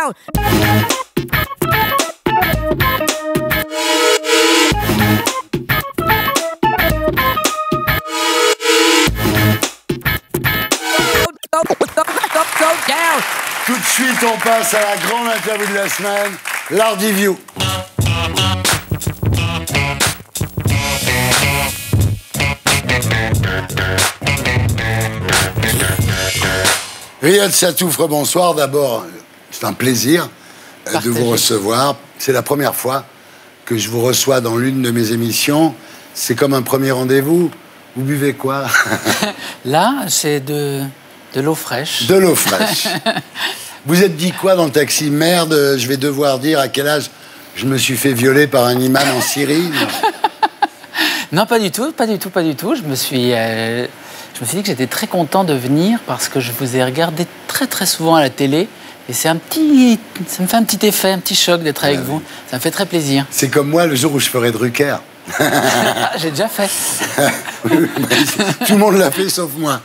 down. Go down. Tout de suite, on passe à la grande interview de la semaine, l'Hardiview. Riyad Satoufre, bonsoir. D'abord, c'est un plaisir de vous recevoir. C'est la première fois que je vous reçois dans l'une de mes émissions. C'est comme un premier rendez-vous. Vous buvez quoi? Là, c'est de l'eau fraîche. De l'eau fraîche. Vous êtes dit quoi dans le taxi? Merde, je vais devoir dire à quel âge je me suis fait violer par un imam en Syrie? Non, pas du tout, pas du tout, pas du tout. Je me suis dit que j'étais très content de venir parce que je vous ai regardé très très souvent à la télé et ça me fait un petit effet, un petit choc d'être avec vous. Ça me fait très plaisir. C'est comme moi le jour où je ferai Drucker. Ah, j'ai déjà fait. Tout le monde l'a fait sauf moi.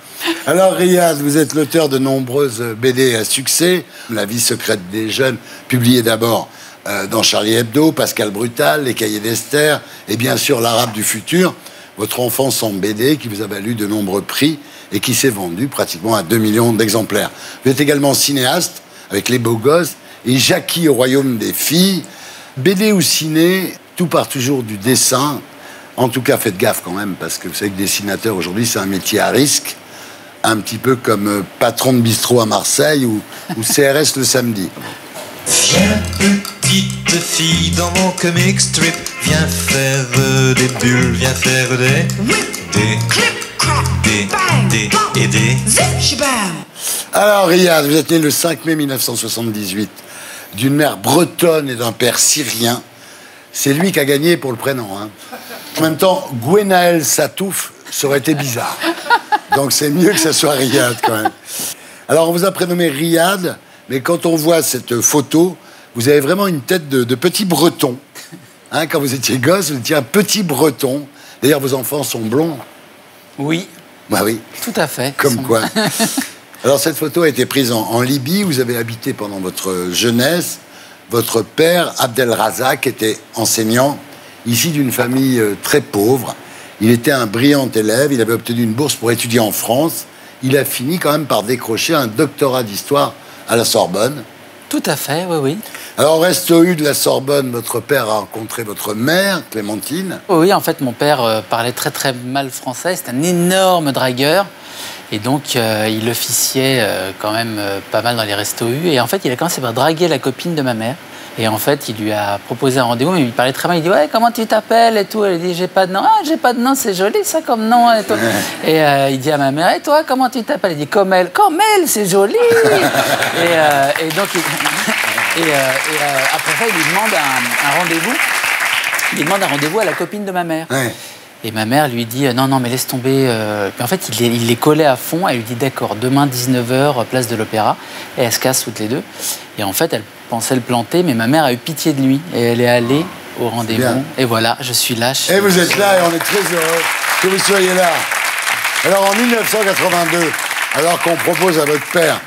Alors Riyad, vous êtes l'auteur de nombreuses BD à succès. La vie secrète des jeunes, publiée d'abord dans Charlie Hebdo, Pascal Brutal, Les Cahiers d'Esther et bien sûr L'Arabe du futur. Votre enfance en BD qui vous a valu de nombreux prix et qui s'est vendu pratiquement à 2 millions d'exemplaires. Vous êtes également cinéaste avec Les Beaux Gosses et Jackie au Royaume des filles. BD ou ciné, tout part toujours du dessin. En tout cas, faites gaffe quand même, parce que vous savez que dessinateur aujourd'hui, c'est un métier à risque. Un petit peu comme patron de bistrot à Marseille ou CRS le samedi. Viens, petite fille, dans mon comic strip. Viens faire des bulles, viens faire des. Alors, Riyad, vous êtes né le 5 mai 1978 d'une mère bretonne et d'un père syrien. C'est lui qui a gagné pour le prénom. Hein. En même temps, Gwenaël Satouf, ça aurait été bizarre. Donc c'est mieux que ça soit Riyad quand même. Alors on vous a prénommé Riyad, mais quand on voit cette photo, vous avez vraiment une tête de petit breton. Hein, quand vous étiez gosse, vous étiez un petit breton. D'ailleurs, vos enfants sont blonds. Oui. Bah oui. Tout à fait. Comme quoi. Alors cette photo a été prise en Libye. Vous avez habité pendant votre jeunesse. Votre père, Abdelrazak, était enseignant, ici d'une famille très pauvre. Il était un brillant élève, il avait obtenu une bourse pour étudier en France. Il a fini quand même par décrocher un doctorat d'histoire à la Sorbonne. Tout à fait, oui, oui. Alors, au Resto U de la Sorbonne, votre père a rencontré votre mère, Clémentine. Oui, en fait, mon père parlait très très mal français. C'est un énorme dragueur. Et donc, il officiait quand même pas mal dans les restos U. Et en fait, il a commencé par draguer la copine de ma mère. Et en fait, il lui a proposé un rendez-vous, mais il parlait très mal. Il dit « Ouais, comment tu t'appelles ?» et tout. Elle dit « J'ai pas de nom. »« Ah, j'ai pas de nom, c'est joli ça comme nom. » Et, tout. Et il dit à ma mère « Et toi, comment tu t'appelles ?» Elle dit « Comme elle. »« Comme elle, c'est joli !» Et donc, après ça, il lui demande un rendez-vous. Il demande un rendez-vous à la copine de ma mère. Ouais. Et ma mère lui dit « Non, non, mais laisse tomber. » Puis en fait, il les collait à fond. Elle lui dit « D'accord, demain 19h, place de l'Opéra. » Et elles se cassent toutes les deux. Et en fait, elle pensait le planter, mais ma mère a eu pitié de lui. Et elle est allée au rendez-vous. Et voilà, je suis là. Et vous êtes là et on est très heureux que vous soyez là. Alors en 1982, alors qu'on propose à votre père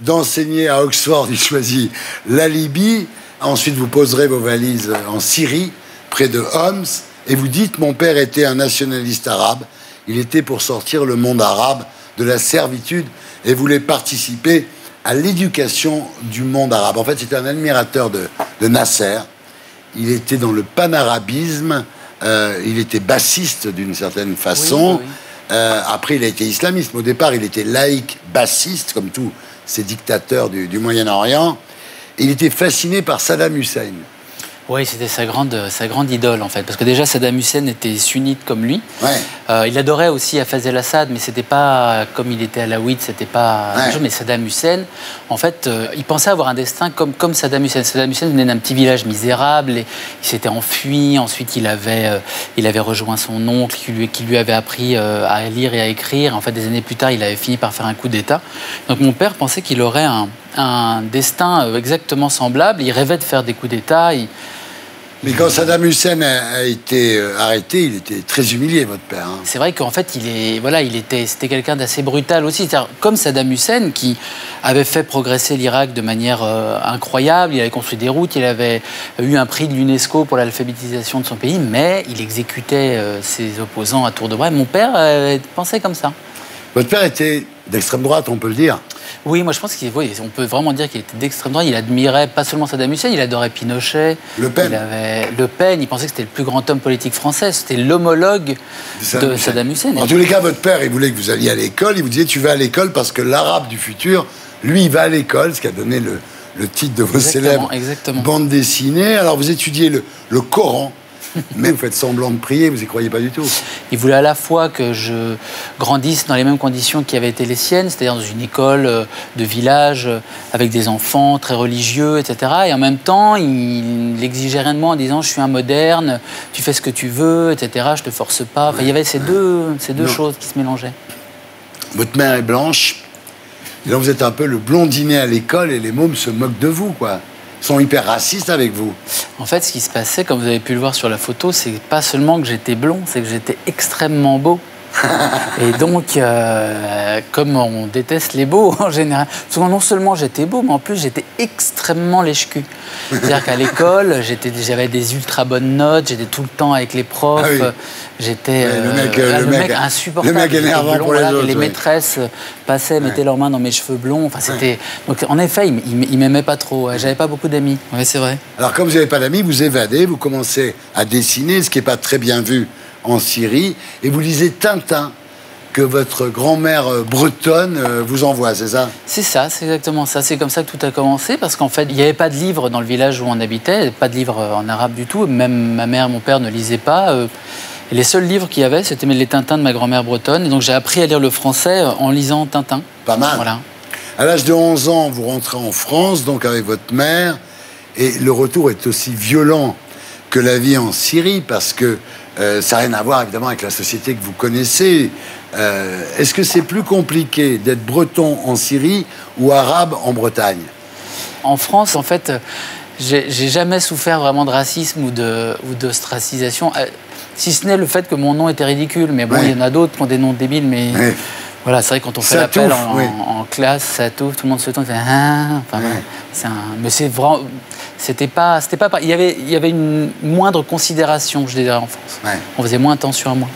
d'enseigner à Oxford, il choisit la Libye. Ensuite, vous poserez vos valises en Syrie, près de Homs. Et vous dites, mon père était un nationaliste arabe. Il était pour sortir le monde arabe de la servitude et voulait participer à l'éducation du monde arabe. En fait, c'était un admirateur de Nasser. Il était dans le panarabisme. Il était bassiste d'une certaine façon. Oui, oui. Après, il a été islamiste. Mais au départ, il était laïque bassiste, comme tous ces dictateurs du Moyen-Orient. Et il était fasciné par Saddam Hussein. Oui, c'était sa grande idole, en fait. Parce que déjà, Saddam Hussein était sunnite comme lui. Ouais. Il adorait aussi Hafez el-Assad, mais c'était pas comme il était alaouite, c'était pas... Ouais. Mais Saddam Hussein, en fait, il pensait avoir un destin comme Saddam Hussein. Saddam Hussein venait d'un petit village misérable, et il s'était enfui. Ensuite, il avait rejoint son oncle qui lui avait appris à lire et à écrire. En fait, des années plus tard, il avait fini par faire un coup d'État. Donc mon père pensait qu'il aurait un destin exactement semblable. Il rêvait de faire des coups d'État. Mais quand Saddam Hussein a été arrêté, il était très humilié, votre père. Hein. C'est vrai qu'en fait, c'était quelqu'un d'assez brutal aussi. C'est-à-dire, comme Saddam Hussein, qui avait fait progresser l'Irak de manière incroyable, il avait construit des routes, il avait eu un prix de l'UNESCO pour l'alphabétisation de son pays, mais il exécutait ses opposants à tour de bras. Mon père pensait comme ça. Votre père était d'extrême droite, on peut le dire. Oui, moi je pense qu'on peut vraiment dire qu'il était d'extrême droite. Il admirait pas seulement Saddam Hussein, il adorait Pinochet. Le Pen. Le Pen, il pensait que c'était le plus grand homme politique français. C'était l'homologue de Saddam Hussein. En tous les cas, votre père, il voulait que vous alliez à l'école. Il vous disait, tu vas à l'école parce que l'arabe du futur, lui, il va à l'école, ce qui a donné le titre de vos célèbres bandes dessinées. Alors vous étudiez le Coran. Mais vous faites semblant de prier, vous n'y croyez pas du tout. Il voulait à la fois que je grandisse dans les mêmes conditions qui avaient été les siennes, c'est-à-dire dans une école de village, avec des enfants très religieux, etc. Et en même temps, il n'exigeait rien de moi en disant « je suis un moderne, tu fais ce que tu veux, etc. Je ne te force pas ». Enfin, il y avait ces deux choses qui se mélangeaient. Votre mère est blanche, et là vous êtes un peu le blondinet à l'école et les mômes se moquent de vous, quoi. Sont hyper racistes avec vous. En fait, ce qui se passait, comme vous avez pu le voir sur la photo, c'est pas seulement que j'étais blond, c'est que j'étais extrêmement beau. Et donc, comme on déteste les beaux en général, souvent non seulement j'étais beau, mais en plus j'étais extrêmement lèche-cul. C'est-à-dire qu'à l'école, j'avais des ultra bonnes notes, j'étais tout le temps avec les profs, j'étais le mec insupportable. Le mec énervant pour les autres. Les maîtresses passaient, mettaient leurs mains dans mes cheveux blonds. Enfin, c'était... Donc en effet, il m'aimait pas trop. J'avais pas beaucoup d'amis. Oui, c'est vrai. Alors comme vous n'avez pas d'amis, vous évadez, vous commencez à dessiner, ce qui n'est pas très bien vu en Syrie, et vous lisez Tintin, que votre grand-mère bretonne vous envoie, c'est ça? C'est ça, c'est exactement ça. C'est comme ça que tout a commencé, parce qu'en fait, il n'y avait pas de livres dans le village où on habitait, pas de livres en arabe du tout. Même ma mère, mon père ne lisaient pas. Et les seuls livres qu'il y avait, c'était les Tintins de ma grand-mère bretonne. Et donc j'ai appris à lire le français en lisant Tintin. Pas mal. Voilà. À l'âge de 11 ans, vous rentrez en France, donc avec votre mère, et le retour est aussi violent que la vie en Syrie, parce que ça n'a rien à voir évidemment avec la société que vous connaissez. Est-ce que c'est plus compliqué d'être breton en Syrie ou arabe en Bretagne? En France, en fait, j'ai jamais souffert vraiment de racisme ou d'ostracisation, si ce n'est le fait que mon nom était ridicule. Mais bon, il y en a d'autres qui ont des noms débiles, mais voilà, c'est vrai, quand on fait l'appel en classe, ça touffe, tout le monde se tourne, fait mais c'est vraiment... C'était pas... Il y avait une moindre considération, je dirais, en France. On faisait moins attention à moi.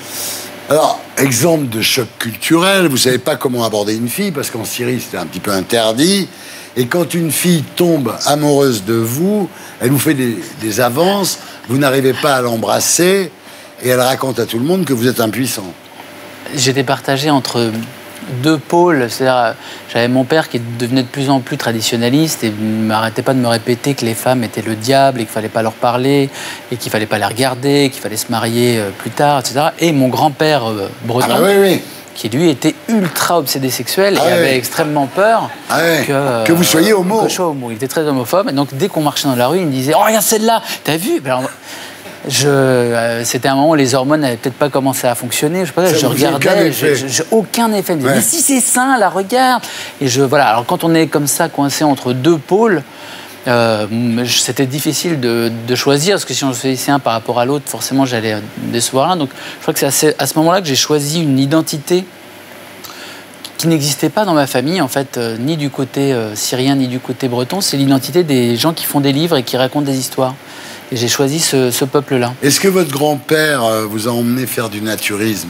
Alors, exemple de choc culturel, vous savez pas comment aborder une fille, parce qu'en Syrie, c'était un petit peu interdit. Et quand une fille tombe amoureuse de vous, elle vous fait des avances, vous n'arrivez pas à l'embrasser, et elle raconte à tout le monde que vous êtes impuissant. J'étais partagé entre deux pôles, c'est-à-dire j'avais mon père qui devenait de plus en plus traditionnaliste et n'arrêtait pas de me répéter que les femmes étaient le diable et qu'il fallait pas leur parler et qu'il fallait pas les regarder, qu'il fallait se marier plus tard, etc. Et mon grand-père breton, qui lui était ultra obsédé sexuel et avait extrêmement peur que vous soyez homo. Que je sois homo. Il était très homophobe, et donc dès qu'on marchait dans la rue, il me disait « Oh, regarde celle-là, t'as vu ?» C'était un moment où les hormones n'avaient peut-être pas commencé à fonctionner. Je regardais, j'ai aucun effet. Je me disais, mais si c'est ça, la regarde. Et voilà. Alors quand on est comme ça, coincé entre deux pôles, c'était difficile de choisir, parce que si on choisissait un par rapport à l'autre, forcément j'allais décevoir l'un. Donc je crois que c'est à ce moment-là que j'ai choisi une identité qui n'existait pas dans ma famille, en fait, ni du côté syrien, ni du côté breton. C'est l'identité des gens qui font des livres et qui racontent des histoires. Et j'ai choisi ce peuple-là. Est-ce que votre grand-père vous a emmené faire du naturisme?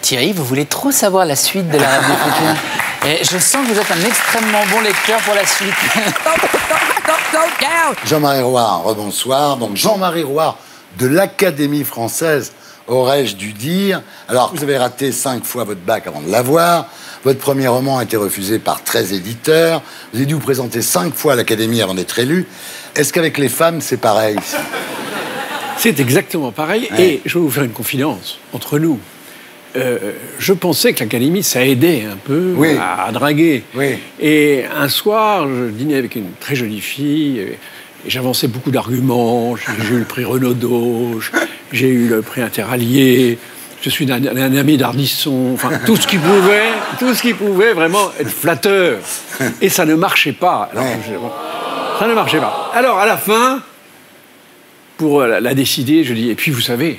Thierry, vous voulez trop savoir la suite de l'Arabe du futur. Et je sens que vous êtes un extrêmement bon lecteur pour la suite. Jean-Marie Roire, rebonsoir. Donc Jean-Marie Roire de l'Académie française, aurais-je dû dire. Alors, vous avez raté 5 fois votre bac avant de l'avoir. Votre premier roman a été refusé par 13 éditeurs. Vous avez dû vous présenter 5 fois à l'Académie avant d'être élu. Est-ce qu'avec les femmes, c'est pareil? C'est exactement pareil. Et je vais vous faire une confidence entre nous. Je pensais que l'Académie, ça aidait un peu à draguer. Et un soir, je dînais avec une très jolie fille, et j'avançais beaucoup d'arguments. J'ai eu le prix Renaudot, j'ai eu le prix Interallié, je suis un ami d'Ardisson, enfin, tout ce qui pouvait vraiment être flatteur. Et ça ne marchait pas. Alors, ça ne marchait pas. Alors, à la fin, pour la décider. Je dis, et puis vous savez,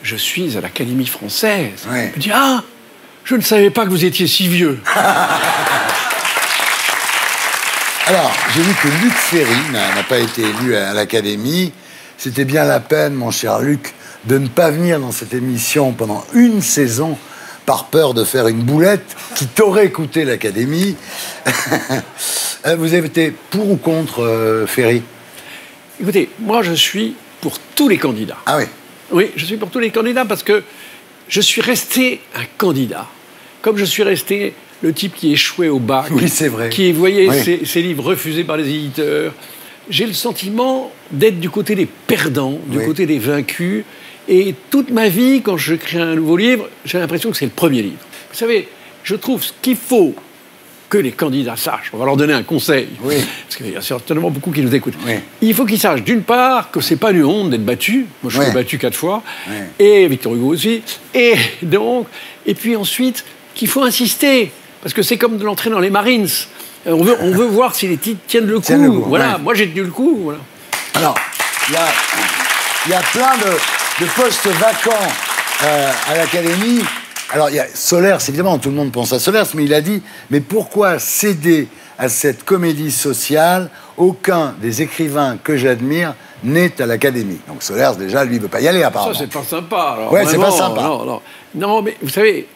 je suis à l'Académie française. Ouais. Je dis, ah, je ne savais pas que vous étiez si vieux. Alors, j'ai vu que Luc Ferry n'a pas été élu à l'Académie. C'était bien la peine, mon cher Luc, de ne pas venir dans cette émission pendant une saison par peur de faire une boulette qui t'aurait coûté l'Académie. Vous avez été pour ou contre Ferry? Écoutez, moi je suis pour tous les candidats. Ah oui? Oui, je suis pour tous les candidats parce que je suis resté un candidat. Comme je suis resté le type qui échouait au bac, oui, c'est vrai. qui voyait oui. ses livres refusés par les éditeurs. J'ai le sentiment d'être du côté des perdants, du oui. côté des vaincus. Et toute ma vie, quand je crée un nouveau livre, j'ai l'impression que c'est le premier livre. Vous savez, je trouve ce qu'il faut que les candidats sachent. On va leur donner un conseil. Oui. Parce qu'il y a certainement beaucoup qui nous écoutent. Oui. Il faut qu'ils sachent, d'une part, que c'est pas une honte d'être battu. Moi, je suis battu 4 fois. Oui. Et Victor Hugo aussi. Et donc, et puis ensuite, qu'il faut insister. Parce que c'est comme de l'entrée dans les Marines. On veut voir si les titres tiennent le coup. Voilà. Ouais. Moi, j'ai tenu le coup. Voilà. Alors, il y a plein de postes vacants à l'Académie. Alors, il y a Solers, évidemment, tout le monde pense à Solers, mais il a dit, mais pourquoi céder à cette comédie sociale? Aucun des écrivains que j'admire n'est à l'Académie. Donc Solers, déjà, lui, ne veut pas y aller, apparemment. Ça, c'est pas sympa. Alors, ouais, c'est pas sympa. Non, mais vous savez,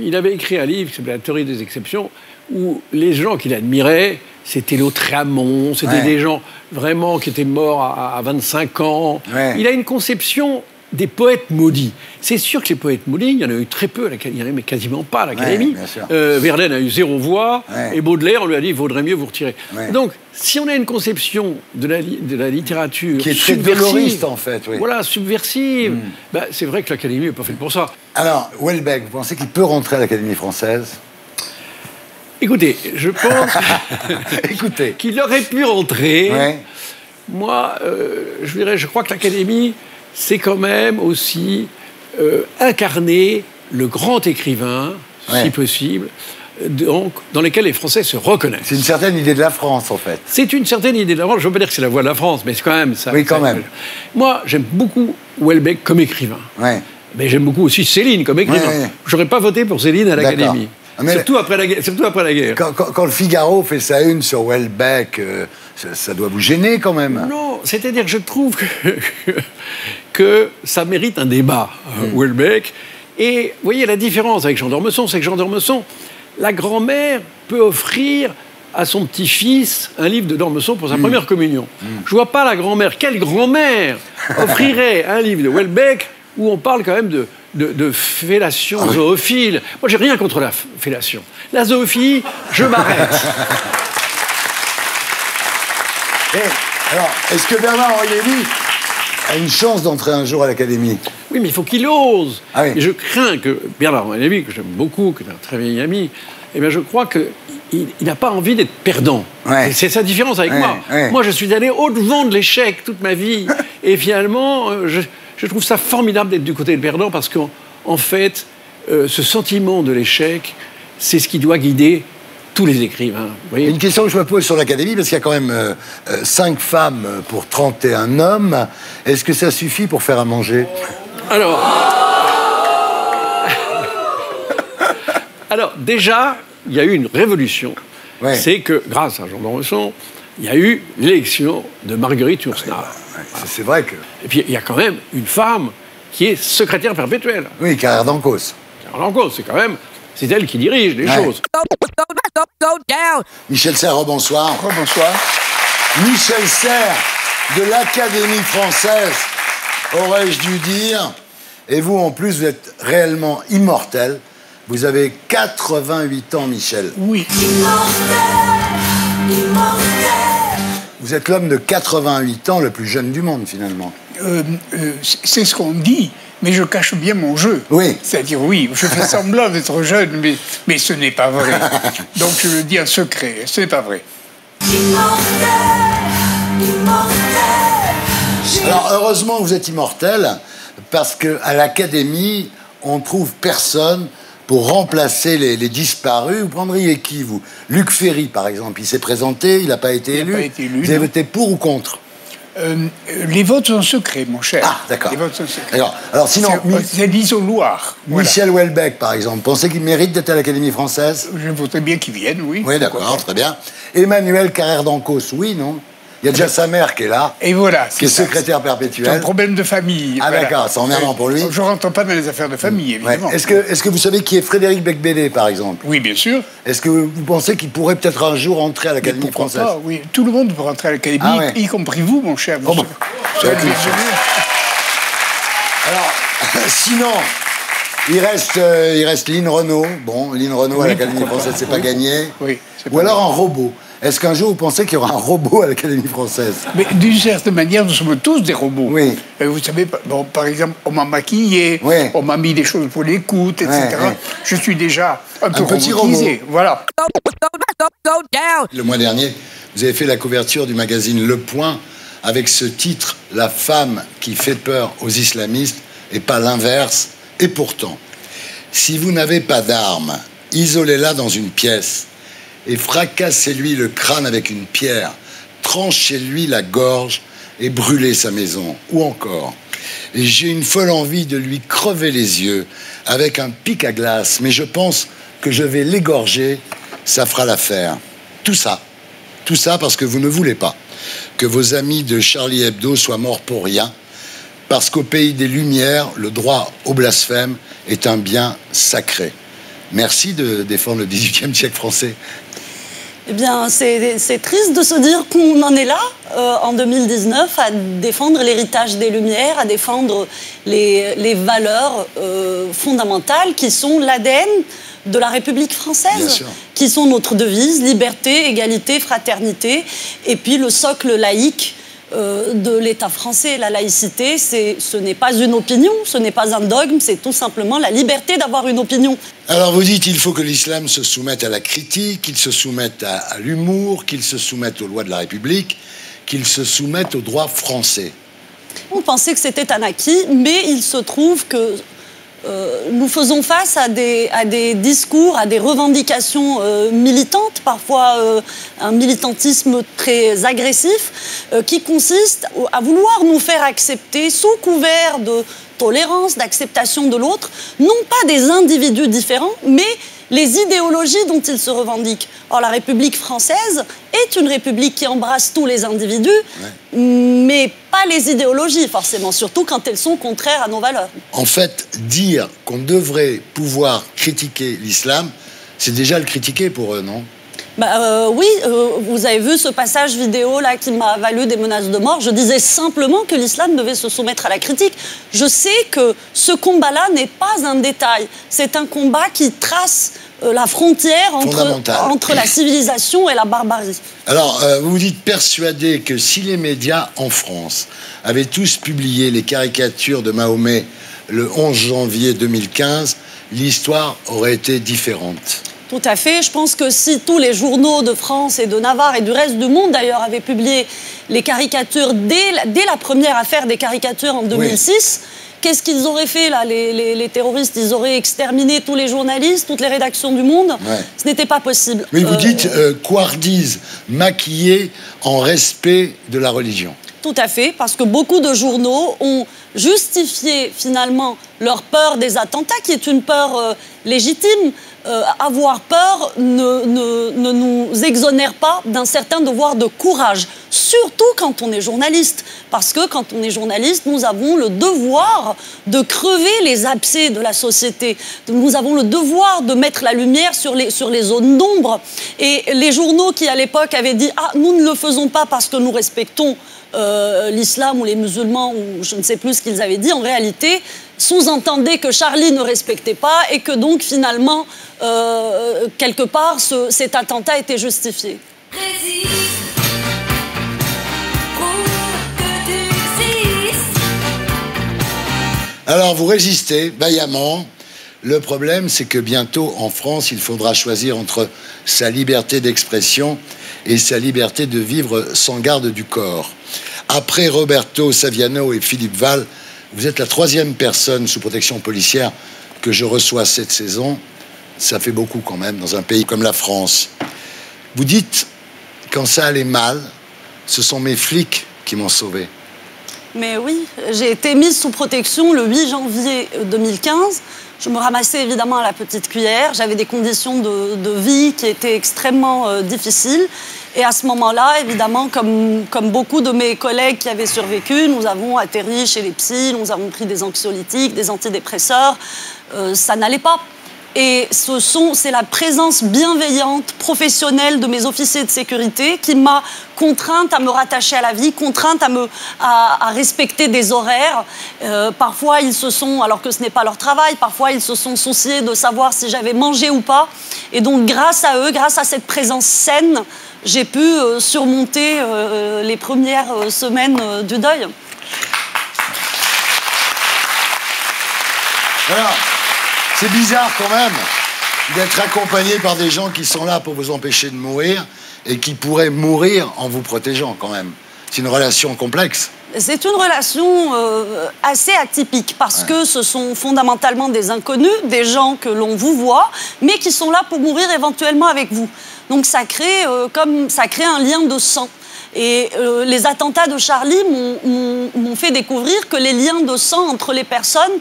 il avait écrit un livre qui s'appelait La théorie des exceptions, où les gens qu'il admirait, c'était Lautréamont, c'était des gens vraiment qui étaient morts à 25 ans. Ouais. Il a une conception des poètes maudits. C'est sûr que les poètes maudits, il y en a eu très peu à l'Académie, mais quasiment pas à l'Académie. Verlaine a eu 0 voix, et Baudelaire, on lui a dit, il vaudrait mieux vous retirer. Ouais. Donc, si on a une conception de la littérature qui est très doloriste, en fait. Oui. Voilà, subversive, bah, c'est vrai que l'Académie n'est pas faite pour ça. Alors, Houellebecq, vous pensez qu'il peut rentrer à l'Académie française? Écoutez, je pense qu'il aurait pu rentrer. Ouais. Moi, je crois que l'Académie, c'est quand même aussi incarner le grand écrivain, si possible, donc, dans lesquels les Français se reconnaissent. C'est une certaine idée de la France, en fait. C'est une certaine idée de la France. Je ne veux pas dire que c'est la voix de la France, mais c'est quand même ça. Oui, quand même. Moi, j'aime beaucoup Houellebecq comme écrivain. Ouais. Mais j'aime beaucoup aussi Céline comme écrivain. Ouais. Je n'aurais pas voté pour Céline à l'Académie. Surtout après la guerre. Quand le Figaro fait sa une sur Houellebecq, ça doit vous gêner quand même. Non, c'est-à-dire que je trouve que ça mérite un débat, Houellebecq. Et vous voyez, la différence avec Jean d'Ormesson, c'est que Jean d'Ormesson, la grand-mère peut offrir à son petit-fils un livre de d'Ormesson pour sa première communion. Je ne vois pas la grand-mère. Quelle grand-mère offrirait un livre de Houellebecq où on parle quand même de fellation zoophile? Moi, j'ai rien contre la fellation. La zoophilie, je m'arrête. Alors, est-ce que Bernard-Henri Lévy a une chance d'entrer un jour à l'Académie? Oui, mais il faut qu'il ose. Ah oui. Et je crains que Bernard-Henri Lévy, que j'aime beaucoup, qui est un très vieil ami, eh bien, je crois qu'il n'a pas envie d'être perdant. Ouais. C'est sa différence avec moi. Ouais. Moi, je suis allé au-devant de l'échec toute ma vie. Et finalement, je trouve ça formidable d'être du côté des perdants parce qu'en fait, ce sentiment de l'échec, c'est ce qui doit guider tous les écrivains. Vous voyez ? Une question que je me pose sur l'Académie, parce qu'il y a quand même 5 femmes pour 31 hommes. Est-ce que ça suffit pour faire à manger ? Alors déjà, il y a eu une révolution. Ouais. C'est que, grâce à Jean d'Ormesson, il y a eu l'élection de Marguerite Yourcenar. C'est vrai que... Et puis, il y a quand même une femme qui est secrétaire perpétuelle. Oui, Carrère d'Encausse. Carrère d'Encausse, c'est quand même... C'est elle qui dirige les choses. Michel Serres, bonsoir. Bonsoir. Michel Serres, de l'Académie française, aurais-je dû dire. Et vous, en plus, vous êtes réellement immortel. Vous avez 88 ans, Michel. Oui. Vous êtes l'homme de 88 ans le plus jeune du monde, finalement. C'est ce qu'on dit, mais je cache bien mon jeu. Oui. C'est-à-dire, oui, je fais semblant d'être jeune, mais ce n'est pas vrai. Donc je le dis en secret, ce n'est pas vrai. Alors, heureusement que vous êtes immortel, parce qu'à l'Académie, on trouve personne pour remplacer les disparus. Vous prendriez qui, vous ? Luc Ferry, par exemple, il s'est présenté, il n'a pas été élu. Vous avez voté pour ou contre ? Les votes sont secrets, mon cher. Ah, d'accord. Les votes sont secrets. D'accord. Alors, sinon... C'est l'isoloir. Michel Houellebecq, par exemple, pensez qu'il mérite d'être à l'Académie française? Je voudrais bien qu'il vienne, oui. Oui, d'accord, très bien. Emmanuel Carrère d'Ancos, oui, non? Il y a déjà sa mère qui est là. Et voilà. Qui est secrétaire perpétuelle. C'est un problème de famille. Ah, voilà. D'accord, c'est emmerdant pour lui. Je ne rentre pas dans les affaires de famille, évidemment. Ouais. Est-ce que vous savez qui est Frédéric Becbédé, par exemple? Oui, bien sûr. Est-ce que vous pensez qu'il pourrait peut-être un jour entrer à l'Académie française? Pas, oui. Tout le monde peut rentrer à l'Académie, y compris vous, mon cher. Oh, bon. Alors, sinon, il reste Lynn Renault. Bon, Lynn Renault à l'Académie française, c'est pas gagné. Oui. Ou alors un robot. Est-ce qu'un jour vous pensez qu'il y aura un robot à l'Académie française? Mais d'une certaine manière, nous sommes tous des robots. Oui. Vous savez, bon, par exemple, on m'a maquillé, on m'a mis des choses pour l'écoute, etc. Je suis déjà un peu petit robotisé. robot. Voilà. Le mois dernier, vous avez fait la couverture du magazine Le Point avec ce titre « La femme qui fait peur aux islamistes et pas l'inverse ». Et pourtant, si vous n'avez pas d'armes, isolez-la dans une pièce et fracassez-lui le crâne avec une pierre, tranchez-lui la gorge et brûlez sa maison. Ou encore, j'ai une folle envie de lui crever les yeux avec un pic à glace, mais je pense que je vais l'égorger, ça fera l'affaire. Tout ça parce que vous ne voulez pas que vos amis de Charlie Hebdo soient morts pour rien, parce qu'au pays des Lumières, le droit au blasphème est un bien sacré. Merci de défendre le XVIIIe siècle français. Eh bien, c'est triste de se dire qu'on en est là, en 2019, à défendre l'héritage des Lumières, à défendre les valeurs fondamentales qui sont l'ADN de la République française, qui sont notre devise, liberté, égalité, fraternité, et puis le socle laïque de l'État français. La laïcité, ce n'est pas une opinion, ce n'est pas un dogme, c'est tout simplement la liberté d'avoir une opinion. Alors vous dites qu'il faut que l'islam se soumette à la critique, qu'il se soumette à l'humour, qu'il se soumette aux lois de la République, qu'il se soumette au droit français. On pensait que c'était un acquis, mais il se trouve que nous faisons face à des discours, à des revendications militantes, parfois un militantisme très agressif, qui consiste à vouloir nous faire accepter, sous couvert de tolérance, d'acceptation de l'autre, non pas des individus différents, mais les idéologies dont ils se revendiquent. Or, la République française est une république qui embrasse tous les individus, mais pas les idéologies, forcément, surtout quand elles sont contraires à nos valeurs. En fait, dire qu'on devrait pouvoir critiquer l'islam, c'est déjà le critiquer pour eux, non? Oui, vous avez vu ce passage vidéo là qui m'a valu des menaces de mort. Je disais simplement que l'islam devait se soumettre à la critique. Je sais que ce combat-là n'est pas un détail. C'est un combat qui trace la frontière entre la civilisation et la barbarie. Alors, vous vous dites persuadé que si les médias en France avaient tous publié les caricatures de Mahomet le 11 janvier 2015, l'histoire aurait été différente. Tout à fait. Je pense que si tous les journaux de France et de Navarre et du reste du monde, d'ailleurs, avaient publié les caricatures dès la première affaire des caricatures en 2006, qu'est-ce qu'ils auraient fait, là, les terroristes? Ils auraient exterminé tous les journalistes, toutes les rédactions du monde. Ce n'était pas possible. Mais vous dites couardise, maquillée en respect de la religion. Tout à fait, parce que beaucoup de journaux ont justifié, finalement, leur peur des attentats, qui est une peur légitime. Avoir peur ne nous exonère pas d'un certain devoir de courage, surtout quand on est journaliste. Parce que quand on est journaliste, nous avons le devoir de crever les abcès de la société. Nous avons le devoir de mettre la lumière sur les zones d'ombre. Et les journaux qui, à l'époque, avaient dit « Ah, nous ne le faisons pas parce que nous respectons l'islam ou les musulmans » ou je ne sais plus ce qu'ils avaient dit, en réalité, sous-entendaient que Charlie ne respectait pas et que donc, finalement, quelque part, cet attentat était justifié. Alors, vous résistez vaillamment. Le problème, c'est que bientôt, en France, il faudra choisir entre sa liberté d'expression et sa liberté de vivre sans garde du corps. Après Roberto Saviano et Philippe Val, vous êtes la troisième personne sous protection policière que je reçois cette saison. Ça fait beaucoup quand même dans un pays comme la France. Vous dites, quand ça allait mal, ce sont mes flics qui m'ont sauvé. Mais oui, j'ai été mise sous protection le 8 janvier 2015. Je me ramassais évidemment à la petite cuillère. J'avais des conditions de vie qui étaient extrêmement difficiles. Et à ce moment-là, évidemment, comme beaucoup de mes collègues qui avaient survécu, nous avons atterri chez les psys, nous avons pris des anxiolytiques, des antidépresseurs. Ça n'allait pas. Et c'est la présence bienveillante, professionnelle de mes officiers de sécurité qui m'a contrainte à me rattacher à la vie, contrainte à respecter des horaires. Parfois, ils se sont, alors que ce n'est pas leur travail, parfois ils se sont souciés de savoir si j'avais mangé ou pas. Et donc, grâce à eux, grâce à cette présence saine, j'ai pu surmonter les premières semaines du deuil. Voilà. C'est bizarre quand même d'être accompagné par des gens qui sont là pour vous empêcher de mourir et qui pourraient mourir en vous protégeant quand même. C'est une relation complexe. C'est une relation assez atypique parce que ce sont fondamentalement des inconnus, des gens que l'on vous voit, mais qui sont là pour mourir éventuellement avec vous. Donc ça crée un lien de sang. Et les attentats de Charlie m'ont fait découvrir que les liens de sang entre les personnes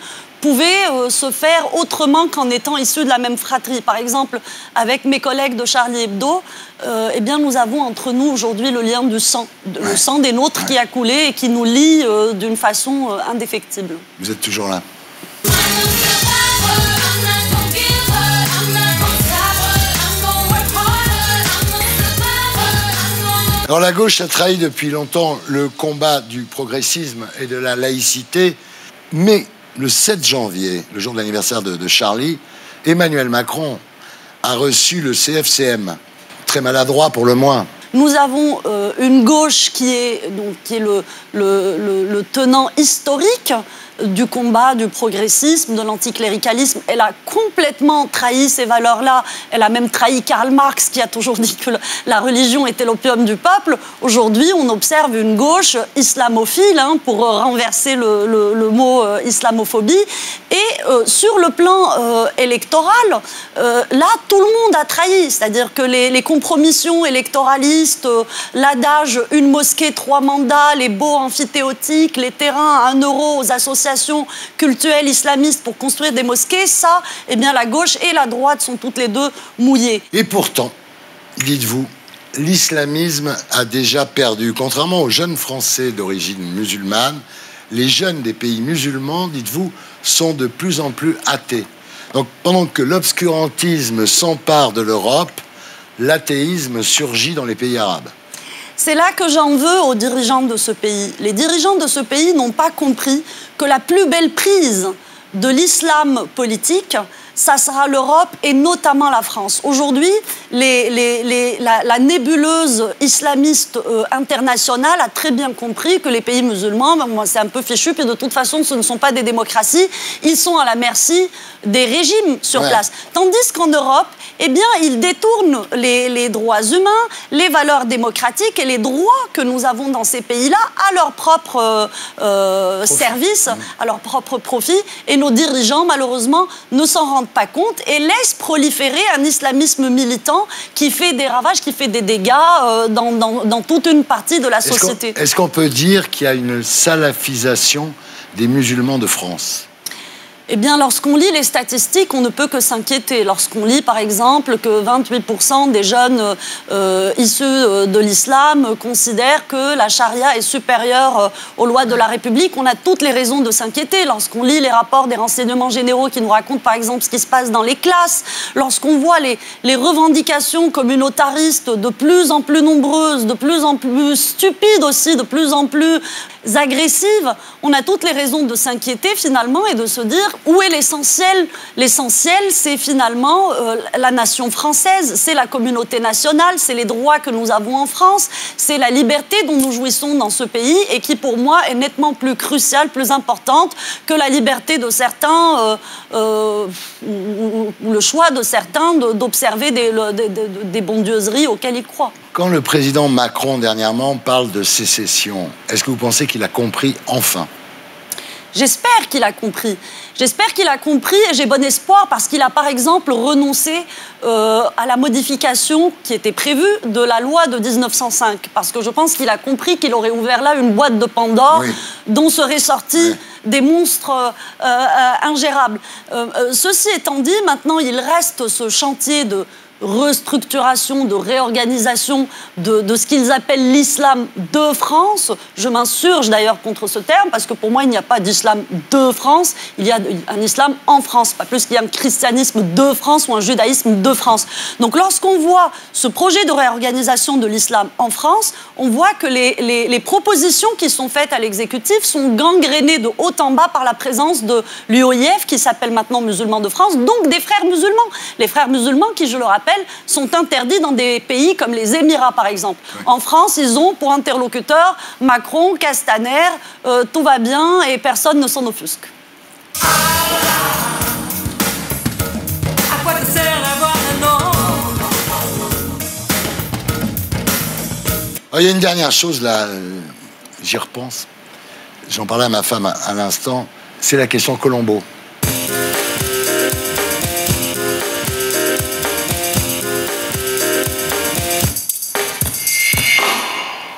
pouvaient se faire autrement qu'en étant issus de la même fratrie. Par exemple, avec mes collègues de Charlie Hebdo, eh bien, nous avons entre nous aujourd'hui le lien du sang, le sang des nôtres qui a coulé et qui nous lie d'une façon indéfectible. Vous êtes toujours là. Alors la gauche a trahi depuis longtemps le combat du progressisme et de la laïcité, mais le 7 janvier, le jour de l'anniversaire de Charlie, Emmanuel Macron a reçu le CFCM, très maladroit pour le moins. Nous avons une gauche qui est le tenant historique du combat, du progressisme, de l'anticléricalisme. Elle a complètement trahi ces valeurs-là. Elle a même trahi Karl Marx, qui a toujours dit que la religion était l'opium du peuple. Aujourd'hui, on observe une gauche islamophile, pour renverser le mot islamophobie. Et sur le plan électoral, là, tout le monde a trahi. C'est-à-dire que les compromissions électoralistes, l'adage « une mosquée, 3 mandats », les baux amphithéotiques, les terrains à 1 euro aux associations cultuelles islamistes pour construire des mosquées, ça, eh bien, la gauche et la droite sont toutes les deux mouillées. Et pourtant, dites-vous, l'islamisme a déjà perdu. Contrairement aux jeunes Français d'origine musulmane, les jeunes des pays musulmans, dites-vous, sont de plus en plus athées. Donc, pendant que l'obscurantisme s'empare de l'Europe, l'athéisme surgit dans les pays arabes. C'est là que j'en veux aux dirigeants de ce pays. Les dirigeants de ce pays n'ont pas compris que la plus belle prise de l'islam politique, ça sera l'Europe et notamment la France. Aujourd'hui, la nébuleuse islamiste internationale a très bien compris que les pays musulmans, moi c'est un peu fichu, puis de toute façon ce ne sont pas des démocraties, ils sont à la merci des régimes sur place. Tandis qu'en Europe, eh bien, ils détournent les droits humains, les valeurs démocratiques et les droits que nous avons dans ces pays-là à leur propre service, à leur propre profit. Et nos dirigeants, malheureusement, ne s'en rendent pas compte et laissent proliférer un islamisme militant qui fait des ravages, qui fait des dégâts dans toute une partie de la société. Est-ce qu'on peut dire qu'il y a une salafisation des musulmans de France ? Eh bien, lorsqu'on lit les statistiques, on ne peut que s'inquiéter. Lorsqu'on lit, par exemple, que 28% des jeunes issus de l'islam considèrent que la charia est supérieure aux lois de la République, on a toutes les raisons de s'inquiéter. Lorsqu'on lit les rapports des renseignements généraux qui nous racontent, par exemple, ce qui se passe dans les classes, lorsqu'on voit les revendications communautaristes de plus en plus nombreuses, de plus en plus stupides aussi, de plus en plus agressives, on a toutes les raisons de s'inquiéter finalement et de se dire où est l'essentiel. L'essentiel, c'est finalement la nation française, c'est la communauté nationale, c'est les droits que nous avons en France, c'est la liberté dont nous jouissons dans ce pays et qui pour moi est nettement plus cruciale, plus importante que la liberté de certains ou le choix de certains d'observer des bondieuseries auxquelles ils croient. Quand le président Macron, dernièrement, parle de sécession, est-ce que vous pensez qu'il a compris enfin ? J'espère qu'il a compris. J'espère qu'il a compris et j'ai bon espoir parce qu'il a par exemple renoncé à la modification qui était prévue de la loi de 1905. Parce que je pense qu'il a compris qu'il aurait ouvert là une boîte de Pandore dont seraient sortis des monstres ingérables. Ceci étant dit, maintenant il reste ce chantier de restructuration, de réorganisation de ce qu'ils appellent l'islam de France. Je m'insurge d'ailleurs contre ce terme parce que pour moi il n'y a pas d'islam de France, il y a un islam en France, pas plus qu'il y a un christianisme de France ou un judaïsme de France. Donc lorsqu'on voit ce projet de réorganisation de l'islam en France, on voit que les propositions qui sont faites à l'exécutif sont gangrénées de haut en bas par la présence de l'UOIF qui s'appelle maintenant Musulmans de France, donc des frères musulmans. Les frères musulmans qui, je le rappelle, sont interdits dans des pays comme les Émirats, par exemple. En France, ils ont pour interlocuteurs Macron, Castaner, tout va bien et personne ne s'en offusque. À quoi ça sert d'avoir un nom? Il y a une dernière chose, là, j'y repense. J'en parlais à ma femme à l'instant. C'est la question Colombo.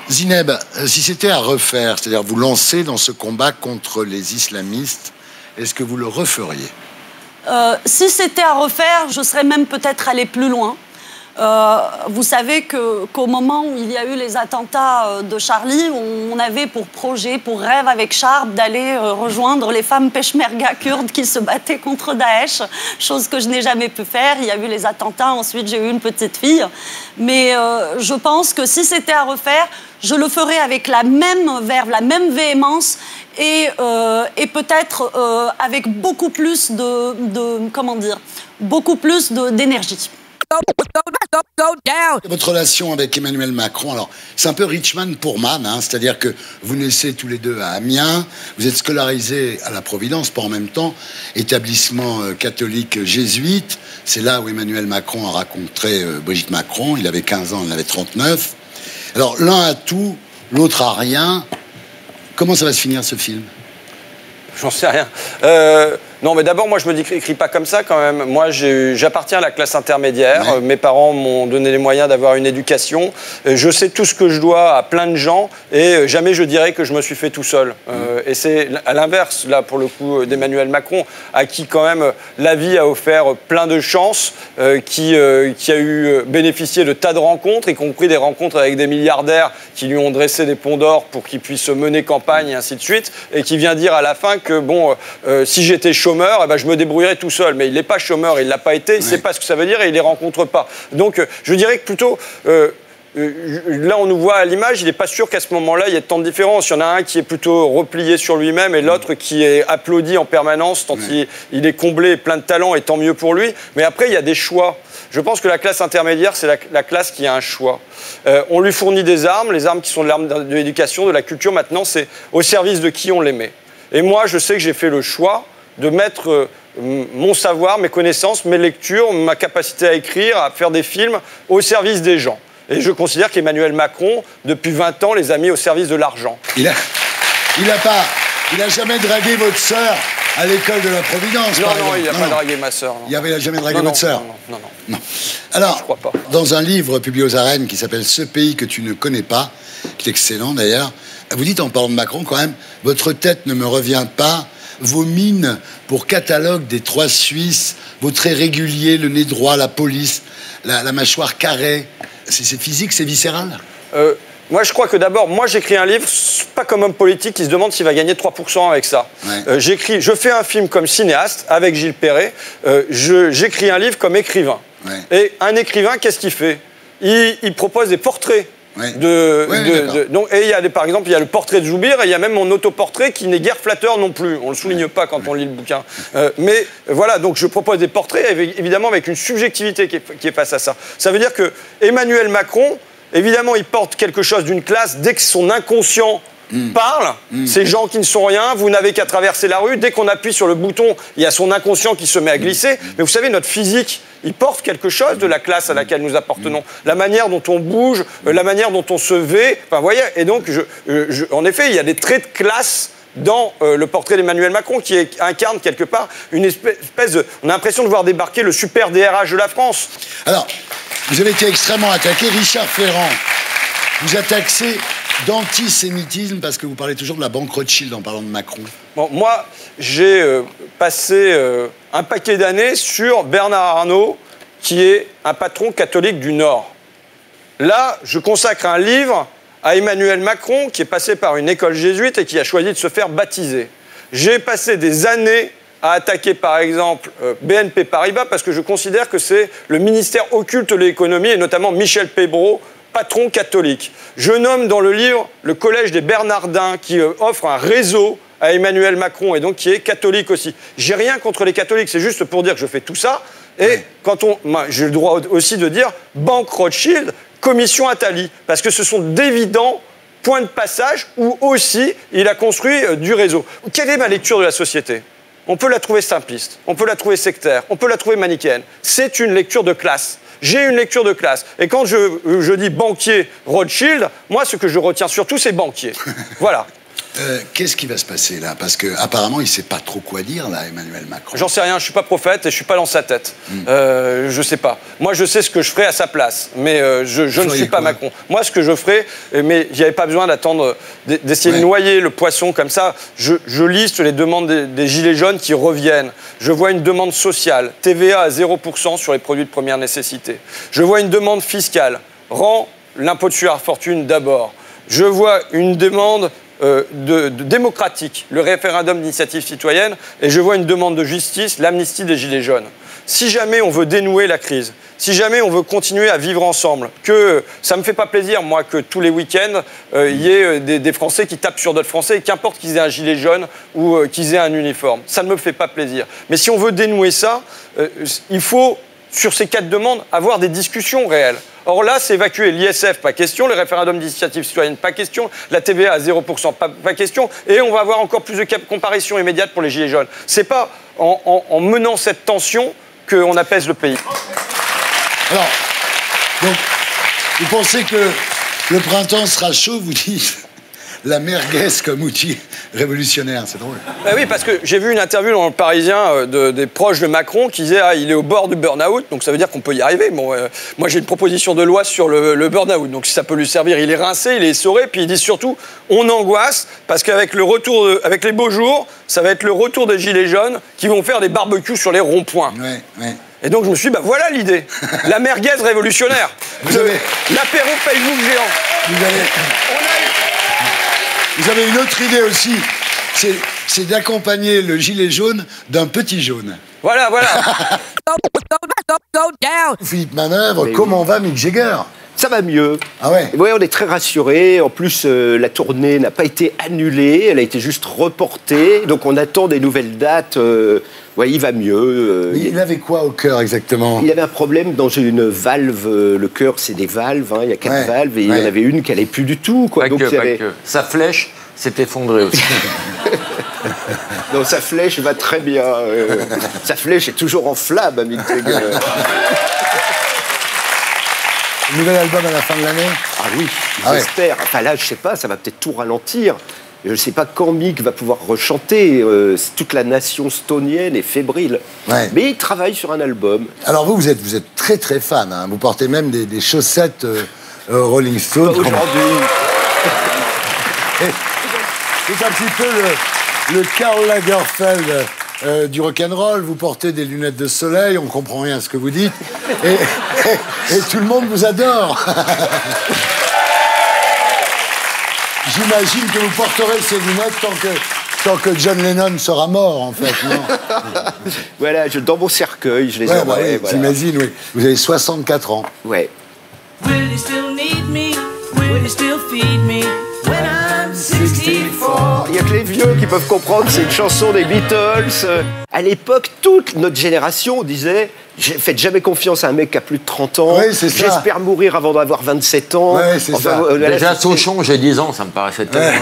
Zineb, si c'était à refaire, c'est-à-dire vous lancer dans ce combat contre les islamistes, est-ce que vous le referiez? Si c'était à refaire, je serais même peut-être allé plus loin. Vous savez qu'au moment où il y a eu les attentats de Charlie, on avait pour projet, pour rêve avec Sharp d'aller rejoindre les femmes peshmerga kurdes qui se battaient contre Daesh, chose que je n'ai jamais pu faire. Il y a eu les attentats, ensuite j'ai eu une petite fille. Mais je pense que si c'était à refaire, je le ferais avec la même verve, la même véhémence et peut-être avec beaucoup plus d'énergie. Votre relation avec Emmanuel Macron, alors c'est un peu Richman pour Man, hein, c'est-à-dire que vous naissez tous les deux à Amiens, vous êtes scolarisés à la Providence, pas en même temps, établissement catholique jésuite, c'est là où Emmanuel Macron a rencontré Brigitte Macron, il avait 15 ans, elle en avait 39. Alors l'un a tout, l'autre a rien. Comment ça va se finir ce film? J'en sais rien. Non, mais d'abord, moi, je me décris pas comme ça quand même. Moi, j'appartiens à la classe intermédiaire. Ouais. Mes parents m'ont donné les moyens d'avoir une éducation. Je sais tout ce que je dois à plein de gens et jamais je dirais que je me suis fait tout seul. Et c'est à l'inverse, là, pour le coup, d'Emmanuel Macron, à qui quand même la vie a offert plein de chances, qui a eu bénéficié de tas de rencontres, y compris des rencontres avec des milliardaires qui lui ont dressé des ponts d'or pour qu'il puisse mener campagne et ainsi de suite, et qui vient dire à la fin que, bon, si j'étais chômeur, eh ben, je me débrouillerais tout seul. Mais il n'est pas chômeur, il ne l'a pas été, il ne sait pas ce que ça veut dire et il ne les rencontre pas. Donc, je dirais que plutôt... là, on nous voit à l'image, il n'est pas sûr qu'à ce moment-là, il y ait tant de différences. Il y en a un qui est plutôt replié sur lui-même et l'autre qui est applaudi en permanence, tant il est comblé, plein de talent, et tant mieux pour lui. Mais après, il y a des choix. Je pense que la classe intermédiaire, c'est la classe qui a un choix. On lui fournit des armes, les armes qui sont de l'arme de l'éducation, de la culture. Maintenant, c'est au service de qui on les met. Et moi, je sais que j'ai fait le choix de mettre mon savoir, mes connaissances, mes lectures, ma capacité à écrire, à faire des films au service des gens. Et je considère qu'Emmanuel Macron, depuis 20 ans, les a mis au service de l'argent. Il a jamais dragué votre sœur à l'école de la Providence, non, il n'a pas dragué ma sœur. Il n'a jamais dragué votre sœur? Non. Alors, je crois pas. Dans un livre publié aux Arènes qui s'appelle « Ce pays que tu ne connais pas », qui est excellent d'ailleurs, vous dites en parlant de Macron quand même, « Votre tête ne me revient pas ». Vos mines pour catalogue des 3 Suisses, vos traits réguliers, le nez droit, la police, la mâchoire carrée, c'est physique, c'est viscéral? Moi, je crois que d'abord, moi, j'écris un livre, pas comme homme politique qui se demande s'il va gagner 3% avec ça. Ouais. Je fais un film comme cinéaste avec Gilles Perret, j'écris un livre comme écrivain. Ouais. Et un écrivain, qu'est-ce qu'il fait? Il propose des portraits. Ouais. Donc, et par exemple, il y a le portrait de Joubir et il y a même mon autoportrait qui n'est guère flatteur non plus. On ne le souligne pas quand on lit le bouquin. Mais voilà, donc je propose des portraits, évidemment avec une subjectivité qui est face à ça. Ça veut dire que Emmanuel Macron, évidemment, il porte quelque chose d'une classe dès que son inconscient parle, ces gens qui ne sont rien, vous n'avez qu'à traverser la rue, dès qu'on appuie sur le bouton, il y a son inconscient qui se met à glisser. Mais vous savez, notre physique, il porte quelque chose de la classe à laquelle nous appartenons. La manière dont on bouge, la manière dont on se vêt, enfin, vous voyez, et donc, en effet, il y a des traits de classe dans le portrait d'Emmanuel Macron, qui incarne quelque part une espèce de... On a l'impression de voir débarquer le super DRH de la France. Alors, vous avez été extrêmement attaqué. Richard Ferrand, vous êtes taxé d'antisémitisme parce que vous parlez toujours de la banque Rothschild en parlant de Macron. Bon, moi, j'ai passé un paquet d'années sur Bernard Arnault, qui est un patron catholique du Nord. Là, je consacre un livre à Emmanuel Macron, qui est passé par une école jésuite et qui a choisi de se faire baptiser. J'ai passé des années à attaquer, par exemple, BNP Paribas, parce que je considère que c'est le ministère occulte de l'économie, et notamment Michel Pébreau, patron catholique. Je nomme dans le livre le Collège des Bernardins, qui offre un réseau à Emmanuel Macron, et donc qui est catholique aussi. J'ai rien contre les catholiques, c'est juste pour dire que je fais tout ça. Et j'ai le droit aussi de dire Banque Rothschild, Commission Attali, parce que ce sont d'évidents points de passage où aussi il a construit du réseau. Quelle est ma lecture de la société ? On peut la trouver simpliste, on peut la trouver sectaire, on peut la trouver manichéenne. C'est une lecture de classe. J'ai une lecture de classe. Et quand je dis banquier Rothschild, moi, ce que je retiens surtout, c'est banquier. Voilà. Qu'est-ce qui va se passer là? Parce qu'apparemment, il ne sait pas trop quoi dire, là, Emmanuel Macron. J'en sais rien, je ne suis pas prophète et je ne suis pas dans sa tête. Je ne sais pas. Moi, je sais ce que je ferai à sa place, mais je ne suis pas Macron. Moi, ce que je ferai, mais il n'y avait pas besoin d'attendre, d'essayer de noyer le poisson comme ça. Je liste les demandes des Gilets jaunes qui reviennent. Je vois une demande sociale, TVA à 0% sur les produits de première nécessité. Je vois une demande fiscale, rend l'impôt de sur la fortune d'abord. Je vois une demande de démocratique, le référendum d'initiative citoyenne, et je vois une demande de justice, l'amnistie des Gilets jaunes. Si jamais on veut dénouer la crise, si jamais on veut continuer à vivre ensemble, que ça me fait pas plaisir, moi, que tous les week-ends, il y ait des Français qui tapent sur d'autres Français, et qu'importe qu'ils aient un gilet jaune ou qu'ils aient un uniforme. Ça ne me fait pas plaisir. Mais si on veut dénouer ça, il faut, sur ces 4 demandes, avoir des discussions réelles. Or là, c'est évacuer l'ISF, pas question, le référendum d'initiative citoyenne, pas question, la TVA à 0%, pas question, et on va avoir encore plus de comparution immédiate pour les Gilets jaunes. C'est pas en menant cette tension qu'on apaise le pays. Alors, donc, vous pensez que le printemps sera chaud, vous dites la merguez comme outil révolutionnaire, c'est drôle. Ben oui, parce que j'ai vu une interview dans le Parisien des proches de Macron qui disait il est au bord du burn-out, donc ça veut dire qu'on peut y arriver. Bon, moi j'ai une proposition de loi sur le burn-out, donc si ça peut lui servir, il est rincé, il est essoré, puis il dit surtout on angoisse parce qu'avec le retour, avec les beaux jours, ça va être le retour des Gilets jaunes qui vont faire des barbecues sur les ronds-points. Ouais. Et donc je me suis dit, voilà l'idée, la merguez révolutionnaire, l'apéro Facebook géant. Vous avez une autre idée aussi, c'est d'accompagner le gilet jaune d'un petit jaune. Voilà. Philippe Manœuvre, comment va Mick Jagger? Ça va mieux. Ah ouais? Oui, on est très rassurés. En plus, la tournée n'a pas été annulée, elle a été juste reportée. Donc on attend des nouvelles dates. Il va mieux. Il avait quoi au cœur exactement? Il avait un problème dans une valve. Le cœur, c'est des valves. Il y a 4 valves et il y en avait une qui n'allait plus du tout. Quoi. Donc, sa flèche s'est effondrée aussi. Non, sa flèche va très bien. Sa flèche est toujours en flamme, Mick Jagger. Nouvel album à la fin de l'année? Ah oui, j'espère. Enfin là, je sais pas, ça va peut-être tout ralentir. Je ne sais pas quand Mick va pouvoir rechanter. Toute la nation stonienne est fébrile. Ouais. Mais il travaille sur un album. Alors vous êtes très très fan. Hein. Vous portez même des chaussettes Rolling Stones. Aujourd'hui. C'est un petit peu le Karl Lagerfeld du rock'n'roll. Vous portez des lunettes de soleil, on comprend rien à ce que vous dites. Et tout le monde vous adore. J'imagine que vous porterez ces lunettes tant que John Lennon sera mort, en fait, non? Voilà, dans mon cercueil, je les ai. Voilà. J'imagine, oui. Vous avez 64 ans. Ouais. Will you still need me? Will you still feed me? When I'm 64. Il n'y a que les vieux qui peuvent comprendre, c'est une chanson des Beatles. À l'époque, toute notre génération disait « Faites jamais confiance à un mec qui a plus de 30 ans. Oui, c'est ça. J'espère mourir avant d'avoir 27 ans. » Oui, c'est ça. Déjà, Sauchon, j'ai 10 ans, ça me paraissait tellement...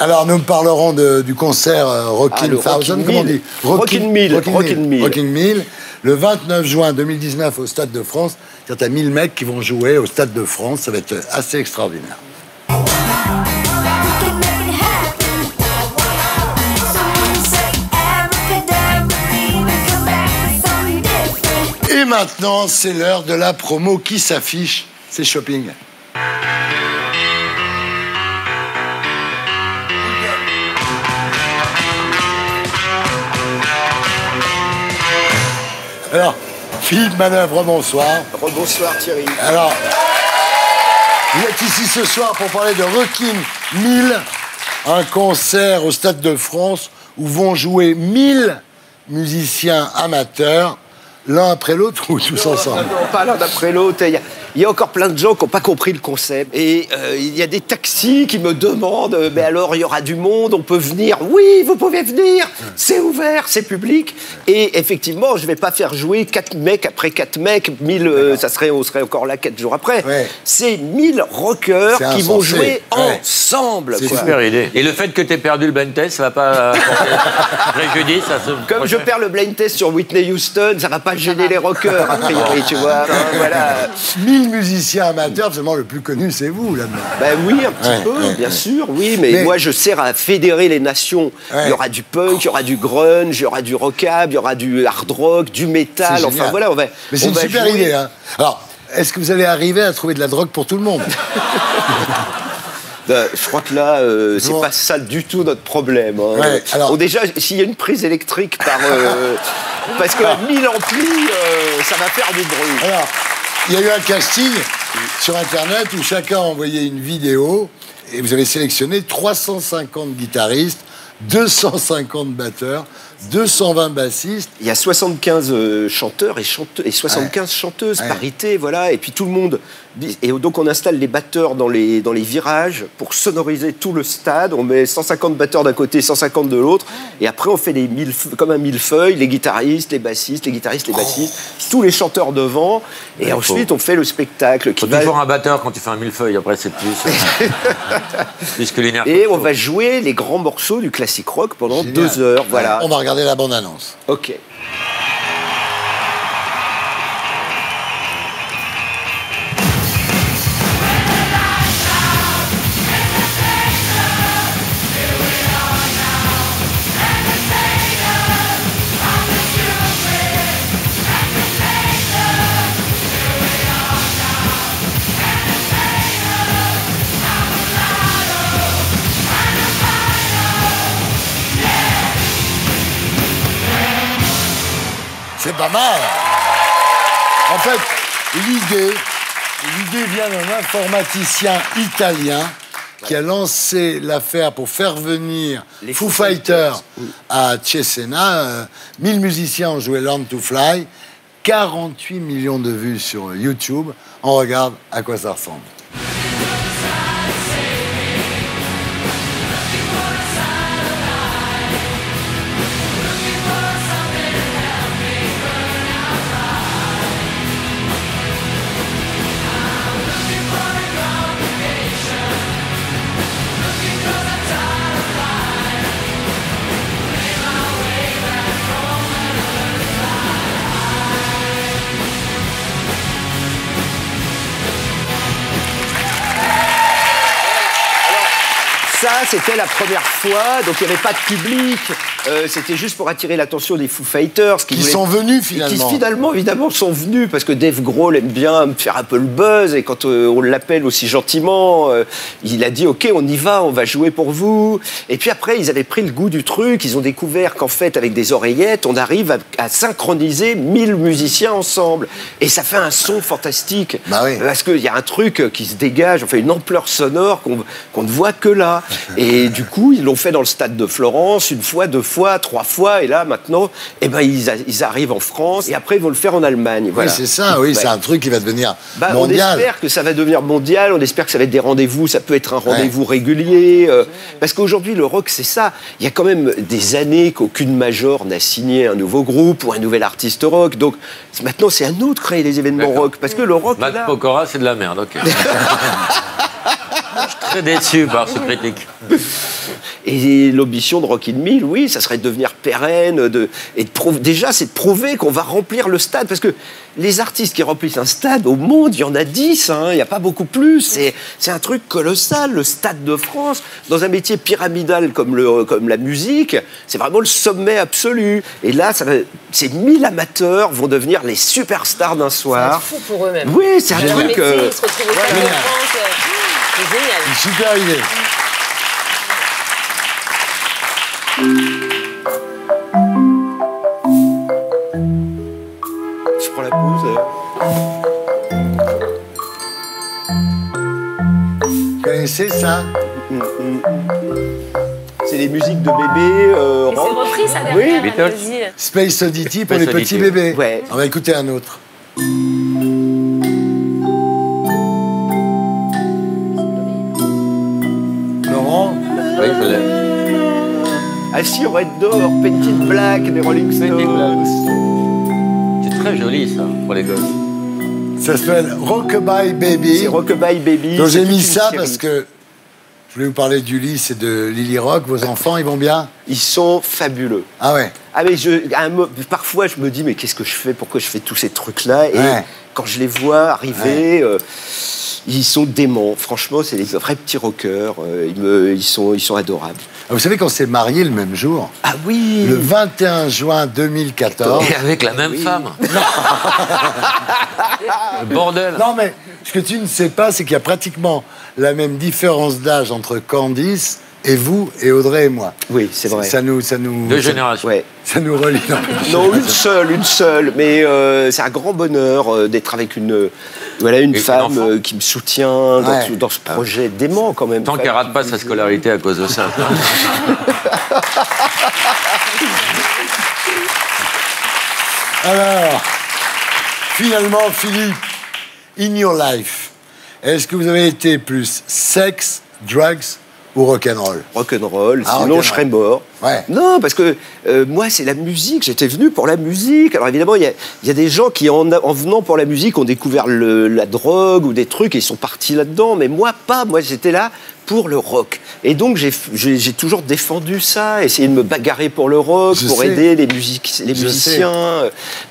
Alors, nous parlerons du concert Rockin' Thousand. Comment on dit? Rockin' Mill. Le 29 juin 2019 au Stade de France. Il y a 1000 mecs qui vont jouer au Stade de France. Ça va être assez extraordinaire. maintenant, c'est l'heure de la promo qui s'affiche. C'est Shopping. Alors, Philippe Manœuvre, bonsoir. Rebonsoir Thierry. Alors, vous êtes ici ce soir pour parler de Rockin' 1000, un concert au Stade de France où vont jouer 1000 musiciens amateurs, l'un après l'autre ou tous ensemble? Non, pas l'un après l'autre. Il y a encore plein de gens qui n'ont pas compris le concept. Et il y a des taxis qui me demandent mais alors, il y aura du monde, on peut venir? Oui, vous pouvez venir, c'est ouvert, c'est public. Et effectivement, je ne vais pas faire jouer 4 mecs après 4 mecs, 1000, on serait encore là 4 jours après. Ouais. C'est 1000 rockers qui vont jouer ensemble. C'est super idée. Et le fait que tu aies perdu le blind test, ça va pas préjudice Comme je perds le blind test sur Whitney Houston, ça va pas gêner les rockers, a priori, tu vois. Voilà. 1000 musiciens amateurs, seulement le plus connu, c'est vous, là-dedans. Ben oui, un petit peu, bien sûr, oui, mais moi, je sers à fédérer les nations. Il y aura du punk, il y aura du grunge, il y aura du rockab, il y aura du hard rock, du métal, enfin voilà, on va. Mais c'est une super idée, hein. Alors, est-ce que vous allez arriver à trouver de la drogue pour tout le monde? Je crois que là, c'est pas ça du tout notre problème. Hein. Ouais, alors... déjà, s'il y a une prise électrique par... parce que 1000 amplis, ça va faire du bruit. Alors, il y a eu un casting sur Internet où chacun a envoyé une vidéo et vous avez sélectionné 350 guitaristes, 250 batteurs, 220 bassistes. Il y a 75 chanteurs et 75 chanteuses, parité, voilà. Et puis tout le monde... Et donc on installe les batteurs dans les virages pour sonoriser tout le stade. On met 150 batteurs d'un côté, 150 de l'autre. Et après on fait comme un millefeuille, les guitaristes, les bassistes, les guitaristes, les bassistes, tous les chanteurs devant. Et ensuite on fait le spectacle. Faut toujours un batteur quand tu fais un millefeuille, après c'est plus que l'énergie. Et on va jouer les grands morceaux du classique rock pendant 2 heures. Voilà. On va regarder la bande-annonce. Ok. C'est pas mal. En fait, l'idée vient d'un informaticien italien qui a lancé l'affaire pour faire venir les Foo Fighters à Cesena. 1000 musiciens ont joué Learn to Fly. 48 millions de vues sur YouTube. On regarde à quoi ça ressemble. Ça, c'était la première fois, donc il n'y avait pas de public. C'était juste pour attirer l'attention des Foo Fighters. Qui sont venus, finalement. Qui, finalement, évidemment, sont venus, parce que Dave Grohl aime bien faire un peu le buzz, et quand on l'appelle aussi gentiment, il a dit « Ok, on y va, on va jouer pour vous ». Et puis après, ils avaient pris le goût du truc, ils ont découvert qu'en fait, avec des oreillettes, on arrive à synchroniser 1000 musiciens ensemble. Et ça fait un son fantastique. Bah oui. Parce qu'il y a un truc qui se dégage, enfin une ampleur sonore qu'on ne voit que là. Et du coup, ils l'ont fait dans le stade de Florence, 1 fois, 2 fois, 3 fois, et là, maintenant, eh ben, ils arrivent en France, et après, ils vont le faire en Allemagne. Voilà. Oui, c'est ça, oui, c'est un truc qui va devenir mondial. On espère que ça va devenir mondial, on espère que ça va être des rendez-vous, ça peut être un rendez-vous régulier, parce qu'aujourd'hui, le rock, c'est ça. Il y a quand même des années qu'aucune major n'a signé un nouveau groupe ou un nouvel artiste rock, donc maintenant, c'est à nous de créer des événements rock, parce que le rock... Matt Pokora, c'est de la merde, ok. Je suis très déçu par ce critique. Et l'ambition de Rock in Mill, oui, ça serait de devenir pérenne, déjà, c'est de prouver qu'on va remplir le stade. Parce que les artistes qui remplissent un stade au monde, il y en a 10, hein, il n'y a pas beaucoup plus. C'est un truc colossal, le Stade de France. Dans un métier pyramidal comme la musique, c'est vraiment le sommet absolu. Et là, ces 1000 amateurs vont devenir les superstars d'un soir. C'est fou pour eux-mêmes. Oui, c'est un truc... Ils se retrouvent au Stade de France. C'est génial. Une super idée. Je prends la pause. Vous connaissez ça? C'est les musiques de bébés. Et c'est repris ça derrière. Oui, allez-y. Space Oddity pour Space les petits Oddity. bébés. Ouais. On va écouter un autre. Laurent? Oui, je l'ai. Assis au Red Door, Painted Black, des Rolling Stones. C'est très joli, ça, pour les gosses. Ça s'appelle Rockabye Baby. C'est Rockabye Baby. Donc j'ai c'est mis toute une ça série. parce que je voulais vous parler d'Ulysse et de Lily Rock. Vos enfants, ils vont bien? Ils sont fabuleux. Ah ouais. Ah mais parfois je me dis mais qu'est-ce que je fais? Pourquoi je fais tous ces trucs-là? Et Ouais. quand je les vois arriver, ils sont déments. Franchement, c'est des vrais petits rockers. Ils sont adorables. Ah, vous savez qu'on s'est mariés le même jour? Ah oui. Le 21 juin 2014. Et avec la même femme. Le bordel. Non mais ce que tu ne sais pas, c'est qu'il y a pratiquement la même différence d'âge entre Candice et vous et Audrey et moi. Oui, c'est vrai. Ça nous Deux générations. Ouais. ça nous relie. Non, une seule. Mais c'est un grand bonheur d'être avec une femme qui me soutient dans ce projet dément quand même. Tant qu'elle rate pas sa scolarité à cause de ça. Alors, finalement, Philippe, in your life, est-ce que vous avez été plus sexe, drugs ou rock'n'roll? Rock'n'roll, Ah, sinon rock'n'roll. je serais mort. Ouais. Non, parce que moi, c'est la musique. J'étais venu pour la musique. Alors évidemment, il y a des gens qui, en venant pour la musique, ont découvert la drogue ou des trucs et ils sont partis là-dedans. Mais moi, pas. Moi, j'étais là pour le rock. Et donc, j'ai toujours défendu ça, essayé de me bagarrer pour le rock, aider les musiciens.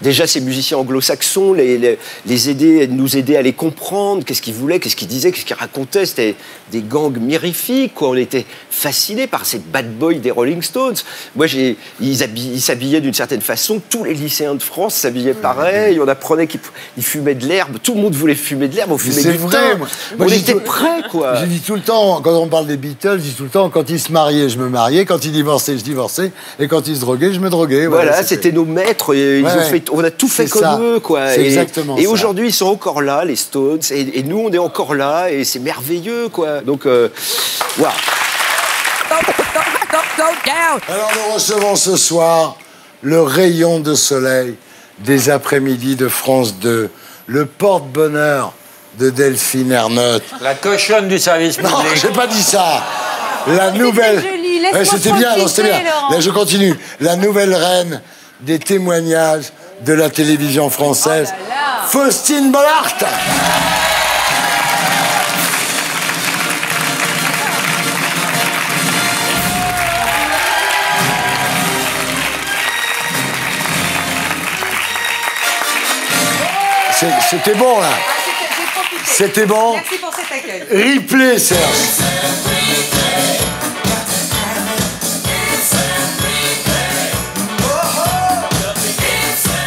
Déjà, ces musiciens anglo-saxons, nous aider à les comprendre. Qu'est-ce qu'ils voulaient, qu'est-ce qu'ils disaient, qu'est-ce qu'ils racontaient. C'était des gangs mirifiques, quoi. On était fascinés par ces bad boys des Rolling Stones. Moi, ils s'habillaient d'une certaine façon. Tous les lycéens de France s'habillaient pareil. On apprenait qu'ils fumaient de l'herbe. Tout le monde voulait fumer de l'herbe. On fumait du thym. On était prêts, quoi. J'ai dit tout le temps, quand on parle des Beatles, je dis tout le temps, quand ils se mariaient, je me mariais. Quand ils divorçaient, je divorçais. Et quand ils se droguaient, je me droguais. Voilà, c'était nos maîtres. On a tout fait comme eux, quoi. C'est exactement ça. Et aujourd'hui, ils sont encore là, les Stones. Et nous, on est encore là. Et c'est merveilleux, quoi. Donc, waouh. Alors nous recevons ce soir le rayon de soleil des après-midi de France 2, le porte-bonheur de Delphine Ernotte. La cochonne du service public. Non, j'ai pas dit ça. La nouvelle. joli, laisse-moi C'était bien, non, c'était bien. profiter, Laurent. Là, je continue. La nouvelle reine des témoignages de la télévision française, Faustine Bollard. C'était bon, là. C'était bon. Merci pour cet accueil. Replay, Serge.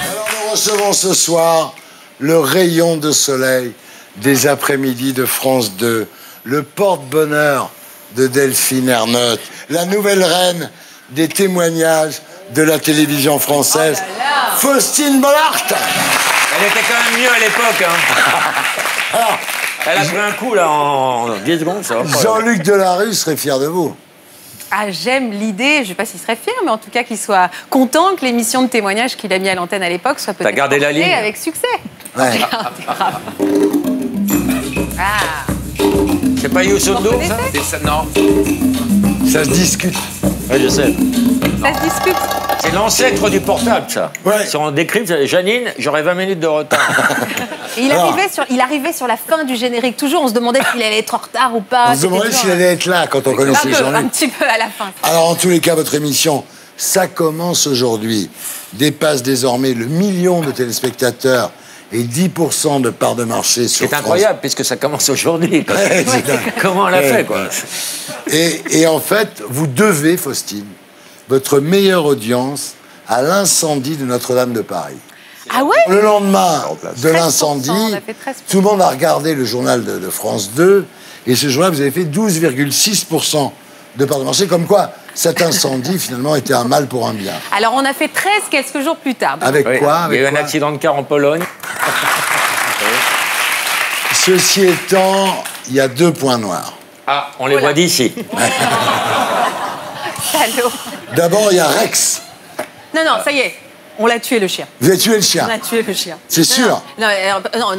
Alors, nous recevons ce soir le rayon de soleil des après-midi de France 2, le porte-bonheur de Delphine Ernotte, la nouvelle reine des témoignages de la télévision française, Faustine Bollard. Elle était quand même mieux à l'époque. Hein. Elle a pris un coup là en 10 secondes. Ça va. Jean-Luc Delarue serait fier de vous. Ah, j'aime l'idée, je ne sais pas s'il serait fier, mais en tout cas qu'il soit content que l'émission de témoignage qu'il a mis à l'antenne à l'époque soit peut-être gardé la portée ligne. avec succès. Ouais. Ah. C'est pas Youssou N'Dour, ça? Ça Ça se discute. Oui, je sais. Ça se discute. C'est l'ancêtre du portable, ça. Ouais. Si on décrit, Janine, j'aurais 20 minutes de retard. Et il arrivait sur la fin du générique. Toujours, on se demandait s'il allait être en retard ou pas. On se demandait s'il allait être là quand on connaissait Jean-Luc. Un petit peu à la fin. Alors, en tous les cas, votre émission, ça commence aujourd'hui, dépasse désormais le million de téléspectateurs et 10% de part de marché sur C'est France. incroyable, puisque ça commence aujourd'hui. Ouais, c'est dingue. Comment on l'a fait, quoi. Et en fait, vous devez, Faustine, votre meilleure audience à l'incendie de Notre-Dame de Paris. Ah ouais? Le lendemain de 13%, l'incendie, on a fait 13%. tout le monde a regardé le journal de France 2, et ce jour-là, vous avez fait 12,6% de part de marché, comme quoi cet incendie, finalement, était un mal pour un bien. Alors, on a fait 13 quelques jours plus tard. Avec Oui. quoi? Il y a eu Avec un quoi accident de car en Pologne. Ceci étant, il y a 2 points noirs. Ah, on les voit d'ici. Salaud. D'abord, il y a Rex. Non, ça y est. On l'a tué, le chien. Vous avez tué le chien. On a tué le chien. C'est sûr. Non,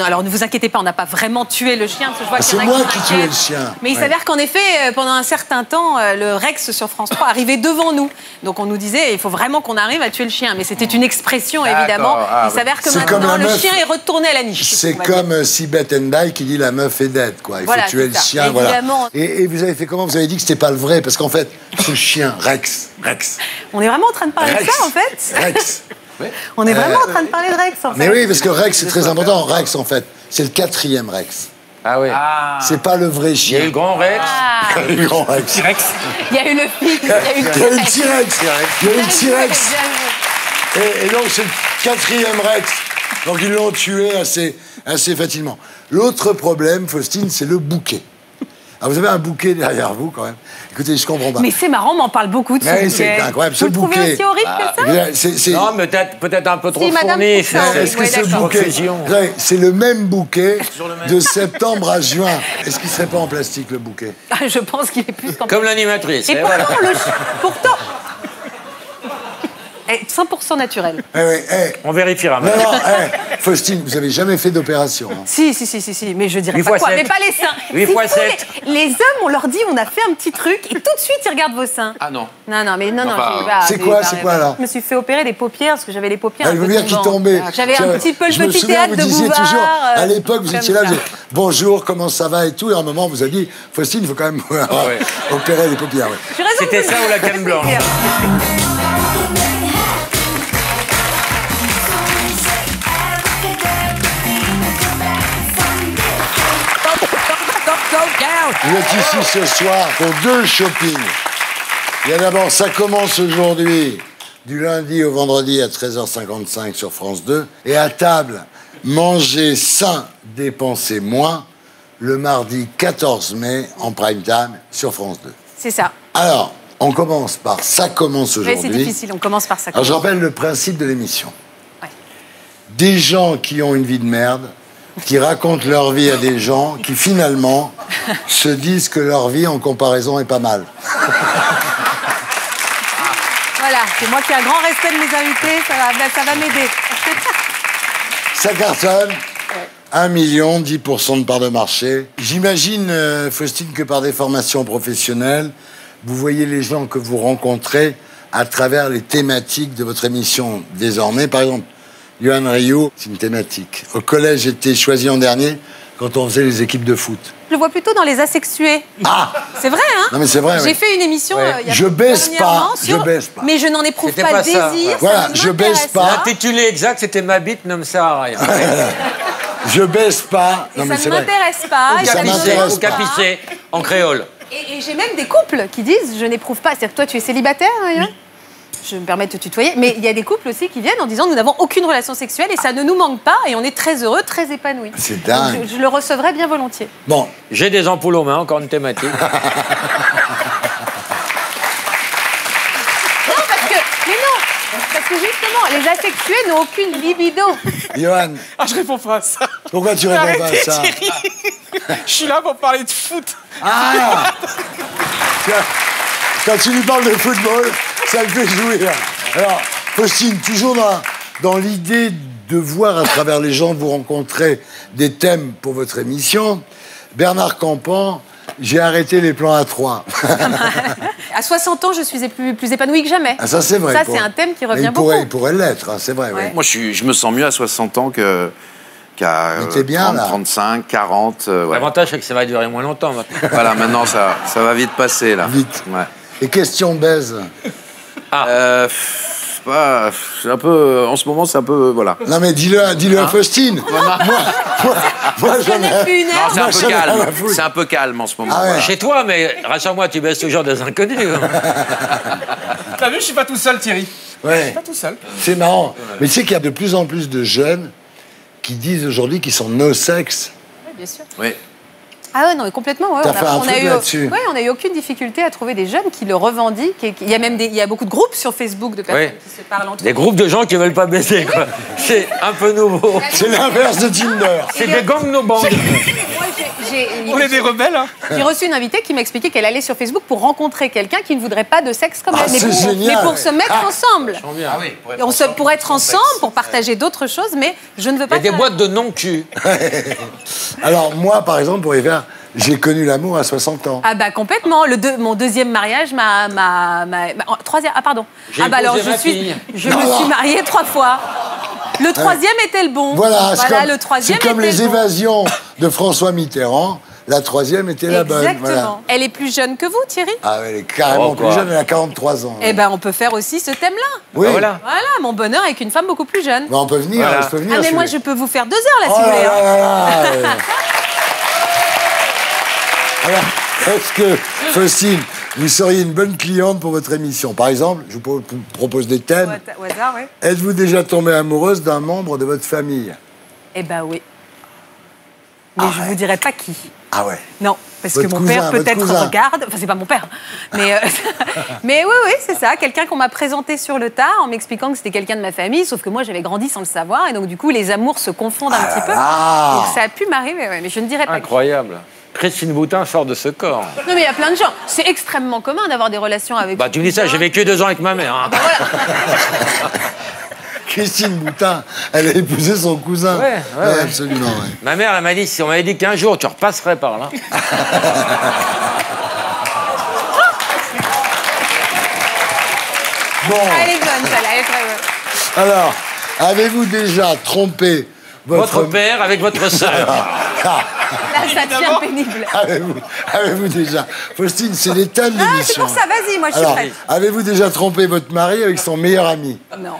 alors ne vous inquiétez pas, on n'a pas vraiment tué le chien. Parce que je vois qu'il y C'est en a moi qui s'inquiètent. tuais le chien. Mais il s'avère qu'en effet, pendant un certain temps, le Rex sur France 3 arrivait devant nous. Donc on nous disait, il faut vraiment qu'on arrive à tuer le chien. Mais c'était une expression, évidemment. Il s'avère que C'est comme maintenant, la le meuf. chien est retourné à la niche. C'est on va dire. comme Sibeth Ndiaye qui dit la meuf est dead, quoi. Il Voilà, faut tuer c'est le ça. chien, voilà. Évidemment. Et vous avez fait comment? Vous avez dit que c'était pas le vrai, parce qu'en fait, ce chien, Rex. On est vraiment en train de parler Rex. de ça, en fait. Rex. On est vraiment en train de parler de Rex, en fait. Mais oui, parce que Rex, c'est très important. Rex, en fait, c'est le 4e Rex. Ah oui. C'est pas le vrai Il y chien. a eu le grand Rex. Il y a eu le grand Rex. Il y a eu le fixe, il y a eu le Il y a eu le T-Rex. Il y a eu le T-Rex. Et donc, c'est le 4e Rex. Donc, ils l'ont tué assez facilement. L'autre problème, Faustine, c'est le bouquet. Alors, vous avez un bouquet derrière vous, quand même. Écoutez, je comprends pas. Mais c'est marrant, on m'en parle beaucoup de ce Mais bouquet. c'est incroyable, ce Vous le trouvez bouquet. aussi horrible que ça Non, mais peut-être un peu trop Madame fourni. Poussin, oui, Est-ce que ouais, ce d'accord. bouquet, Profusion. c'est le même bouquet de septembre à juin? Est-ce qu'il serait pas en plastique, le bouquet? Ah, je pense qu'il est plus qu'en... Comme l'animatrice. Et Et pourtant, voilà. pourtant... 100% naturel. On vérifiera. Non, Faustine, vous avez jamais fait d'opération. Hein. Si, mais je dirais 8 pas fois quoi. 7. Mais pas les seins. 8 Si fois vous 7. Les hommes, on leur dit, on a fait un petit truc, et tout de suite, ils regardent vos seins. Ah non. Non, mais non. Enfin, je vais pas- c'est quoi, alors Je me suis fait opérer des paupières, parce que j'avais les paupières Ah, un le peu paupière qui tombantes. tombait. J'avais un petit peu le Je me petit souviens, théâtre vous de disiez Bouvard. toujours, à l'époque, vous comme étiez là, ça. vous dites bonjour, comment ça va et tout, et à un moment, vous avez dit, Faustine, il faut quand même opérer les paupières. Ouais. Tu as raison, C'était ça ou la canne blanche? Vous êtes ici ce soir pour 2 shoppings. Il y a d'abord, ça commence aujourd'hui, du lundi au vendredi à 13h55 sur France 2. Et à table, manger sain, dépenser moins, le mardi 14 mai en prime time sur France 2. C'est ça. Alors, on commence par ça commence Mais c'est aujourd'hui. difficile, on commence par ça. Alors, je rappelle le principe de l'émission. Des gens qui ont une vie de merde, qui racontent leur vie à des gens qui, finalement, se disent que leur vie, en comparaison, est pas mal. Voilà, c'est moi qui ai un grand respect de mes invités, ça va m'aider. Ça cartonne. 1 million, 10% de part de marché. J'imagine, Faustine, que par des formations professionnelles, vous voyez les gens que vous rencontrez à travers les thématiques de votre émission désormais. Par exemple, Yoann Rioux, c'est une thématique. Au collège, j'étais choisi en dernier quand on faisait les équipes de foot. Je le vois plutôt dans les asexués. Ah! C'est vrai, hein? Non, mais c'est vrai, J'ai oui. fait une émission il y a Je baisse dernièrement pas, je baisse pas. Mais je n'en éprouve C'était pas pas le ça. désir. Voilà, ça ne je baisse m'intéresse pas. L'intitulé exact, c'était Ma bite ne me sert à rien. Je baisse pas. Et Non, mais ça c'est ne vrai. m'intéresse pas. et Ça ça ne m'intéresse m'intéresse pas. pas. Capissé, en créole. Et j'ai même des couples qui disent je n'éprouve pas. C'est-à-dire que toi, tu es célibataire, Yann? Je me permets de te tutoyer. Mais il y a des couples aussi qui viennent en disant nous n'avons aucune relation sexuelle et ça ne nous manque pas et on est très heureux, très épanouis. C'est dingue. Donc, je le recevrai bien volontiers. Bon, J'ai des ampoules aux mains, encore une thématique. Parce que justement, les asexués n'ont aucune libido. Yoann, Ah, je réponds pas à ça. pourquoi tu réponds pas à Arrêtez, ça? Thierry. Je suis là pour parler de foot. Ah! Tiens, quand tu lui parles de football, ça le fait jouir. Alors, Faustine, toujours dans l'idée de voir à travers les gens que vous rencontrez des thèmes pour votre émission, Bernard Campan, j'ai arrêté les plans à 3. À 60 ans, je suis plus épanouie que jamais. Ah, ça, c'est vrai. Ça, c'est un thème qui Mais revient beaucoup. Il pourrait l'être, hein, c'est vrai. Ouais. Ouais. Moi, je me sens mieux à 60 ans qu'à t'es bien, 30, là. 35, 40. Ouais. L'avantage, c'est que ça va durer moins longtemps maintenant. Voilà, maintenant, ça va vite passer, là. Vite. Ouais. Et question baise. C'est un peu... En ce moment, c'est un peu... Voilà. Non, mais dis-le à Faustine. Moi, j'en ai... Non, c'est un peu calme. C'est un peu calme en ce moment. Ah ouais. Chez toi, mais rassure-moi, tu baisses toujours des inconnus. T'as vu, je suis pas tout seul, Thierry. Ouais. Je suis pas tout seul. C'est marrant. Mais tu sais qu'il y a de plus en plus de jeunes qui disent aujourd'hui qu'ils sont no sex. Oui, bien sûr. Oui. Ah ouais, non, mais complètement. Ouais, T'as fait un truc là-dessus. on a eu aucune difficulté à trouver des jeunes qui le revendiquent. Il y a même il y a beaucoup de groupes sur Facebook de personnes qui se parlent entre eux. Des groupes de gens qui veulent pas baiser, quoi. C'est un peu nouveau. C'est l'inverse de Tinder. C'est des gangs no bangs. On est des rebelles, hein. J'ai reçu une invitée qui m'a expliqué qu'elle allait sur Facebook pour rencontrer quelqu'un qui ne voudrait pas de sexe comme elle, mais pour se mettre ensemble. Ah oui, Pour être ensemble, pour partager d'autres choses, mais je ne veux pas. Il y a des boîtes de non-cul. Alors, moi, par exemple, pour y faire, j'ai connu l'amour à 60 ans. Ah bah complètement. Mon deuxième mariage troisième. Ah pardon. Ah bah alors je me suis mariée 3 fois. Le troisième était le bon. Voilà, le troisième c'est comme était les le bon. évasions de François Mitterrand. La troisième était la bonne. Exactement. Voilà. Elle est plus jeune que vous, Thierry? Ah, elle est carrément plus jeune, elle a 43 ans. Eh ben, on peut faire aussi ce thème-là. Oui. Voilà. Voilà, mon bonheur avec une femme beaucoup plus jeune. Bah, on peut venir, Voilà. je peux venir. Ah mais moi, je peux vous faire 2 heures là, si vous voulez. là hein. là là. Alors, est-ce que, Faustine, vous seriez une bonne cliente pour votre émission? Par exemple, je vous propose des thèmes. Au hasard, oui. Êtes-vous déjà tombée amoureuse d'un membre de votre famille? Eh ben oui. Mais je vous dirai pas qui. Ah ouais. Non, parce Votre que mon cousin, père votre peut-être cousin. regarde. Enfin, c'est pas mon père. Mais, mais oui, c'est ça. Quelqu'un qu'on m'a présenté sur le tard en m'expliquant que c'était quelqu'un de ma famille, sauf que moi, j'avais grandi sans le savoir. Et donc, du coup, les amours se confondent un petit peu. Donc, ça a pu m'arriver, ouais, mais je ne dirais pas qui. Incroyable. Christine Boutin sort de ce corps. Non, mais il y a plein de gens. C'est extrêmement commun d'avoir des relations avec. Bah, tu me dis ça, j'ai vécu 2 ans avec ma mère. Hein. Christine Boutin, elle a épousé son cousin. Ouais. Absolument, ouais. Ma mère, elle m'a dit, si on m'avait dit qu'un jour tu repasserais par là. Bon, Elle est bonne, celle-là, elle est très bonne. alors, avez-vous déjà trompé Votre père avec votre sœur. Là, ça devient pénible. Avez-vous déjà... Faustine, c'est les thèmes de Ah, l'émission. c'est pour ça, vas-y, moi je suis Alors, prête. avez-vous déjà trompé votre mari avec son meilleur ami? Non,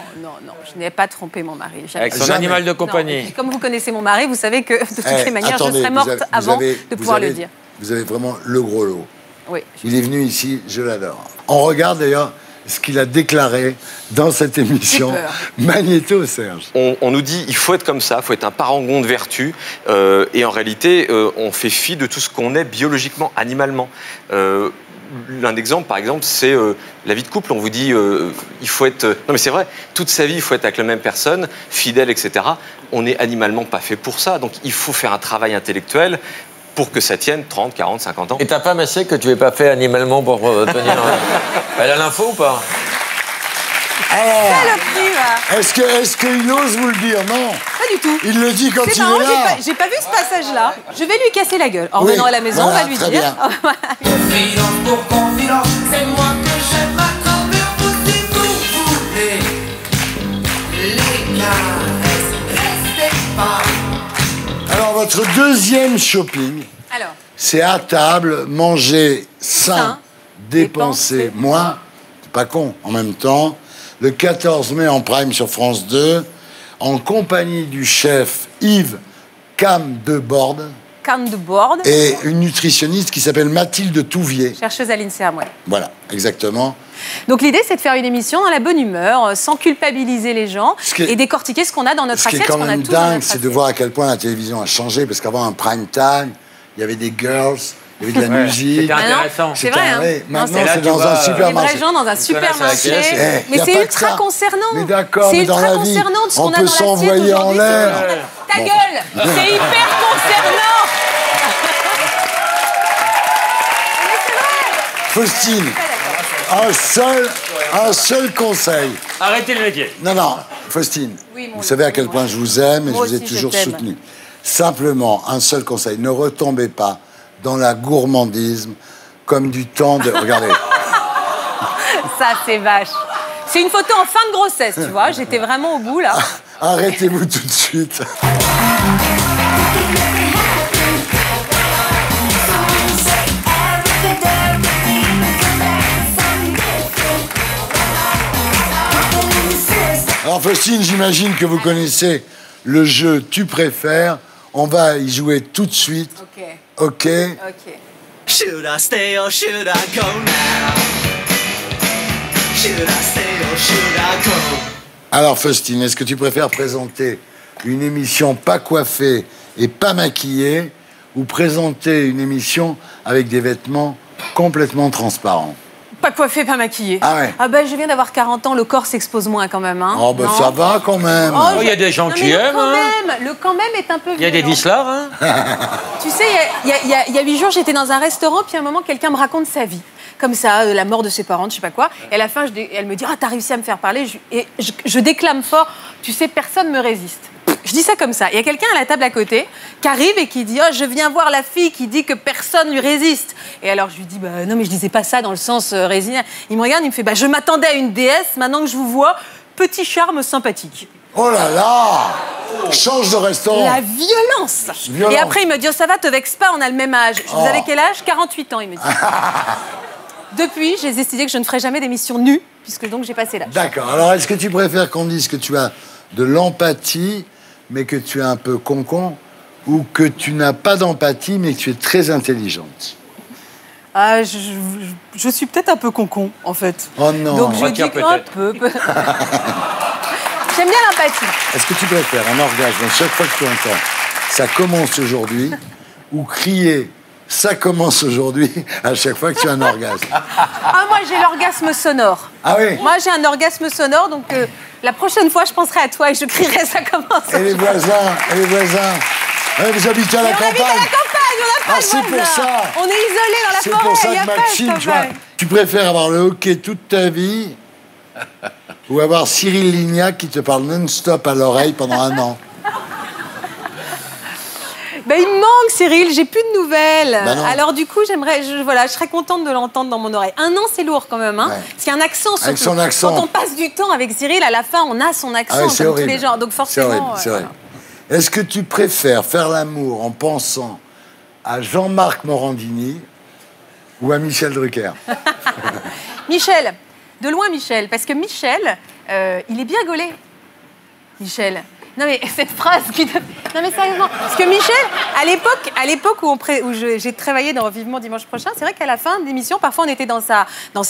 je n'ai pas trompé mon mari. Jamais. Avec son animal de compagnie. Non, et puis, comme vous connaissez mon mari, vous savez que de toutes les manières, Attendez, je serais morte avant de pouvoir le dire. Vous avez vraiment le gros lot. Oui. Il est venu ici, je l'adore. On regarde d'ailleurs ce qu'il a déclaré dans cette émission. Magnéto, Serge. On nous dit il faut être comme ça, il faut être un parangon de vertu. Et en réalité, on fait fi de tout ce qu'on est biologiquement, animalement. L'un exemple, par exemple, c'est la vie de couple. On vous dit il faut être... Non mais c'est vrai, toute sa vie, il faut être avec la même personne, fidèle, etc. On n'est animalement pas fait pour ça. Donc il faut faire un travail intellectuel pour que ça tienne 30, 40, 50 ans. Et ta femme, elle sait que tu n'es pas fait animalement pour tenir... Elle a l'info ou pas? Est-ce qu'il ose vous le dire? Non. Pas du tout. Il le dit quand C'est il marrant, est là. j'ai pas vu ce passage-là. Je vais lui casser la gueule. En revenant à la maison, voilà, on va lui très dire. bien. Confidence pour confidence, c'est moi que j'aime m'accorder vous si vous voulez. Les caresses, restez pas. Alors, votre deuxième shopping, Alors, c'est à table, manger sain, dépenser dépenser moins. C'est pas con. En même temps, le 14 mai en prime sur France 2, en compagnie du chef Yves Camdeborde Canne de board. et une nutritionniste qui s'appelle Mathilde Touvier. Chercheuse à l'INSERM, ouais. Voilà, exactement. Donc l'idée, c'est de faire une émission dans la bonne humeur, sans culpabiliser les gens, qui est- et décortiquer ce qu'on a dans notre Ce qui est assiette, quand ce qu'on a même tout dans dingue, notre c'est de assiette. voir à quel point la télévision a changé, parce qu'avant, un prime time, il y avait des girls, il y avait de la Ouais, musique. c'était intéressant. C'est vrai, hein. Ouais, Non, maintenant, c'est- c'est dans un Les supermarché. vrais gens dans un supermarché. Eh, y Mais a c'est pas que ultra ça. concernant. Mais d'accord, C'est mais dans ultra la vie, concernant de ce on qu'on a peut dans l'assiette s'envoyer en aujourd'hui, l'air. c'est tout. Ta Bon. gueule. C'est hyper concernant. Faustine, un seul conseil. Arrêtez le métier. Non, Faustine, Oui, mon vous savez à quel point je vous aime et Moi je vous ai aussi, je toujours t'aime. soutenu. Simplement, un seul conseil, ne retombez pas dans la gourmandisme comme du temps de... Regardez. Ça, c'est vache. C'est une photo en fin de grossesse, tu vois. J'étais vraiment au bout, là. Arrêtez-vous tout de suite. Alors Faustine, j'imagine que vous connaissez le jeu Tu préfères. On va y jouer tout de suite. Ok. Ok. Ok. Should I stay or should I go now? Should I stay or should I go? Alors Faustine, est-ce que tu préfères présenter une émission pas coiffée et pas maquillée ou présenter une émission avec des vêtements complètement transparents? Pas coiffé, pas maquillé. Ah ouais. Ah ben, je viens d'avoir 40 ans, le corps s'expose moins quand même. Hein. Oh ben ça va quand même. Il y a des gens qui aiment. Le quand même est un peu Il y a des dislards. Hein. Tu sais, il y a 8 jours, j'étais dans un restaurant, puis à un moment, quelqu'un me raconte sa vie. Comme ça, la mort de ses parents, je sais pas quoi. Et à la fin, elle me dit « Ah, t'as réussi à me faire parler ?» Et je déclame fort. Tu sais, personne me résiste. Je dis ça comme ça. Il y a quelqu'un à la table à côté qui arrive et qui dit « Oh, je viens voir la fille qui dit que personne lui résiste. » Et alors, je lui dis « Bah non, mais je disais pas ça dans le sens résigné. » Il me regarde, il me fait « Bah, je m'attendais à une déesse. Maintenant que je vous vois, petit charme sympathique. » Oh là là! Change de restaurant. La violence. Violent. Et après, il me dit « Oh, ça va, te vexe pas, on a le même âge. » Vous avez quel âge? 48 ans, il me dit. Depuis, j'ai décidé que je ne ferai jamais d'émission nue, puisque donc j'ai passé l'âge. D'accord. Alors, est-ce que tu préfères qu'on dise que tu as de l'empathie, mais que tu es un peu con-con, ou que tu n'as pas d'empathie, mais que tu es très intelligente? Ah, je suis peut-être un peu con-con, en fait. Oh non. Donc je dis un peu. J'aime bien l'empathie. Est-ce que tu préfères un orgasme chaque fois que tu entends « ça commence aujourd'hui » ou crier « ça commence aujourd'hui » à chaque fois que tu as un orgasme? Ah, moi, j'ai l'orgasme sonore. Ah oui? Moi, j'ai un orgasme sonore, donc la prochaine fois, je penserai à toi et je crierai « ça commence ». Et les voisins? Vous habitez à la campagne? On habite à la campagne, on n'a pas le c'est pour voisin. ça. On est isolés dans la C'est forêt, pour ça il y a que pas Maxime, de tu vois, campagne. tu préfères avoir le hockey toute ta vie ou avoir Cyril Lignac qui te parle non-stop à l'oreille pendant 1 an? Ben, il me manque, Cyril, j'ai plus de nouvelles. Ben non. Alors du coup, je serais contente de l'entendre dans mon oreille. 1 an, c'est lourd quand même, hein. Ouais. Parce qu'il y a un accent surtout. Avec son accent. Quand on passe du temps avec Cyril, à la fin, on a son accent, Ah oui, c'est comme tous horrible. les gens. Donc C'est horrible, forcément... c'est horrible. Est-ce que tu préfères faire l'amour en pensant à Jean-Marc Morandini ou à Michel Drucker? Michel, de loin Michel, parce que Michel, il est bien gaulé. Michel. Non mais cette phrase qui... Non mais sérieusement, parce que Michel, à l'époque où j'ai travaillé dans Vivement Dimanche Prochain, c'est vrai qu'à la fin de l'émission, parfois on était dans sa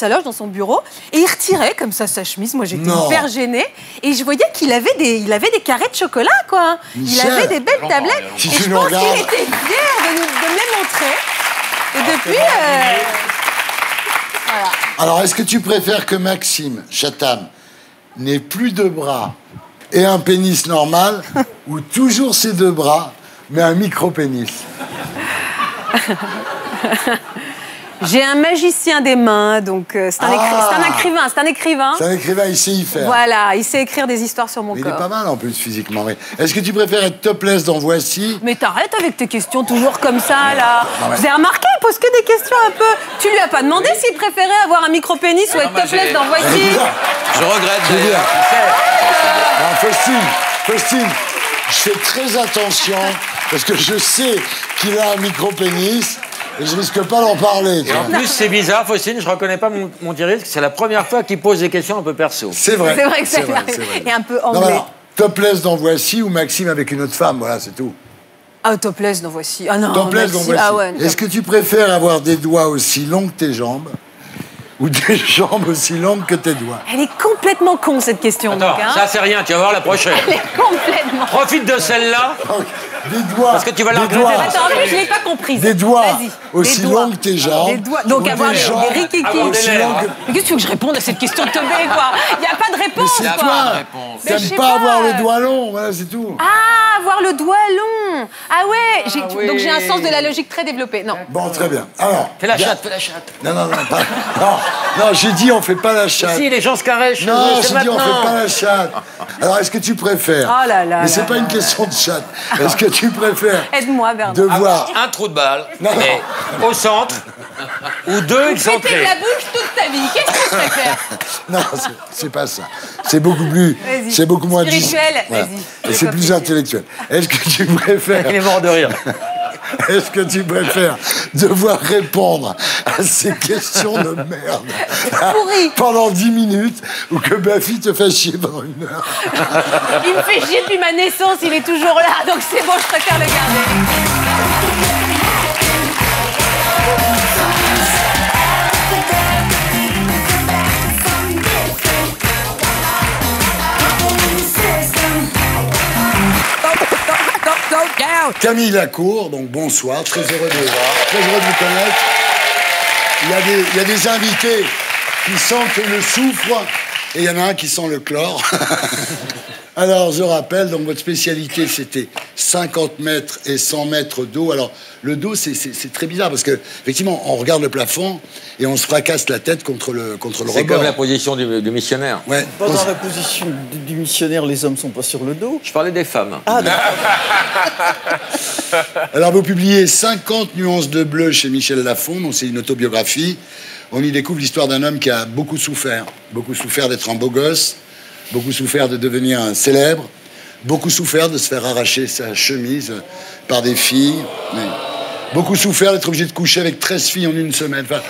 loge, dans son bureau, et il retirait comme ça sa chemise. Moi j'étais hyper gênée, et je voyais qu'il avait des carrés de chocolat, quoi. Michel, il avait des belles tablettes, si et tu je nous pense regardes. qu'il était fier de me les montrer. Et depuis... voilà. Alors, est-ce que tu préfères que Maxime Chatham n'ait plus de bras et un pénis normal ou toujours ses 2 bras mais un micro-pénis? J'ai un magicien des mains, donc c'est un écrivain. C'est un écrivain, il sait y faire. Voilà, il sait écrire des histoires sur mon Il corps. est pas mal en plus physiquement. Mais est-ce que tu préfères être topless dans Voici? Mais t'arrêtes avec tes questions toujours comme ça, là. Non, mais- Vous avez remarqué, il pose que des questions un peu... Tu lui as pas demandé s'il préférait avoir un micro-pénis ou être topless dans Voici? Je regrette. Je veux dire. d'ailleurs. Faustine, je fais très attention parce que je sais qu'il a un micro-pénis et je risque pas d'en parler. tu Et en vois. plus, c'est bizarre, Faustine, je reconnais pas mon Thierry, c'est la première fois qu'il pose des questions un peu perso. C'est vrai. C'est vrai que c'est ça vrai, arrive. c'est vrai. Et un peu Non, mais anglais. alors, topless dans Voici ou Maxime avec une autre femme, voilà, c'est tout. Ah, topless dans Voici. Ah non, Topless dans merci. Voici. Ah ouais. Est-ce que tu préfères avoir des doigts aussi longs que tes jambes ou des jambes aussi longues que tes doigts? Elle est complètement con, cette question. Attends, donc, hein. ça c'est rien, tu vas voir la prochaine. Elle est complètement... Profite de celle-là, Des doigts. parce que tu vas la des regretter. doigts. Attends, mais je l'ai pas comprise. Des doigts Vas-y. aussi Des doigts. longs que tes jambes. Des doigts. Donc ou avoir des des jambes rikikis. aussi longues que... Mais qu'est-ce que tu veux que je réponde à cette question de teubé, quoi? Il n'y a pas de Mais réponse, c'est quoi. toi. Mais je T'aimes sais pas avoir euh, le doigt long, voilà, c'est tout. Ah, avoir le doigt long. Ah ouais. oui. Donc j'ai un sens de la logique très développé. Non. Bon, très bien. Alors. Fais la y a- chatte, fais la chatte. Non, non, j'ai dit on fait pas la chatte. Si, les gens se caressent, Non, c'est j'ai dit on maintenant. fait pas la chatte. Alors, est-ce que tu préfères Oh là là Mais c'est là pas là une question de chatte. Est-ce que tu préfères Aide-moi, Bernard. de voir Un trou de balle, Non, non. mais au centre, ou 2 Péter excentrés. la bouche toute ta vie. Qu'est-ce que je préfère? Non, c'est pas ça. C'est beaucoup plus... Vas-y. C'est beaucoup moins... Spirituel, Voilà. vas-y. Et c'est plus intellectuel. Est-ce que tu préfères... Il est mort de rire. Est-ce que tu préfères devoir répondre à ces questions de merde Pourri. pendant 10 minutes ou que Buffy te fasse chier pendant 1 heure? Il me fait chier depuis ma naissance, il est toujours là, donc c'est bon, je préfère le garder. Camille Lacour, donc bonsoir, très heureux de vous connaître. Il y a des invités qui sentent le soufre et il y en a un qui sent le chlore. Alors, je rappelle, donc votre spécialité, c'était 50 mètres et 100 mètres d'eau. Alors, le dos, c'est très bizarre parce que, effectivement, on regarde le plafond et on se fracasse la tête contre le rebord. C'est comme la position du missionnaire. Ouais. Pas dans la position du missionnaire, les hommes sont pas sur le dos. Je parlais des femmes. Ah, d'accord. Alors, vous publiez 50 nuances de bleu chez Michel Lafon, donc c'est une autobiographie. On y découvre l'histoire d'un homme qui a beaucoup souffert d'être un beau gosse, beaucoup souffert de devenir un célèbre, beaucoup souffert de se faire arracher sa chemise par des filles, beaucoup souffert d'être obligé de coucher avec 13 filles en 1 semaine. Enfin,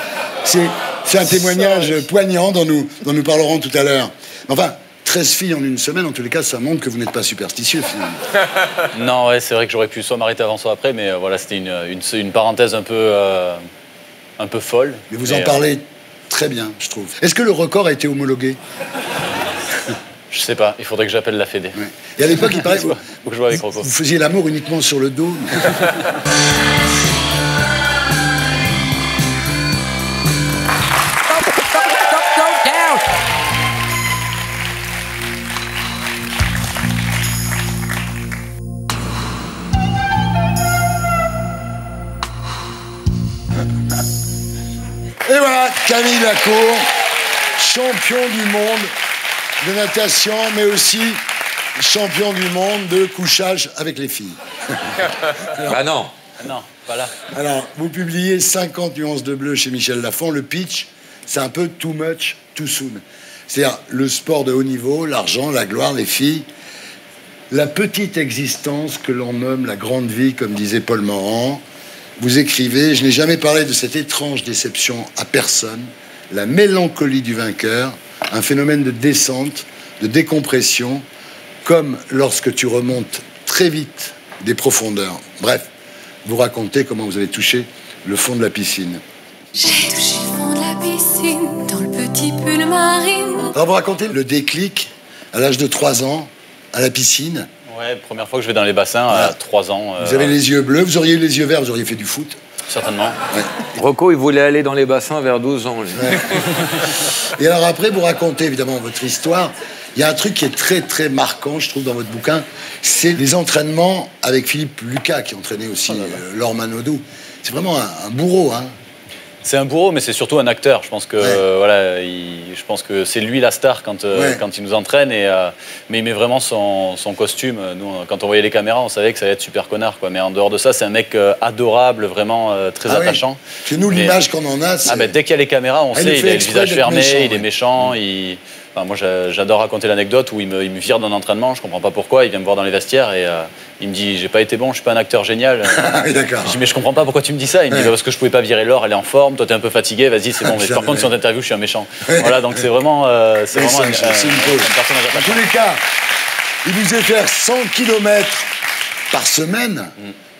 c'est un témoignage poignant dont nous parlerons tout à l'heure. Enfin, 13 filles en 1 semaine, en tous les cas, ça montre que vous n'êtes pas superstitieux, finalement. Non, ouais, c'est vrai que j'aurais pu soit m'arrêter avant, soit après, mais voilà, c'était une parenthèse un peu folle. Mais vous en parlez très bien, je trouve. Est-ce que le record a été homologué? Je sais pas, il faudrait que j'appelle la Fédé. Ouais. Et à l'époque, il paraît... Faut que je vois avec Rocco. Vous faisiez l'amour uniquement sur le dos. Et voilà, Camille Lacour, champion du monde de natation, mais aussi champion du monde de couchage avec les filles. Ah non. Non, pas là. Alors, vous publiez 50 nuances de bleu chez Michel Lafon. Le pitch, c'est un peu too much, too soon. C'est-à-dire le sport de haut niveau, l'argent, la gloire, les filles. La petite existence que l'on nomme la grande vie, comme disait Paul Morand. Vous écrivez « Je n'ai jamais parlé de cette étrange déception à personne, la mélancolie du vainqueur, un phénomène de descente, de décompression, comme lorsque tu remontes très vite des profondeurs. » Bref, vous racontez comment vous avez touché le fond de la piscine. J'ai touché le fond de la piscine, dans le petit pull marine. Alors vous racontez le déclic à l'âge de 3 ans, à la piscine. Ouais, première fois que je vais dans les bassins, à 3 ans. Vous avez les yeux bleus, vous auriez eu les yeux verts, vous auriez fait du foot. Certainement. Ouais. Rocco, il voulait aller dans les bassins vers 12 ans. Lui. Ouais. Et alors après, vous racontez évidemment votre histoire. Il y a un truc qui est très très marquant, je trouve, dans votre bouquin, c'est les entraînements avec Philippe Lucas, qui entraînait aussi Laure Manodou. C'est vraiment un bourreau, hein. C'est un bourreau, mais c'est surtout un acteur. Je pense que je pense que c'est lui la star quand il nous entraîne. Mais il met vraiment son costume. Nous, quand on voyait les caméras, on savait que ça allait être super connard, quoi. Mais en dehors de ça, c'est un mec adorable, vraiment très attachant. Oui. Que nous, l'image qu'on en a, c'est... Dès qu'il y a les caméras, on sait, il a le visage fermé, méchant, il est méchant. Enfin, moi, j'adore raconter l'anecdote où il me vire d'un entraînement. Je comprends pas pourquoi. Il vient me voir dans les vestiaires et il me dit j'ai pas été bon, je suis pas un acteur génial. Oui, d'accord. Je dis mais je comprends pas pourquoi tu me dis ça. Il me dit parce que je pouvais pas virer Laure, elle est en forme. Toi t'es un peu fatigué, vas-y c'est bon. Mais par contre sur l'interview je suis un méchant. Voilà donc c'est vraiment un personnage. En tous les cas, il vous est faire 100 km par semaine.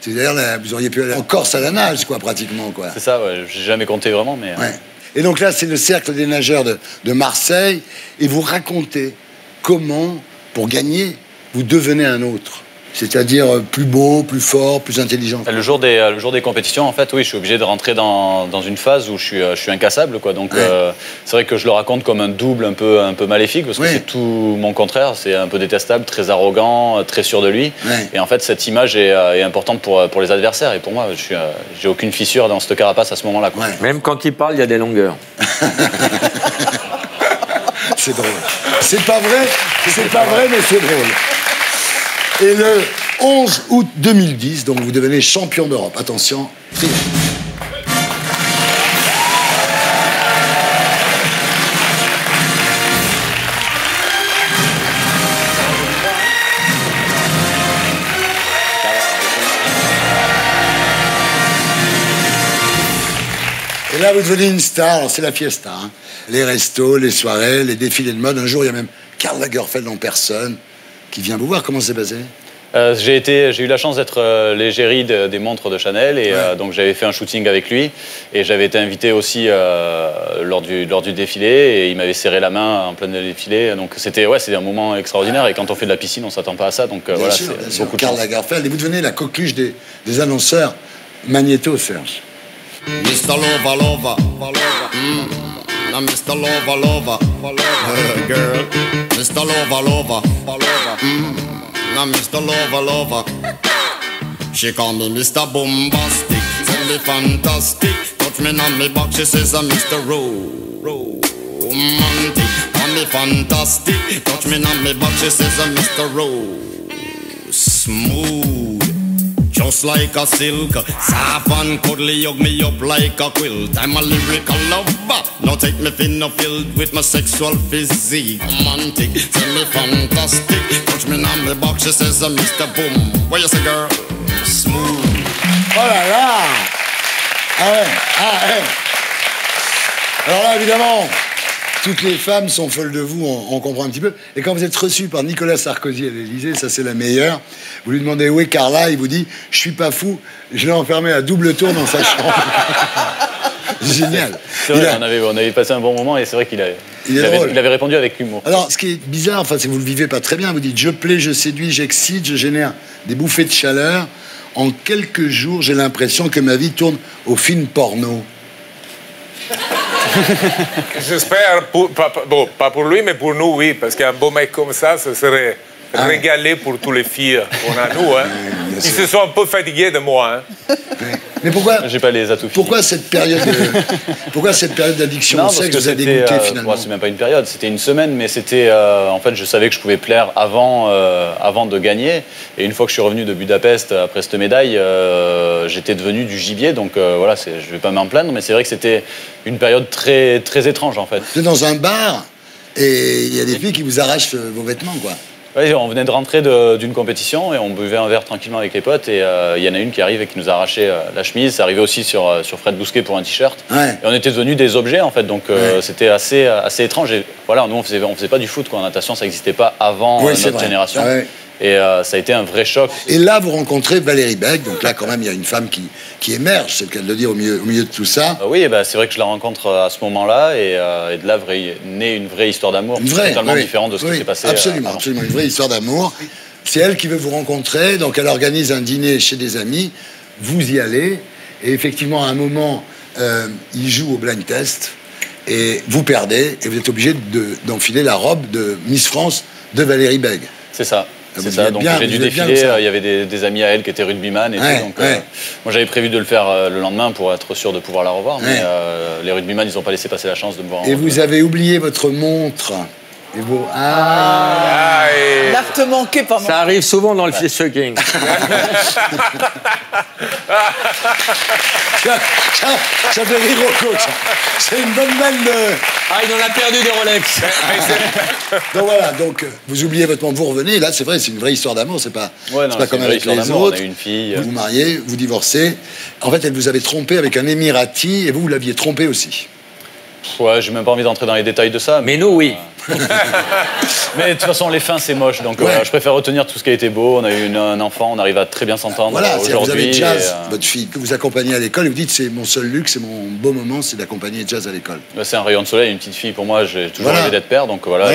C'est-à-dire vous auriez pu aller en Corse à la nage quoi pratiquement quoi. C'est ça. Ouais. J'ai jamais compté vraiment mais. Ouais. Et donc là, c'est le cercle des nageurs de Marseille. Et vous racontez comment, pour gagner, vous devenez un autre. C'est-à-dire plus beau, plus fort, plus intelligent. Le jour des compétitions, en fait, oui, je suis obligé de rentrer dans une phase où je suis incassable, quoi. Donc, c'est vrai que je le raconte comme un double un peu maléfique, parce que c'est tout mon contraire. C'est un peu détestable, très arrogant, très sûr de lui. Et en fait, cette image est importante pour les adversaires. Et pour moi, j'ai aucune fissure dans cette carapace à ce moment-là, quoi. Même quand il parle, il y a des longueurs. C'est drôle. C'est pas vrai, mais c'est drôle. Et le 11 août 2010, donc vous devenez champion d'Europe. Attention. Là, vous devenez une star. Alors, c'est la fiesta. Hein. Les restos, les soirées, les défilés de mode. Un jour, il y a même Karl Lagerfeld en personne qui vient vous voir. Comment c'est basé? J'ai eu la chance d'être l'égérie des montres de Chanel et donc j'avais fait un shooting avec lui et j'avais été invité aussi lors du défilé et il m'avait serré la main en plein défilé, donc c'était un moment extraordinaire et quand on fait de la piscine on s'attend pas à ça, donc voilà, c'est beaucoup de Karl chance. Lagerfeld, et vous devenez la coqueluche des annonceurs. Magnéto, Serge. Mr. Lover, lover, now Mr. Lover, lover, girl. Mr. Lover, lover, now Mr. Lover, lover. She call me Mr. Bombastic, tell me fantastic. Touch me on me back, she says I'm Mr. Romantic. Call me fantastic, touch me on me back, she says I'm Mr. Smooth. Just like a silk, soft and cuddly, hug me up like a quilt. I'm a lyrical lover, now take me thin or filled with my sexual physique. Romantic, tell me fantastic, touch me on the box, she says I'm Mr. Boom. What you say, girl? Smooth. Oh là là! Ah ouais, ah ouais. Alors là, évidemment, toutes les femmes sont folles de vous, on comprend un petit peu. Et quand vous êtes reçu par Nicolas Sarkozy à l'Élysée, ça c'est la meilleure, vous lui demandez où est Carla, il vous dit « Je suis pas fou, je l'ai enfermé à double tour dans sa chambre. » Génial. C'est vrai, on avait passé un bon moment et c'est vrai qu'il avait répondu avec humour. Alors, ce qui est bizarre, enfin, c'est que vous le vivez pas très bien, vous dites « Je plais, je séduis, j'excite, je génère des bouffées de chaleur. En quelques jours, j'ai l'impression que ma vie tourne au film porno. » J'espère, pas pour lui, mais pour nous, oui, parce qu'un beau mec comme ça, ce serait régalé pour toutes les filles qu'on a, nous. Hein. Ils se sont un peu fatigués de moi. Hein. Mais pourquoi j'ai pas les atouts. Pourquoi cette période d'addiction au sexe vous a dégoûté finalement? C'est même pas une période, c'était une semaine, mais c'était en fait je savais que je pouvais plaire avant de gagner. Et une fois que je suis revenu de Budapest après cette médaille, j'étais devenu du gibier. Donc voilà, je vais pas m'en plaindre, mais c'est vrai que c'était une période très très étrange en fait. Vous êtes dans un bar et il y a des filles qui vous arrachent vos vêtements, quoi. Oui, on venait de rentrer d'une compétition et on buvait un verre tranquillement avec les potes et il y en a une qui arrive et qui nous a arraché la chemise. Ça arrivait aussi sur Fred Bousquet pour un t-shirt. Ouais. Et on était devenus des objets en fait, donc c'était assez étrange. Et voilà, nous on faisait pas du foot, quoi. En natation, ça n'existait pas avant notre génération. Ouais. Et ça a été un vrai choc. Et là, vous rencontrez Valérie Beck. Donc là, quand même, il y a une femme qui émerge, c'est le cas de le dire, au milieu de tout ça. Oui, c'est vrai que je la rencontre à ce moment-là. Et de là naît une vraie histoire d'amour totalement différente de ce qui s'est passé. Absolument, absolument. Une vraie histoire d'amour. C'est elle qui veut vous rencontrer. Donc elle organise un dîner chez des amis. Vous y allez. Et effectivement, à un moment, il joue au blind test. Et vous perdez. Et vous êtes obligé d'enfiler la robe de Miss France de Valérie Beck. C'est ça. C'est ça, donc j'ai dû défiler, il y avait des amis à elle qui étaient rugbyman et tout, donc moi j'avais prévu de le faire le lendemain pour être sûr de pouvoir la revoir, mais les rugbyman ils n'ont pas laissé passer la chance de me voir. Et vous avez oublié votre montre. Et vous... L'acte manqué par Ça arrive souvent dans le fist-fucking. Ça fait rire Rocco, ça. C'est une bonne balle de... Ah, il en a perdu des Rolex. Donc voilà, vous oubliez votre montre, vous revenez, là c'est vrai, c'est une vraie histoire d'amour, c'est pas comme avec les autres. On a une fille. Vous vous mariez, vous divorcez. En fait, elle vous avait trompé avec un Émirati et vous l'aviez trompé aussi. Ouais, j'ai même pas envie d'entrer dans les détails de ça. Mais nous, oui. Mais de toute façon, les fins, c'est moche. Donc, je préfère retenir tout ce qui a été beau. On a eu un enfant, on arrive à très bien s'entendre aujourd'hui. Vous avez Jazz, votre fille, que vous accompagnez à l'école, et vous dites c'est mon seul luxe, c'est mon beau moment, c'est d'accompagner Jazz à l'école. C'est un rayon de soleil, une petite fille. Pour moi, j'ai toujours rêvé d'être père. Donc voilà.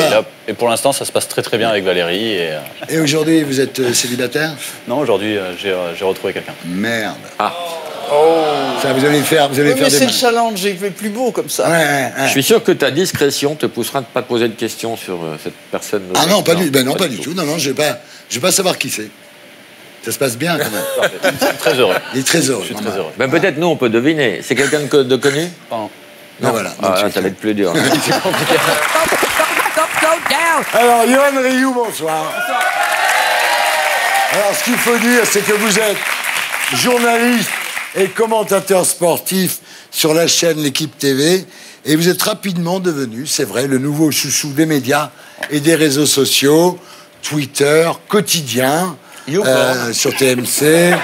Et pour l'instant, ça se passe très très bien avec Valérie. Et aujourd'hui, vous êtes célibataire? Non, aujourd'hui, j'ai retrouvé quelqu'un. Merde. Ça, vous allez faire mais c'est le challenge, il fait plus beau comme ça. Je suis sûr que ta discrétion te poussera à ne pas te poser de questions sur cette personne. Ah non, pas du tout. Non, je vais pas savoir qui c'est. Ça se passe bien quand même. Je suis très heureux. Il est très heureux. Je suis très heureux. Peut-être nous, on peut deviner. C'est quelqu'un de connu? Non, voilà. Ça va être plus dur. C'est compliqué. Alors, Yoann Rioux, bonsoir. Alors, ce qu'il faut dire, c'est que vous êtes journaliste et commentateur sportif sur la chaîne L'Équipe TV. Et vous êtes rapidement devenu, c'est vrai, le nouveau chouchou des médias et des réseaux sociaux, Twitter, quotidien, sur TMC,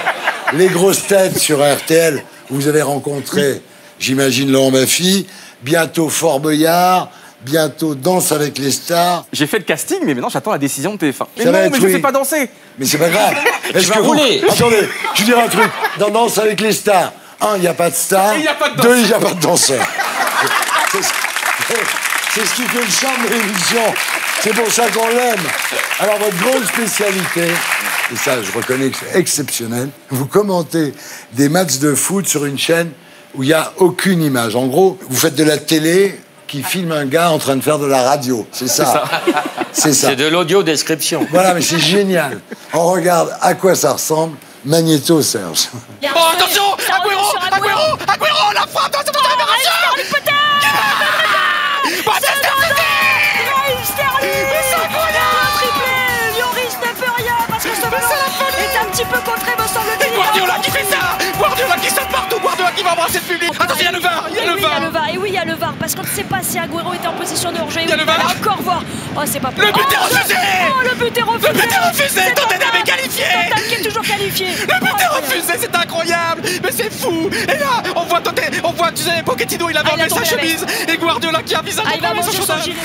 les grosses têtes sur RTL, où vous avez rencontré j'imagine Laurent Baffy, bientôt Fort Boyard, bientôt Danse avec les stars. J'ai fait le casting, mais maintenant j'attends la décision de TF1. Mais Ça va non, être mais je oui. sais pas danser. Mais c'est pas grave. Tu vas rouler. Attendez, je vous dirai un truc. Dans Danse avec les stars, 1, il n'y a pas de star. Et il y a pas de 2, il n'y a pas de danseur. C'est ce qui fait le charme de l'émission. C'est pour ça qu'on l'aime. Alors, votre grande spécialité, et ça, je reconnais que c'est exceptionnel, vous commentez des matchs de foot sur une chaîne où il n'y a aucune image. En gros, vous faites de la télé qui filme un gars en train de faire de la radio. C'est ça. C'est ça. C'est de l'audio-description. Voilà, mais c'est génial. On regarde à quoi ça ressemble. Magnéto, Serge. Oh, attention, Agüero, la frappe dans cette réparation. Lloris ne peut rien parce que ce ballon est un petit peu contré, me semble-t-il. Guardiola qui fait ça. Guardiola qui saute partout. Guardiola qui va embrasser le public. Attention, il y a le VAR. Il y a le VAR. Et oui, il y a le VAR parce qu'on ne sait pas si Agüero était en position de hors-jeu. Il y a le VAR. Encore voir. Oh, c'est pas Le but est refusé. Oh, le but est refusé. Le but est refusé. Tottenham est qualifié. Tottenham qui est toujours qualifié. Le but est refusé. C'est incroyable. Mais c'est fou. Et là, on voit, tu sais, Pochettino, il avait enlevé sa chemise. Et Guardiola qui a visagement il va enlevé manger son son gilet.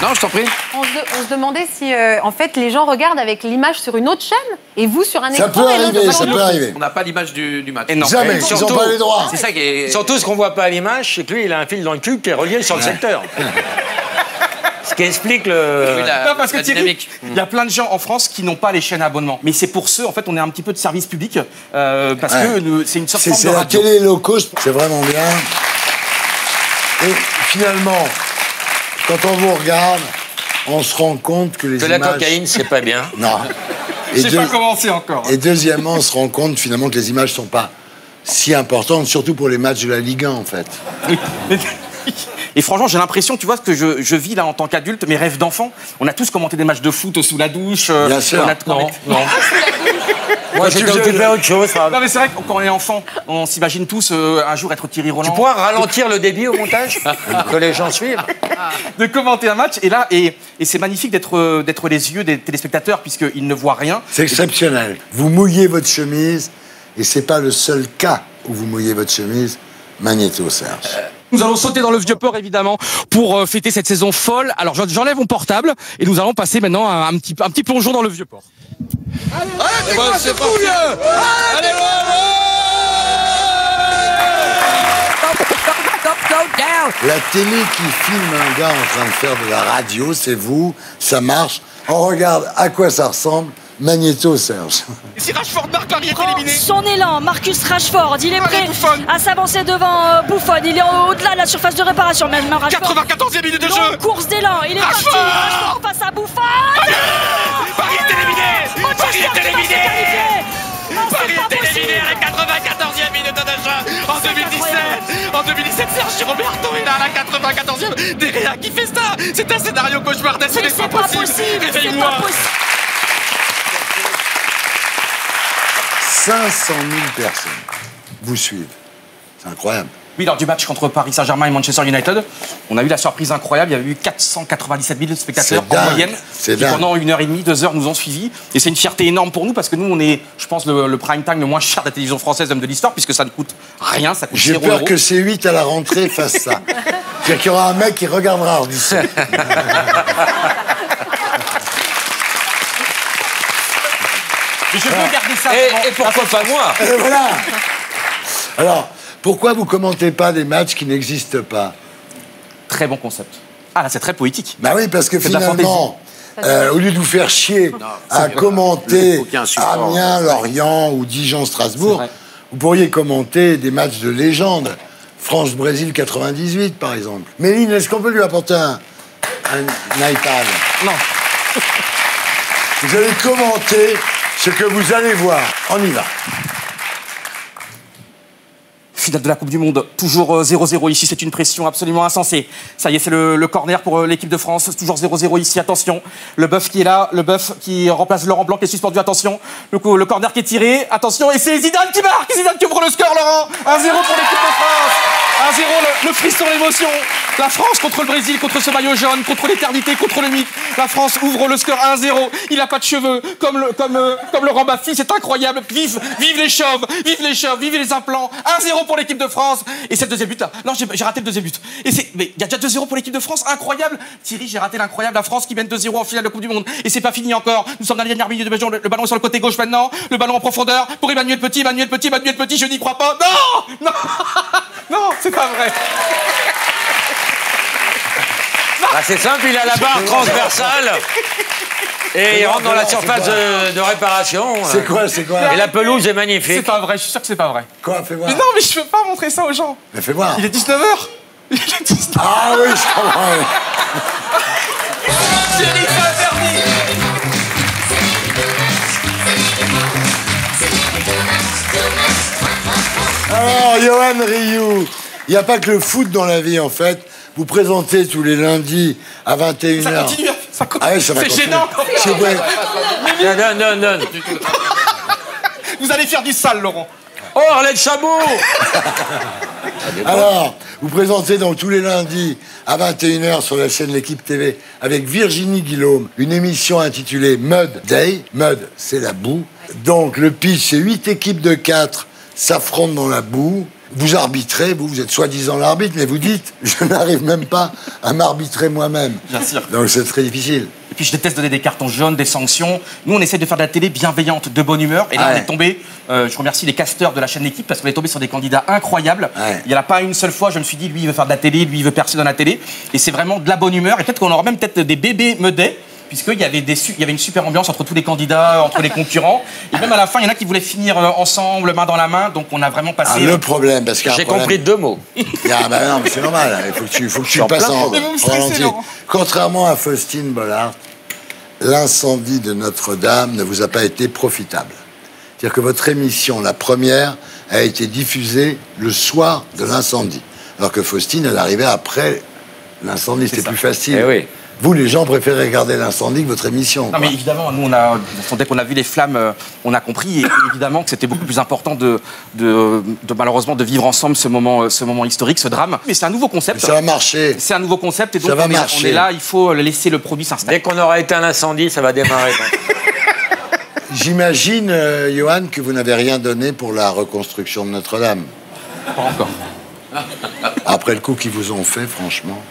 Non, je t'en prie. On se demandait si, en fait, les gens regardent avec l'image sur une autre chaîne et vous sur un écran. Ça peut arriver, ça peut arriver. On n'a pas l'image du match. Et non. Jamais, ils n'ont pas les droits. C'est ça qui est... Surtout, ce qu'on voit pas à l'image, c'est que lui, il a un fil dans le cul qui est relié sur le secteur. Ce qui explique Non, parce que la Thierry, dynamique. il y a plein de gens en France qui n'ont pas les chaînes à abonnement. Mais c'est pour ceux, en fait, on est un petit peu de service public parce que c'est une sorte de C'est la radio. télé low cost, c'est vraiment bien. Et finalement, quand on vous regarde, on se rend compte que les Que images... la cocaïne, c'est pas bien. Non. J'ai pas commencé encore. Et deuxièmement, on se rend compte finalement que les images sont pas si importantes, surtout pour les matchs de la Ligue 1, en fait. Et franchement, j'ai l'impression, tu vois, que je vis là en tant qu'adulte, mes rêves d'enfant. On a tous commenté des matchs de foot sous la douche. Bien sûr. Non. Moi, tu j'étais occupé à autre chose. Non, mais c'est vrai que quand on est enfant, on s'imagine tous un jour être Thierry Roland. Tu pourras ralentir le débit au montage que les gens suivent. De commenter un match. Et là, et c'est magnifique d'être les yeux des téléspectateurs puisqu'ils ne voient rien. C'est exceptionnel. Vous mouillez votre chemise, et c'est pas le seul cas où vous mouillez votre chemise. Magnéto, Serge. Nous allons sauter dans le Vieux-Port, évidemment, pour fêter cette saison folle. Alors, j'enlève mon portable et nous allons passer maintenant un petit plongeon dans le Vieux-Port. Allez, c'est pas mieux. Allez, La télé qui filme un gars en train de faire de la radio, c'est vous, ça marche. On regarde à quoi ça ressemble. Magnéto, Serge. Si Rashford marque, Paris est éliminé. Son élan, Marcus Rashford, il est prêt à s'avancer devant Buffon. Il est au-delà de la surface de réparation. Même Rashford. 94e minute de jeu. Course d'élan, il est parti. Rashford face à Buffon. Paris est éliminé. Paris est éliminé. Paris est éliminé à la 94e minute de jeu. En 2017, Sergio Roberto est là à la 94e. Derrière qui fait ça. C'est un scénario cauchemardesque. Ce n'est pas possible. Réveille-moi. 500 000 personnes vous suivent. C'est incroyable. Oui, lors du match contre Paris Saint-Germain et Manchester United, on a eu la surprise incroyable. Il y avait eu 497 000 spectateurs en moyenne. C'est qui dingue. pendant 1h30, 2 heures nous ont suivis. Et c'est une fierté énorme pour nous parce que nous, on est, je pense, le prime time le moins cher de la télévision française de l'histoire puisque ça ne coûte rien, ça coûte J'ai 0 peur €. que C8 à la rentrée fasse ça. C'est-à-dire qu'il y aura un mec qui regardera en dessous. Et je veux garder ça. Et pourquoi pas moi? Et voilà. Alors, pourquoi vous commentez pas des matchs qui n'existent pas? Très bon concept. Ah là, c'est très poétique. Bah oui, parce que C'est de la finalement, au lieu de vous faire chier à commenter Aucun support. Amiens, Lorient ou Dijon, Strasbourg, vous pourriez commenter des matchs de légende. France-Brésil 98, par exemple. Méline, est-ce qu'on peut lui apporter un iPad? Non. Vous allez commenter ce que vous allez voir. On y va. finale de la Coupe du Monde, toujours 0-0 ici, c'est une pression absolument insensée. Ça y est, c'est le corner pour l'équipe de France, toujours 0-0 ici, attention. Le bœuf qui est là, le bœuf qui remplace Laurent Blanc qui est suspendu, attention. Le corner qui est tiré, attention, et c'est Zidane qui marque, Zidane qui ouvre le score, Laurent. 1-0 pour l'équipe de France. 1-0, le frisson, l'émotion. La France contre le Brésil, contre ce maillot jaune, contre l'éternité, contre le mythe. La France ouvre le score 1-0. Il n'a pas de cheveux, comme Laurent Baffy, c'est incroyable. Vive les chauves, vive les implants. 1-0 pour l'équipe de France. Et c'est le deuxième but là. Non, j'ai raté le deuxième but. Mais il y a déjà 2-0 pour l'équipe de France, incroyable. Thierry, j'ai raté l'incroyable. La France qui mène 2-0 en finale de Coupe du Monde. Et c'est pas fini encore. Nous sommes dans la dernière minute de Belgique. Le ballon est sur le côté gauche maintenant. Le ballon en profondeur pour Emmanuel Petit, je n'y crois pas. Non, non, c'est pas vrai. Bah, c'est simple, il a la barre transversale et il rentre dans la surface de réparation. C'est quoi Et la pelouse est magnifique. C'est pas vrai, je suis sûr que c'est pas vrai. Quoi, fais voir. Mais non, mais je peux pas montrer ça aux gens. Mais fais voir. Il est 19h. Il est 19h. Ah oui, je comprends. Thierry, c'est interdit. Alors, Johan Rioux, il n'y a pas que le foot dans la vie, en fait. Vous présentez tous les lundis à 21h. Ça continue, ça continue. Ah oui, ça va c'est gênant. C'est vrai. Non. Vous allez faire du sale, Laurent. Oh, Arlette Chabot. Alors, vous présentez donc tous les lundis à 21h sur la chaîne L'Équipe TV avec Virginie Guillaume une émission intitulée Mud Day. Mud, c'est la boue. Donc, le pitch, c'est 8 équipes de 4 s'affrontent dans la boue. Vous arbitrez, vous êtes soi-disant l'arbitre, mais vous dites, je n'arrive même pas à m'arbitrer moi-même. Bien sûr. Donc c'est très difficile. Et puis je déteste donner des cartons jaunes, des sanctions. Nous, on essaie de faire de la télé bienveillante, de bonne humeur. Et là, on est tombé, je remercie les casteurs de la chaîne L'Équipe, parce qu'on est tombé sur des candidats incroyables. Il n'y en a pas une seule fois, je me suis dit, lui, il veut faire de la télé, lui, il veut percer dans la télé. Et c'est vraiment de la bonne humeur. Et peut-être qu'on aura même des bébés meudets, puisqu'il y avait une super ambiance entre tous les candidats, entre les concurrents. Et même à la fin, il y en a qui voulaient finir ensemble, main dans la main. Donc on a vraiment passé... le problème, parce que... J'ai compris 2 mots. Non, mais c'est normal. Il faut que tu passes en ralenti. Contrairement à Faustine Bollard, l'incendie de Notre-Dame ne vous a pas été profitable. C'est-à-dire que votre émission, la première, a été diffusée le soir de l'incendie. Alors que Faustine, elle arrivait après l'incendie. C'était plus facile. Eh oui. Vous, les gens, préférez regarder l'incendie que votre émission. Non, mais évidemment, nous, dès qu'on a vu les flammes, on a compris, et évidemment, que c'était beaucoup plus important malheureusement, de vivre ensemble ce moment historique, ce drame. Mais c'est un nouveau concept. Mais ça va marcher. C'est un nouveau concept, et donc ça on est là, il faut laisser le produit s'installer. Dès qu'on aura éteint l'incendie, ça va démarrer. J'imagine, Johan, que vous n'avez rien donné pour la reconstruction de Notre-Dame. Pas encore. Après le coup qu'ils vous ont fait, franchement.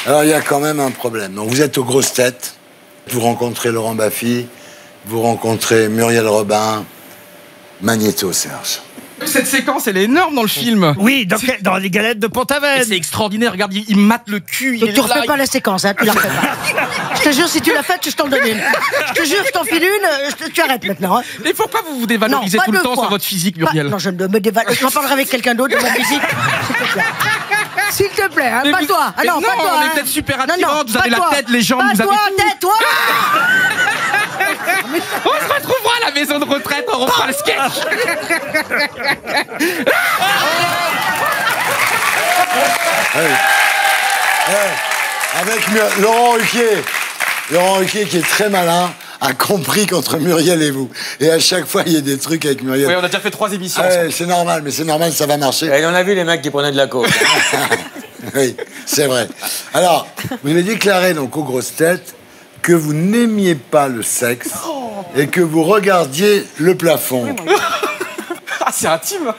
Alors, il y a quand même un problème. Donc, vous êtes aux grosses têtes. Vous rencontrez Laurent Baffy, vous rencontrez Muriel Robin, Magnéto, Serge. Cette séquence, elle est énorme dans le film. Oui, dans les galettes de Pont-Aven. C'est extraordinaire, regarde, il mate le cul. Donc tu refais pas la séquence, hein, tu la refais pas. Je te jure, si tu l'as faite, je t'en donne une. Je te jure, je t'en file une, tu arrêtes maintenant. Hein. Mais pourquoi vous vous dévalorisez tout le temps sur votre physique, Muriel? Non, je ne me dévalorise. J'en parlerai avec quelqu'un d'autre de mon physique. S'il te plaît, hein, pas toi. Ah non, pas toi. On est peut-être super attirante, vous avez la tête, les jambes, vous avez tout. Tais-toi. On se retrouvera à la maison de retraite, on refera le sketch. Avec Laurent Ruquier qui est très malin, a compris qu'entre Muriel et vous. Et à chaque fois, il y a des trucs avec Muriel. Oui, on a déjà fait 3 émissions. C'est normal, mais c'est normal, ça va marcher. Et on a vu les mecs qui prenaient de la coke. Oui, c'est vrai. Alors, vous avez déclaré donc aux grosses têtes que vous n'aimiez pas le sexe et que vous regardiez le plafond. Ah, c'est intime.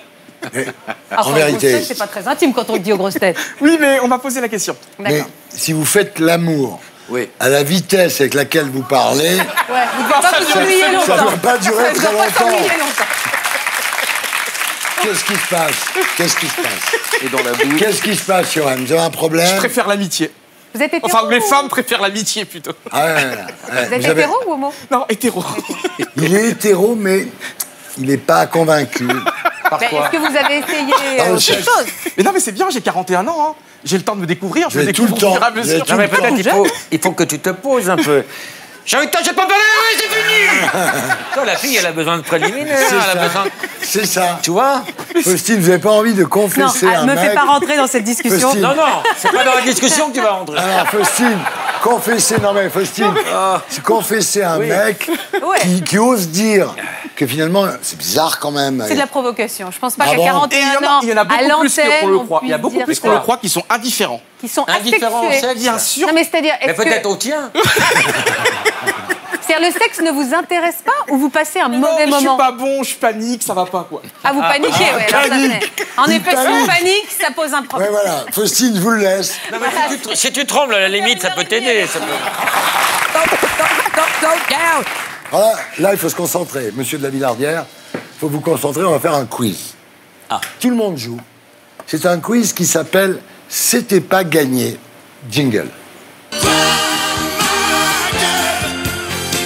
En vérité. C'est pas très intime quand on le dit aux grosses têtes. Oui, mais on m'a posé la question. Mais si vous faites l'amour à la vitesse avec laquelle vous parlez, ça ne doit pas durer très longtemps. Qu'est-ce qui se passe? Et dans la boue. Qu'est-ce qui se passe, Johan? Vous avez un problème? Je préfère l'amitié. Vous êtes hétéro? Enfin, les femmes préfèrent l'amitié plutôt. Ah ouais. Vous êtes hétéro ou homo? Non, hétéro. Il est hétéro, mais il n'est pas convaincu. Est-ce que vous avez essayé autre chose? Mais non, mais c'est bien, j'ai 41 ans. Hein. J'ai le temps de me découvrir, je me Vous avez tout le découvre au temps. fur et à mesure. Non, mais peut-être il faut que tu te poses un peu. J'ai envie de j'ai pas parlé, c'est fini. Toi, la fille, elle a besoin de préliminaires, elle a besoin... C'est ça. Tu vois? Faustine, vous n'avez pas envie de confesser un mec... me fais pas rentrer dans cette discussion. Faustine. Non, c'est pas dans la discussion que tu vas rentrer. Alors, Faustine, confesser... Non, mais Faustine, c'est confesser un mec qui ose dire que finalement, c'est bizarre quand même. C'est de la provocation. Je pense pas Ah qu'à bon 41 ans, Il y en a à beaucoup plus l'antenne, qu'on le on croit. Il y a puisse beaucoup dire plus qu'on ça. le croit qui sont indifférents. Qui sont Indifférents au asexués. sexe. Bien sûr. Non, mais c'est-à-dire, Mais est-ce que... peut-être au tien. C'est-à-dire, le sexe ne vous intéresse pas ou vous passez un mauvais Je moment? suis pas bon, je panique, ça va pas, quoi. Ah, vous paniquez, ouais. alors ça panique. venait. En effet, si on panique, ça pose un Ouais, problème. voilà. Faustine, je vous le laisse. Non, mais si tu trembles, à la limite, ça peut t'aider. Ça peut... Voilà, là, il faut se concentrer. Monsieur de la Villardière, il faut vous concentrer, on va faire un quiz. Tout le monde joue. C'est un quiz qui s'appelle « C'était pas gagné ». Jingle.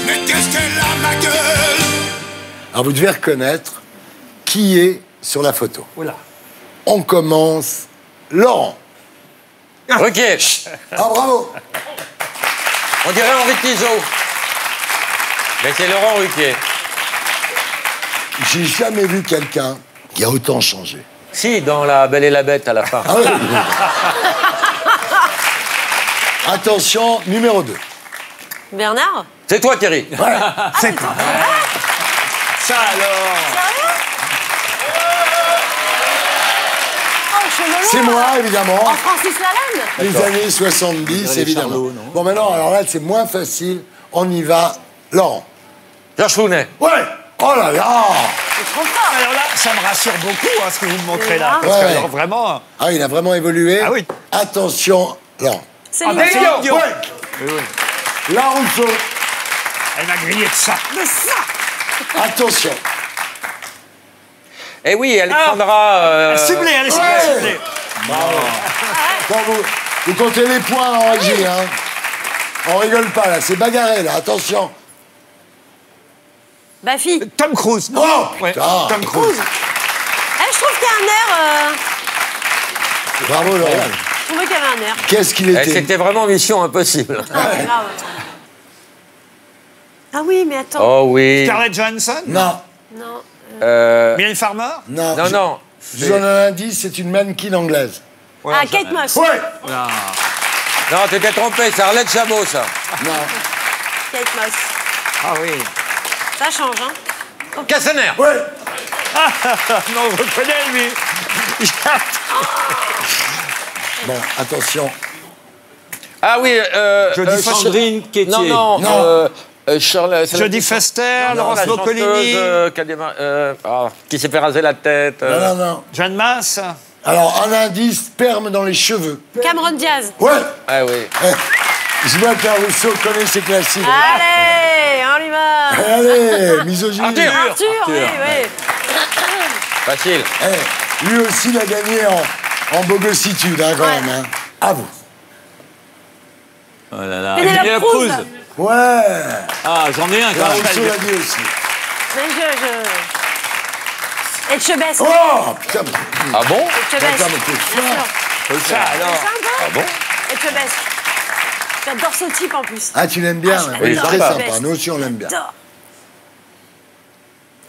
Mais qu'est-ce qu'elle a, ma gueule? Alors, vous devez reconnaître qui est sur la photo. Oula. On commence. Laurent. Ok. Ah, bravo. On dirait Henri Tizot. Mais c'est Laurent Ruquier. J'ai jamais vu quelqu'un qui a autant changé. Si, dans La Belle et la Bête, à la fin. Ah oui. Attention, numéro 2. Bernard? C'est toi, Thierry. Ouais. C'est quoi? Ça alors. C'est moi, évidemment. En Francis Lalanne? Les années 70, évidemment. Charlot, non Bon, maintenant, alors là, c'est moins facile. On y va. Laurent. Georges Clooney. Ouais. Oh là là. C'est trop fort. Alors là, ça me rassure beaucoup, hein, ce que vous me montrez là. Parce Ouais. que alors, vraiment... Ah, il a vraiment évolué. Ah oui. Attention, Laurent. C'est Ah, lui. Céline Dion. Ouais. La Rousseau. Elle m'a grillé de ça. De ça. Attention. Eh oui, Alexandra... Ciblé, allez, ciblé, Ouais. ciblé. Bravo. Bon, vous comptez les points en régie, hein. On rigole pas, là. C'est bagarré, là. Attention. Bafi. Tom Cruise. Oh, Ouais, putain. Tom Cruise. Je trouve qu'il y a un air... Bravo, Laurent. Je trouvais qu'il y avait un air. Qu'est-ce qu'il Eh, était? C'était vraiment Mission Impossible. Ah, grave. Ah oui, mais attends. Oh oui. Scarlett Johansson. Non. Non. Mylène Farmer. Non. Non, non. Je vous donne un indice, c'est une mannequin anglaise. Ah, Kate Moss. Ouais. Non, t'étais trompé, c'est Arlette Chabot, ça. Non. Kate Moss. Ah oui. Ça change, hein. Castaner. Ouais. Non, je reconnais, lui. Bon, attention. Ah oui, Jodie Sandrine Foster. Non. Non. Charles, c'est Jodie Foster, Laurence la Boccolini. chanteuse, qui s'est fait raser la tête. Non. Jeanne Masse. Alors, un indice, sperme dans les cheveux. Cameron Diaz. Ouais. Ah oui. Je vois que Rousseau connaît ses classiques. Allez, on y va. Allez, misogynie. Arthur, oui. Facile. Lui aussi, il a gagné en bogossitude, hein, quand même. Hein. À vous. Oh là là. Pénélope Cruz. Ouais. Ah, j'en ai un quand même. Rousseau l'a dit aussi. Etchebest. Oh, putain. Ah bon? Etchebest. Attends, mais t'es Bien fort. sûr. Ça alors. Sympa. Ah bon? Etchebest. J'adore ce type en plus. Ah, tu l'aimes bien? Ah, je Oui, l'adore. très Sympa. sympa. Nous aussi, on l'aime bien. J'adore.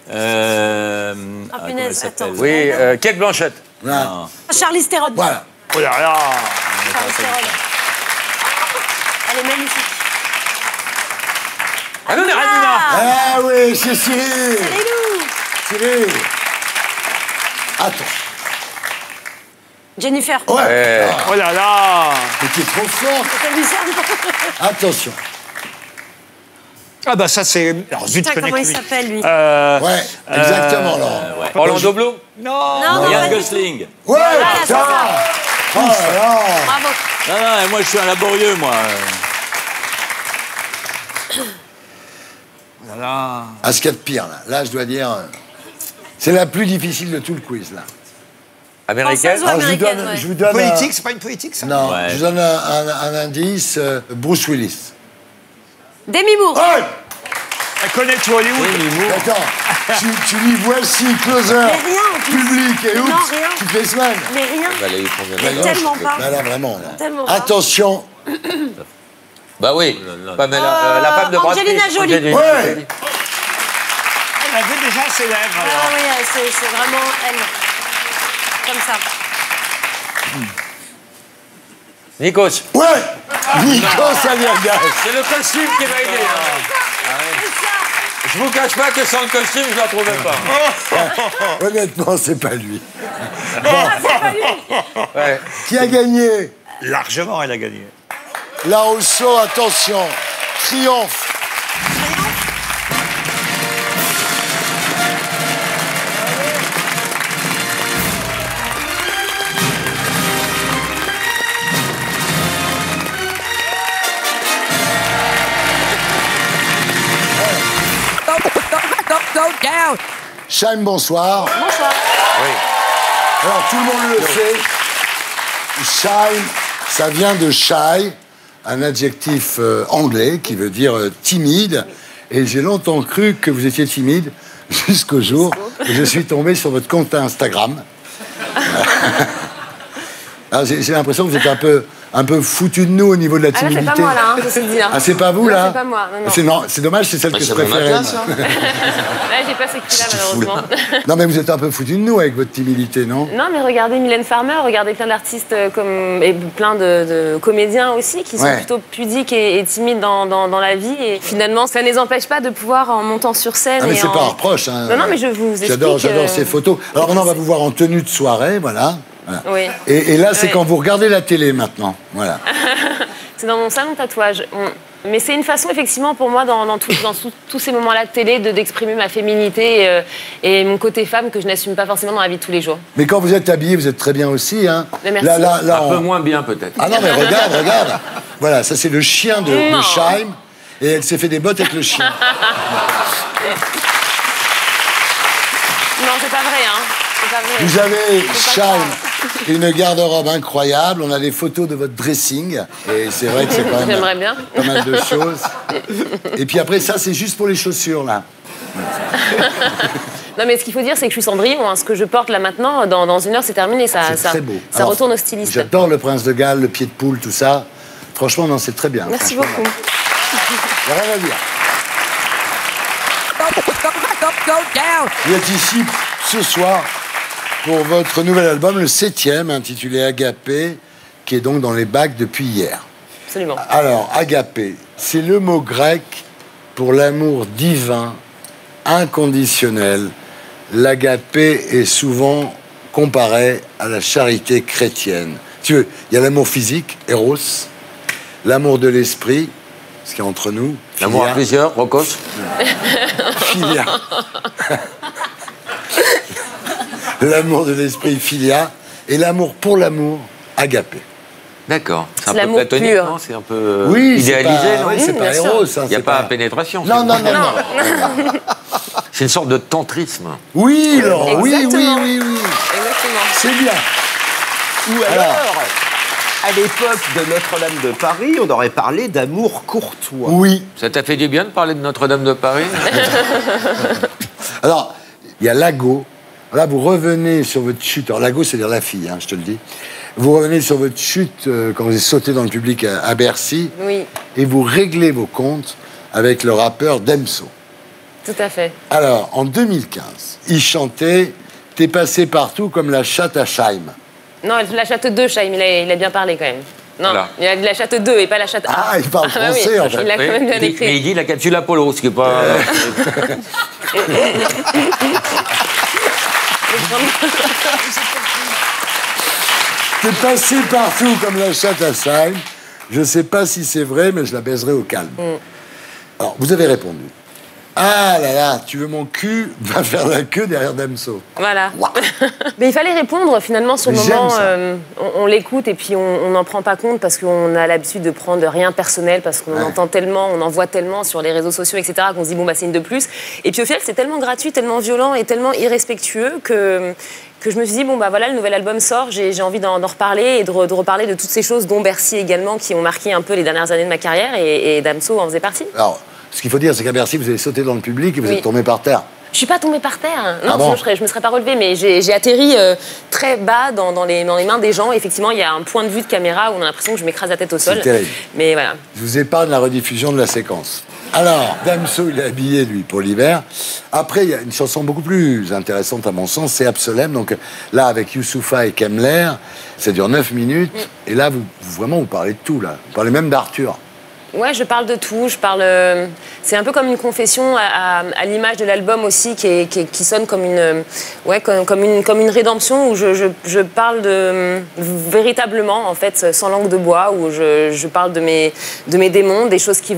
Ah, comment elle punaise, s'appelle attends. Oui, Kate Blanchett. Non. Charlize Theron. Voilà. Oh là là. Charlize Theron. Elle est magnifique. Ah non, Hanouna. Ah oui, c'est Cyril. Cyril. Attends. Jennifer. Ouais. Oh là là. Mais t'es trop fort. Attention. Ah bah ça c'est... Alors, zut, Putain, je connais comment que il lui. s'appelle, lui? Ouais, exactement, Laurent. Orlando Bloom. Non. Non, Ryan pas du tout. Gosling. Ouais, c'est putain. ça. Oh là là. Bravo. Non, moi je suis un laborieux, moi. Oh là là. Ah, ce qu'il y a de pire, là. Là, je dois dire, c'est la plus difficile de tout le quiz, là. Américaine. Française ou Alors, américaine, ouais. je vous donne Politique, c'est pas une politique ça? Non, Ouais. je vous donne un indice. Bruce Willis. Demi Moore. Ouais. Elle connaît tout Hollywood. Attends, tu dis voici Closer, Mais rien, en plus. public et Non, oups, rien. toutes les semaines. Mais rien. Bah non, Tellement pas. Bah là, vraiment. Là. Tellement pas. Attention. Bah oui, Pamela, la femme de Brad Pitt. Angelina Jolie. Angelina Ouais. Jolie. Elle avait déjà ses lèvres. Ah alors. oui, c'est vraiment elle. Comme ça. Nikos. Ouais. Nikos Aliagas. C'est le costume qui m'a aidé. Je vous cache pas que sans le costume, je la trouvais pas. Honnêtement, c'est pas lui. Ouais. Qui a gagné? Largement, elle a gagné. La Rousseau, attention. Triomphe. Chaim, bonsoir. Bonsoir. Alors, tout le monde le sait. Chaim, ça vient de shy, un adjectif anglais qui veut dire timide. Et j'ai longtemps cru que vous étiez timide jusqu'au jour où je suis tombé sur votre compte Instagram. Alors, j'ai l'impression que vous êtes un peu foutu de nous au niveau de la Ah là, timidité. c'est pas moi, là, hein, ceci dit. Hein. Ah, c'est pas vous, Non, là c'est pas moi, non, non. C'est dommage, c'est celle que je préférais. Là, j'ai pas ce qu'il a, malheureusement. Non, mais vous êtes un peu foutu de nous avec votre timidité, non? Non, mais regardez Mylène Farmer, regardez plein d'artistes et plein de comédiens aussi qui sont plutôt pudiques et timides dans la vie. Et finalement, ça ne les empêche pas de pouvoir, en montant sur scène. Ah, mais et c'est pas un reproche. Hein. Non, mais je vous explique. J'adore ces photos. Alors maintenant, on va vous voir en tenue de soirée, voilà. Oui. Et là, c'est Oui. quand vous regardez la télé maintenant. Voilà. C'est dans mon salon de tatouage. Mais c'est une façon, effectivement, pour moi, dans tous ces moments-là de télé, d'exprimer ma féminité et mon côté femme que je n'assume pas forcément dans la vie de tous les jours. Mais quand vous êtes habillé, vous êtes très bien aussi. Hein. Mais merci. Un peu moins bien, peut-être. Ah non, mais regarde. Voilà, ça c'est le chien de Chaim. Et elle s'est fait des bottes avec le chien. Non, c'est pas vrai, hein. C'est pas vrai. Vous avez, Faut pas Chaim, une garde-robe incroyable. On a des photos de votre dressing. Et c'est vrai que c'est quand même J'aimerais bien. pas mal de choses. Et puis après, ça, c'est juste pour les chaussures, là. Non, mais ce qu'il faut dire, c'est que je suis Cendrillon. Hein. Ce que je porte là maintenant, dans une heure, c'est terminé. C'est très beau. Ça Alors, retourne au styliste. J'adore le prince de Galles, le pied de poule, tout ça. Franchement, non, c'est très bien. Merci Franchement, beaucoup. Il n'y a rien à dire. Vous êtes ici ce soir pour votre nouvel album, le 7e, intitulé Agapé, qui est donc dans les bacs depuis hier. Absolument. Alors, Agapé, c'est le mot grec pour l'amour divin, inconditionnel. L'agapé est souvent comparé à la charité chrétienne. Tu veux, il y a l'amour physique, Eros, l'amour de l'esprit, ce qui est entre nous. L'amour à plusieurs, Rocos. Philia. L'amour de l'esprit, Philia. Et l'amour pour l'amour, Agapé. D'accord. C'est un C'est peu l'amour platonique, pur. non? C'est un peu Oui, c'est idéalisé, pas- non? oui, c'est pas bien sûr. Eros. Il n'y a pas pénétration. Non, non, non, non. C'est une sorte de tantrisme. Oui, Laurent, oui, oui, Exactement. oui, oui. Exactement. C'est bien. Ou alors, à l'époque de Notre-Dame de Paris, on aurait parlé d'amour courtois. Oui. Ça t'a fait du bien de parler de Notre-Dame de Paris? Alors, il y a Lago. Là, vous revenez sur votre chute. Alors, Lago, c'est-à-dire la fille, hein, je te le dis. Vous revenez sur votre chute quand vous avez sauté dans le public à Bercy. Oui, Et vous réglez vos comptes avec le rappeur Damso. tout à fait. Alors, en 2015, il chantait « T'es passé partout comme la chatte à Chaim Non, la chatte 2, Chaim, il a bien parlé quand même. Non, Voilà. il a dit la chatte 2 et pas la chatte 1. Ah, il parle bah oui, français, en fait. Il a quand même bien Mais écrit. il dit la capsule Apollo, ce qui n'est pas... T'es passé partout comme la chatte à Chaim. Je sais pas si c'est vrai, mais je la baiserai au calme. Alors, vous avez répondu. Ah là là, tu veux mon cul? Va faire la queue derrière Damso. Voilà. Mais il fallait répondre finalement sur le Mais j'aime moment. ça. On l'écoute et puis on n'en prend pas compte parce qu'on a l'habitude de prendre rien personnel, parce qu'on entend tellement, on en voit tellement sur les réseaux sociaux, etc., qu'on se dit bon, bah c'est une de plus. Et puis au final, c'est tellement gratuit, tellement violent et tellement irrespectueux que je me suis dit, bon, bah voilà, le nouvel album sort, j'ai envie d'en reparler et de reparler de toutes ces choses, dont Bercy également, qui ont marqué un peu les dernières années de ma carrière, et Damso en faisait partie. Alors, Ce qu'il faut dire, c'est qu'à Bercy, vous avez sauté dans le public et vous êtes tombé par terre. Je suis pas tombée par terre. Non, Ah bon sinon je me serais pas relevée, mais j'ai atterri très bas dans les mains des gens. Effectivement, il y a un point de vue de caméra où on a l'impression que je m'écrase la tête au sol. C'est terrible. Mais voilà. Je vous épargne la rediffusion de la séquence. Alors, Damso, il est habillé, lui, pour l'hiver. Après, il y a une chanson beaucoup plus intéressante, à mon sens, c'est Absolem. Donc là, avec Youssoupha et Kemler, ça dure 9 minutes. Et là, vous parlez de tout, là. Vous parlez même d'Arthur. Ouais, je parle de tout. C'est un peu comme une confession à l'image de l'album aussi, qui sonne comme une rédemption où je parle véritablement, en fait, sans langue de bois, où je parle de mes démons, des choses qui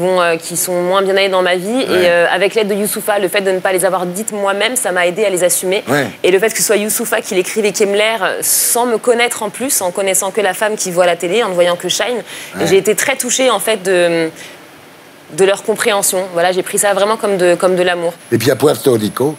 sont moins bien allées dans ma vie. Ouais. Et avec l'aide de Youssoupha, le fait de ne pas les avoir dites moi-même, ça m'a aidé à les assumer. Ouais. Et le fait que ce soit Youssoupha qui l'écrive et Kemler, sans me connaître en plus, en connaissant que la femme qui voit la télé, en ne voyant que Shine, j'ai été très touchée, en fait, de leur compréhension. Voilà, j'ai pris ça vraiment comme de l'amour. Et puis à Puerto Rico,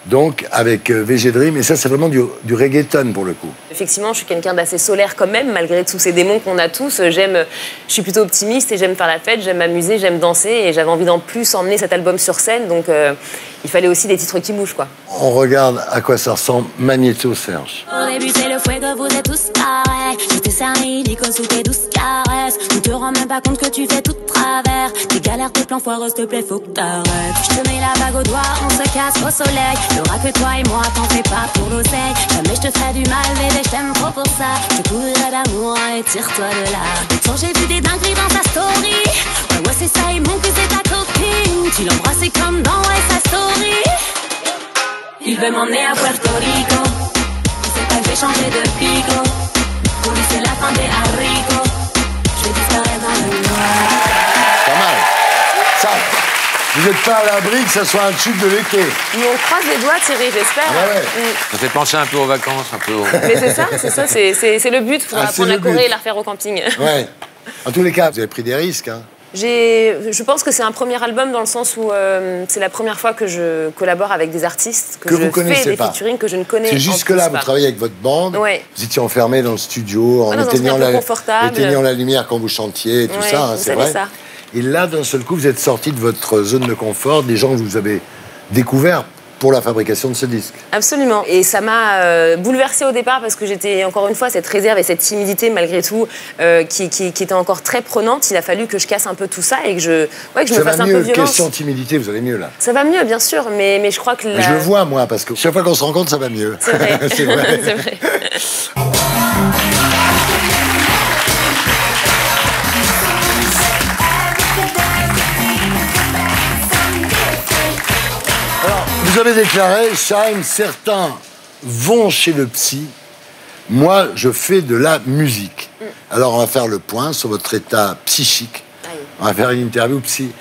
donc avec VG Dream, et ça c'est vraiment du reggaeton pour le coup. Effectivement, je suis quelqu'un d'assez solaire quand même, malgré tous ces démons qu'on a tous. Je suis plutôt optimiste et j'aime faire la fête, j'aime m'amuser, j'aime danser, et j'avais envie d'en plus emmener cet album sur scène, donc il fallait aussi des titres qui bougent, quoi. On regarde à quoi ça ressemble Magnéto Serge. Au début c'est le fuego, vous êtes tous pareils. Je t'ai servi l'icône sous tes douces caresses. Tu te rends même pas compte que tu fais tout de travers. Tes galères, tes plans foireux, s'il te plaît, faut que t'arrêtes. Je te mets la bague au doigt, on se casse au soleil. Y'aura que toi et moi, t'en fais pas pour l'oseille. Jamais je te ferai du mal, bébé, je t'aime trop pour ça. Je couvrirai d'amour et tire-toi de là. Quand j'ai vu des dingueries dans ta story, ouais c'est ça, il manque que c'est ta copine. Tu l'embrasses comme dans sa story. Il veut m'emmener à Puerto Rico. Il sait pas que j'ai changé de pico. Pour lui c'est la fin des haricots. Je vais disparaître dans le noir. Pas mal. Ça, vous n'êtes pas à l'abri que ça soit un tube de l'été. Mais on croise les doigts, Thierry, j'espère. Ça fait penser un peu aux vacances, un peu aux... Mais c'est le but pour la Corée et la refaire au camping. Ouais. En tous les cas, vous avez pris des risques, hein. Je pense que c'est un premier album dans le sens où c'est la première fois que je collabore avec des artistes, que je fais des featuring que je ne connais pas. C'est jusque-là, vous travaillez avec votre bande, vous étiez enfermé dans le studio, en éteignant la lumière quand vous chantiez et tout ça, hein, c'est vrai. Et là, d'un seul coup, vous êtes sorti de votre zone de confort, des gens que vous avez découverts pour la fabrication de ce disque. Absolument. Et ça m'a bouleversée au départ parce que j'étais, encore une fois, cette réserve et cette timidité, malgré tout, qui était encore très prenante. Il a fallu que je casse un peu tout ça et que je me fasse un peu violence. Question timidité, vous allez mieux, là. Ça va mieux, bien sûr, mais je crois que... Je le vois, moi, parce que chaque fois qu'on se rencontre, ça va mieux. C'est vrai. C'est vrai. C'est vrai. Vous avez déclaré, Shine, certains vont chez le psy, moi je fais de la musique. Alors on va faire le point sur votre état psychique. On va faire une interview psy.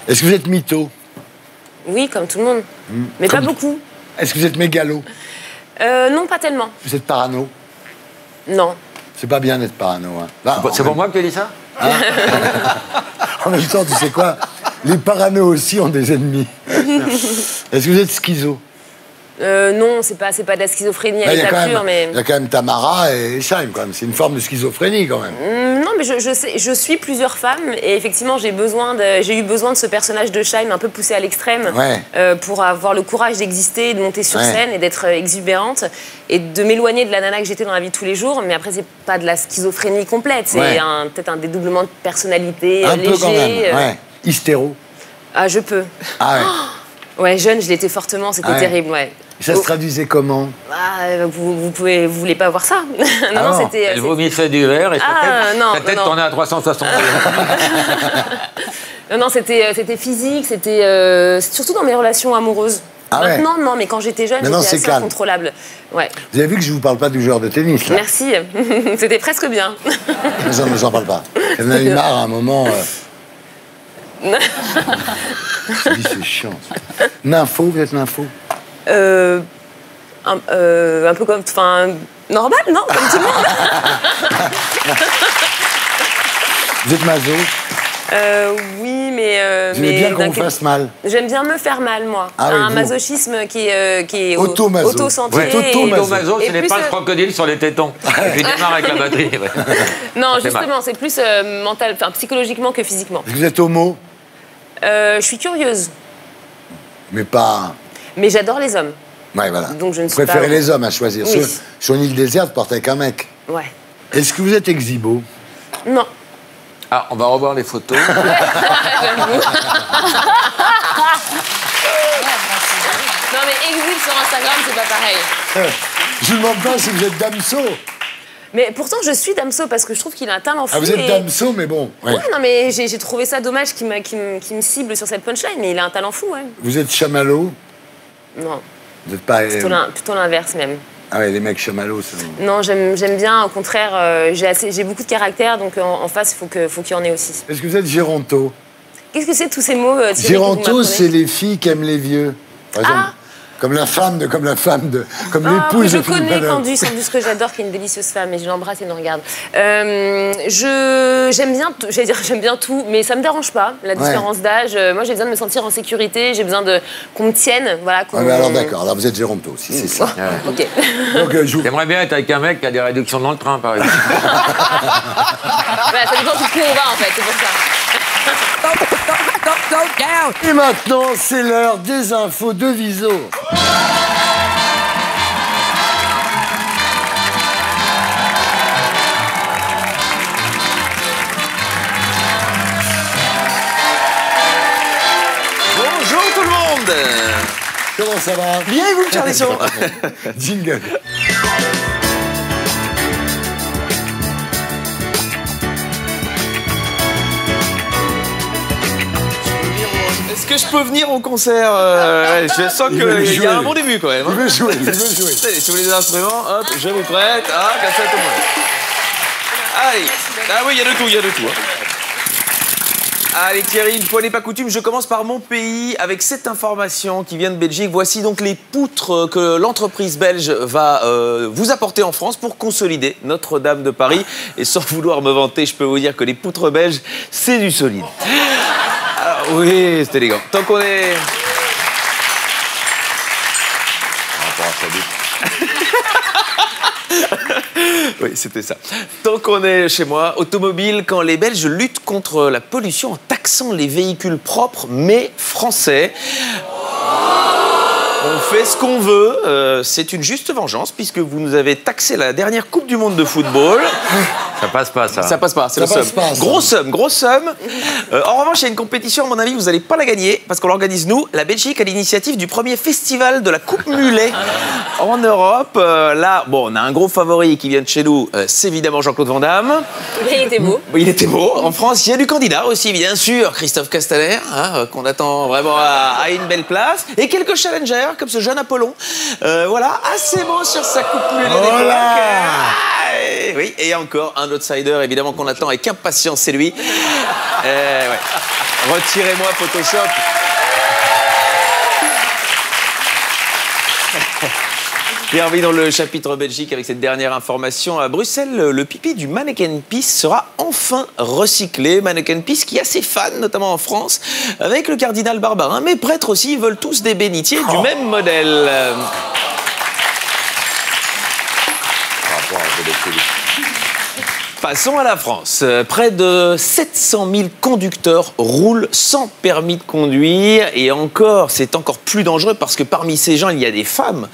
Est-ce que vous êtes mytho? Oui, comme tout le monde, mais pas beaucoup. Est-ce que vous êtes mégalo? Non, pas tellement. Vous êtes parano? Non. C'est pas bien d'être parano. Hein. Là, c'est pour moi que tu as dit ça, hein? En même temps, tu sais quoi? Les paranos aussi ont des ennemis. Est-ce que vous êtes schizo? Non, c'est pas de la schizophrénie à l'état pur, mais... Il y a quand même Tamara et Shine, quand même. C'est une forme de schizophrénie, quand même. Non, mais je suis plusieurs femmes, et effectivement, j'ai eu besoin de ce personnage de Shine un peu poussé à l'extrême, pour avoir le courage d'exister, de monter sur scène et d'être exubérante, et de m'éloigner de la nana que j'étais dans la vie de tous les jours. Mais après, c'est pas de la schizophrénie complète, c'est peut-être un dédoublement de personnalité un léger. Peu quand même, Hystéro. Ah, je peux. Ah ouais. Ouais, jeune, je l'étais fortement, c'était terrible, ouais. Ça se traduisait comment? Vous voulez pas voir ça? Non, c'était... Elle vomissait du verre et sa tête tournait à 360. Non, c'était physique, c'était surtout dans mes relations amoureuses. Maintenant, non, mais quand j'étais jeune, j'étais assez incontrôlable. Ouais. Vous avez vu que je vous parle pas du joueur de tennis, là? Merci, c'était presque bien. Mais j'en parle pas. Elle en a eu marre à un moment... Je me dis, c'est chiant. Nympho, vous êtes nympho? Un peu comme... Enfin, normal, non? Comme tout le monde. Vous êtes maso? Oui, mais... Vous aimez bien qu'on vous fasse mal. J'aime bien me faire mal, moi. Ah oui, un vous. masochisme qui est Auto-maso. auto-centré. Ouais. Automaso, ce n'est plus, pas le crocodile sur les tétons. Et puis démarre avec la batterie. Ouais. Non, Ça fait justement, mal. c'est plus mental, enfin psychologiquement que physiquement. Vous êtes homo, Je suis curieuse, mais pas... mais j'adore les hommes. Ouais, voilà. Donc je ne Vous suis pas... préférez les hommes à choisir. Oui. Sur une île déserte, vous partez avec un mec. Ouais. Est-ce que vous êtes exhibo? Non. Ah, on va revoir les photos. J'avoue. Non, mais exhibe sur Instagram, c'est pas pareil. Je ne demande pas si vous êtes damso. Mais pourtant, je suis Damso parce que je trouve qu'il a un talent fou. Ah, vous êtes et- damso, mais bon. Ouais. Ouais, non, mais j'ai trouvé ça dommage qu'il me cible sur cette punchline, mais il a un talent fou, ouais. Vous êtes chamallow? Non, Vous n'êtes pas... plutôt l'inverse même. Ah ouais, les mecs chamallows, c'est... Non, j'aime bien, au contraire, j'ai beaucoup de caractère, donc en face, il faut qu'il y en ait aussi. Est-ce que vous êtes géronto? Qu'est-ce que c'est tous ces mots, Thierry, que vous Géronto, m'apprenez c'est les filles qui aiment les vieux. Par exemple, comme l'épouse je de Philippe connais Manœuvre. Candice, que j'adore, qui est une délicieuse femme, et je l'embrasse et nous regarde. J'aime bien tout, mais ça me dérange pas, la différence d'âge. Moi, j'ai besoin de me sentir en sécurité, j'ai besoin qu'on me tienne, voilà. Ah, mais alors d'accord, alors vous êtes géronto, si c'est ça. Ok. Donc, J'aimerais bien être avec un mec qui a des réductions dans le train, par exemple. Voilà, ça dépend du coup on va, en fait, c'est pour ça. Et maintenant, c'est l'heure des infos de Viso. Bonjour tout le monde. Comment ça va? Bien et vous, Charles Son? Jingle. Est-ce que je peux venir au concert? Je sens qu'il y a un bon début quand même. Il veut jouer, il veut jouer. Allez, si vous voulez des instruments, hop, je vous prête. Ah, comme ça tout le monde. Allez. Ah oui, il y a de tout, il y a de tout. Allez Thierry, une fois n'est pas coutume, je commence par mon pays avec cette information qui vient de Belgique. Voici donc les poutres que l'entreprise belge va vous apporter en France pour consolider Notre-Dame de Paris. Et sans vouloir me vanter, je peux vous dire que les poutres belges, c'est du solide. Alors, oui, c'est élégant. Tant qu'on est... Oui, c'était ça. Tant qu'on est chez moi, automobile, quand les Belges luttent contre la pollution en taxant les véhicules propres mais français. On fait ce qu'on veut, c'est une juste vengeance puisque vous nous avez taxé la dernière Coupe du Monde de football. Ça passe pas, ça. Ça passe pas, c'est Ça le passe seum. pas, ça. Grosse somme. En revanche, il y a une compétition, à mon avis, vous n'allez pas la gagner parce qu'on l'organise nous, la Belgique, à l'initiative du premier festival de la Coupe Mulet en Europe. Là, bon, on a un gros favori qui vient de chez nous, c'est évidemment Jean-Claude Van Damme. Il était beau. Il était beau. En France, il y a du candidat aussi, bien sûr, Christophe Castaner, hein, qu'on attend vraiment à une belle place. Et quelques challengers, comme ce jeune Apollon. Voilà, assez beau sur sa Coupe Mulet d'époque. Oui, et encore un outsider, évidemment, qu'on attend avec impatience, c'est lui. Ouais. Retirez-moi Photoshop. Bienvenue dans le chapitre Belgique avec cette dernière information. À Bruxelles, le pipi du Mannequin Peace sera enfin recyclé. Mannequin Peace qui a ses fans, notamment en France, avec le cardinal Barbarin. Mais prêtres aussi, ils veulent tous des bénitiers du même modèle. Passons à la France. Près de 700 000 conducteurs roulent sans permis de conduire. Et encore, c'est encore plus dangereux parce que parmi ces gens, il y a des femmes.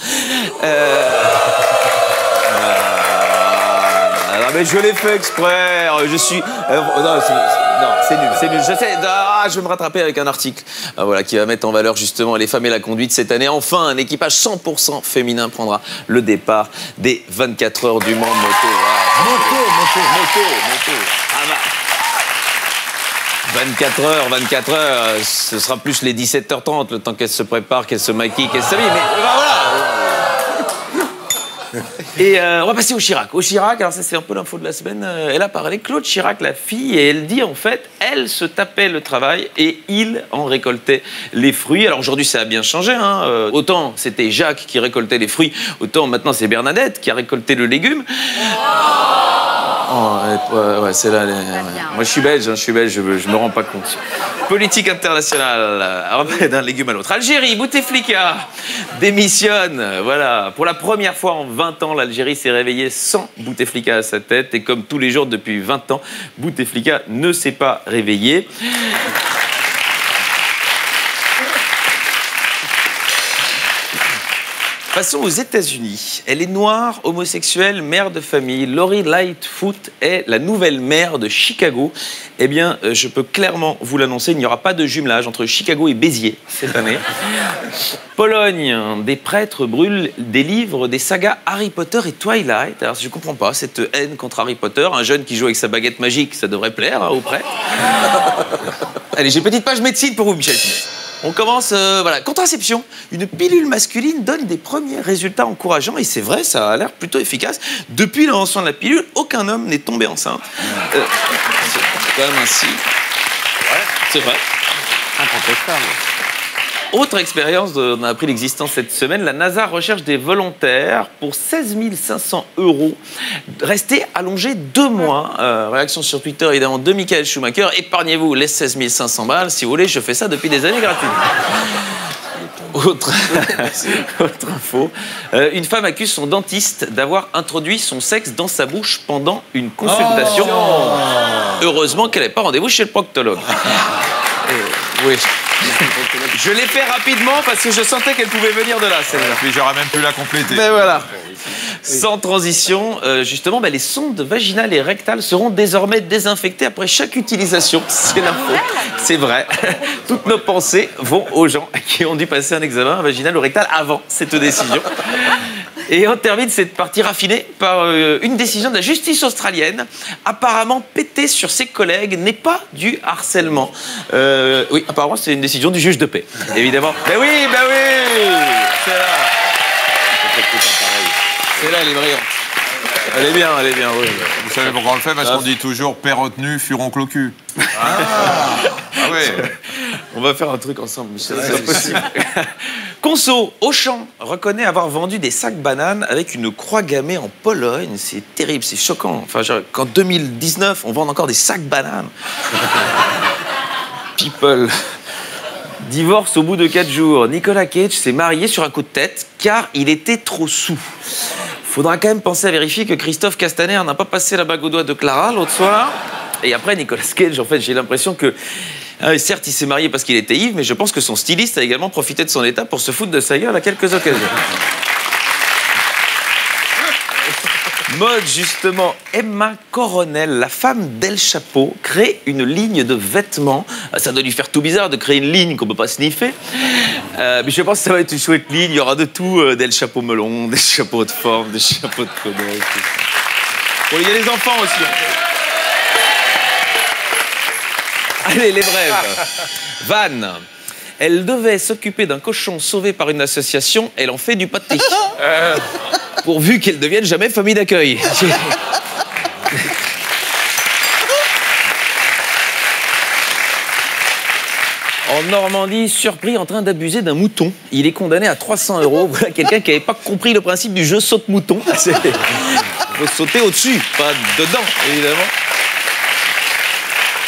Non, mais je l'ai fait exprès. Je suis... non, c'est nul. Je sais. Je vais me rattraper avec un article voilà, qui va mettre en valeur justement les femmes et la conduite cette année. Enfin, un équipage 100% féminin prendra le départ des 24 heures du Mans de moto. Moto. Ah bah. 24 heures, ce sera plus les 17h30, le temps qu'elle se prépare, qu'elle se maquille, qu'elle s'habille. Mais voilà. Et on va passer au Chirac. Au Chirac, alors ça c'est un peu l'info de la semaine, elle a parlé, Claude Chirac, la fille, et elle dit en fait, elle se tapait le travail et il en récoltait les fruits. Alors aujourd'hui ça a bien changé, hein. Autant c'était Jacques qui récoltait les fruits, autant maintenant c'est Bernadette qui a récolté le légume. Ouais, c'est là. Moi, je suis belge, je me rends pas compte. Politique internationale, d'un légume à l'autre. Algérie, Bouteflika démissionne. Voilà. Pour la première fois en 20 ans, l'Algérie s'est réveillée sans Bouteflika à sa tête. Et comme tous les jours depuis 20 ans, Bouteflika ne s'est pas réveillé. Passons aux États-Unis. Elle est noire, homosexuelle, mère de famille. Lori Lightfoot est la nouvelle maire de Chicago. Eh bien, je peux clairement vous l'annoncer, il n'y aura pas de jumelage entre Chicago et Béziers cette année. Pologne, des prêtres brûlent des livres, des sagas Harry Potter et Twilight. Alors, je ne comprends pas cette haine contre Harry Potter. Un jeune qui joue avec sa baguette magique, ça devrait plaire aux prêtres. Allez, j'ai une petite page médecine pour vous, Michel. On commence, voilà, contraception. Une pilule masculine donne des premiers résultats encourageants et c'est vrai, ça a l'air plutôt efficace. Depuis l'invention de la pilule, aucun homme n'est tombé enceinte. C'est quand même ainsi. Ouais. C'est vrai. Incontestable. Autre expérience, on a appris l'existence cette semaine, la NASA recherche des volontaires pour 16 500 €. Restez allongés 2 mois. Réaction sur Twitter, évidemment, de Michael Schumacher. Épargnez-vous les 16 500 balles. Si vous voulez, je fais ça depuis des années gratuitement. Autre info. Une femme accuse son dentiste d'avoir introduit son sexe dans sa bouche pendant une consultation. Oh. Heureusement qu'elle n'avait pas rendez-vous chez le proctologue. Oui. Je l'ai fait rapidement parce que je sentais qu'elle pouvait venir de là. Puis j'aurais même pu la compléter. Mais voilà. Sans transition, justement, les sondes vaginales et rectales seront désormais désinfectées après chaque utilisation. C'est l'info. C'est vrai. Toutes nos pensées vont aux gens qui ont dû passer un examen vaginal ou rectal avant cette décision. Et on termine cette partie raffinée par une décision de la justice australienne. Apparemment, péter sur ses collègues n'est pas du harcèlement. Oui, apparemment, c'est une décision du juge de paix, évidemment. Ben oui. C'est là. C'est là, elle est brillante. Elle est bien, oui. Vous savez pourquoi on le fait? Parce qu'on dit toujours « père retenu, furon clocu ». Ah oui. On va faire un truc ensemble, Michel, c'est possible. Conso, Auchan reconnaît avoir vendu des sacs bananes avec une croix gammée en Pologne. C'est terrible, c'est choquant. Enfin, qu'en 2019, on vend encore des sacs bananes. People. Divorce au bout de 4 jours. Nicolas Cage s'est marié sur un coup de tête car il était trop saoul. Faudra quand même penser à vérifier que Christophe Castaner n'a pas passé la bague au doigt de Clara l'autre soir. Et après, Nicolas Cage, en fait, j'ai l'impression que... certes, il s'est marié parce qu'il était ivre, mais je pense que son styliste a également profité de son état pour se foutre de sa gueule à quelques occasions. Mode, justement, Emma Coronel, la femme d'El Chapeau, crée une ligne de vêtements. Ça doit lui faire tout bizarre de créer une ligne qu'on ne peut pas sniffer. Mais je pense que ça va être une chouette ligne. Il y aura de tout, d'El Chapeau melon, des chapeaux de forme, des chapeaux de cow-boy. Bon, il y a les enfants aussi. Allez, les brèves. Vannes. Elle devait s'occuper d'un cochon sauvé par une association. Elle en fait du pâté. Pourvu qu'elle ne devienne jamais famille d'accueil. En Normandie, surpris en train d'abuser d'un mouton. Il est condamné à 300 €. Voilà quelqu'un qui n'avait pas compris le principe du jeu saute-mouton. Il faut sauter au-dessus, pas dedans, évidemment.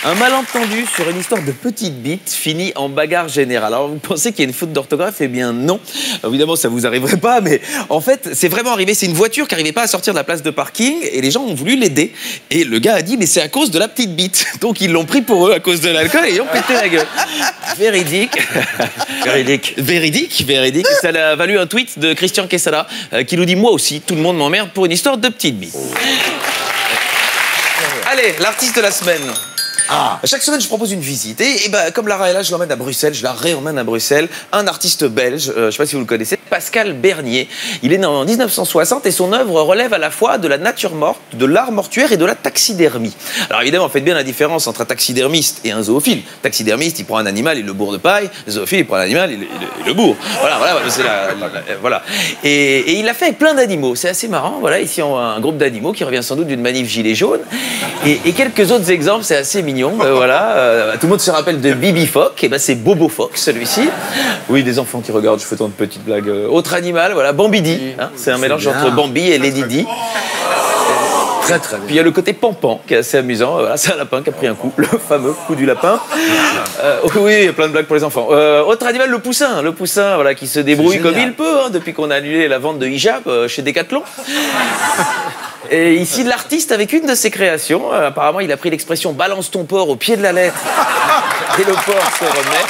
Un malentendu sur une histoire de petite bite finit en bagarre générale. Alors, vous pensez qu'il y a une faute d'orthographe? Eh bien, non. Évidemment, ça vous arriverait pas, mais en fait, c'est vraiment arrivé. C'est une voiture qui n'arrivait pas à sortir de la place de parking et les gens ont voulu l'aider. Et le gars a dit, mais c'est à cause de la petite bite. Donc, ils l'ont pris pour eux à cause de l'alcool et ils ont pété la gueule. Véridique. Véridique. Ça l'a valu un tweet de Christian Quesada qui nous dit, moi aussi, tout le monde m'emmerde pour une histoire de petite bite. Allez, l'artiste de la semaine. Chaque semaine, je propose une visite. Et comme Lara est là, je l'emmène à Bruxelles, je la réemmène à Bruxelles. Un artiste belge, je ne sais pas si vous le connaissez, Pascal Bernier. Il est né en 1960 et son œuvre relève à la fois de la nature morte, de l'art mortuaire et de la taxidermie. Alors évidemment, faites bien la différence entre un taxidermiste et un zoophile. Taxidermiste, il prend un animal, il le bourre de paille. Le zoophile, il prend un animal, il le bourre. Voilà. Et il l'a fait avec plein d'animaux. C'est assez marrant. Voilà, ici, on a un groupe d'animaux qui revient sans doute d'une manif gilet jaune. Et quelques autres exemples, c'est assez mignon. Tout le monde se rappelle de Bibi Phoque, et c'est Bobo Phoque, celui-ci. Oui, des enfants qui regardent, je fais tant de petites blagues. Autre animal, voilà, Bambidi. C'est un mélange entre Bambi et Lady Di. Très, très bien. Puis il y a le côté pampan qui est assez amusant. Voilà, c'est un lapin qui a pris un coup, le fameux coup du lapin. Oui, il y a plein de blagues pour les enfants. Autre animal, le poussin. Le poussin, voilà, qui se débrouille comme il peut, hein, depuis qu'on a annulé la vente de hijab chez Decathlon. Et ici, l'artiste avec une de ses créations. Apparemment, il a pris l'expression « balance ton porc au pied de la lettre » et le porc se remet.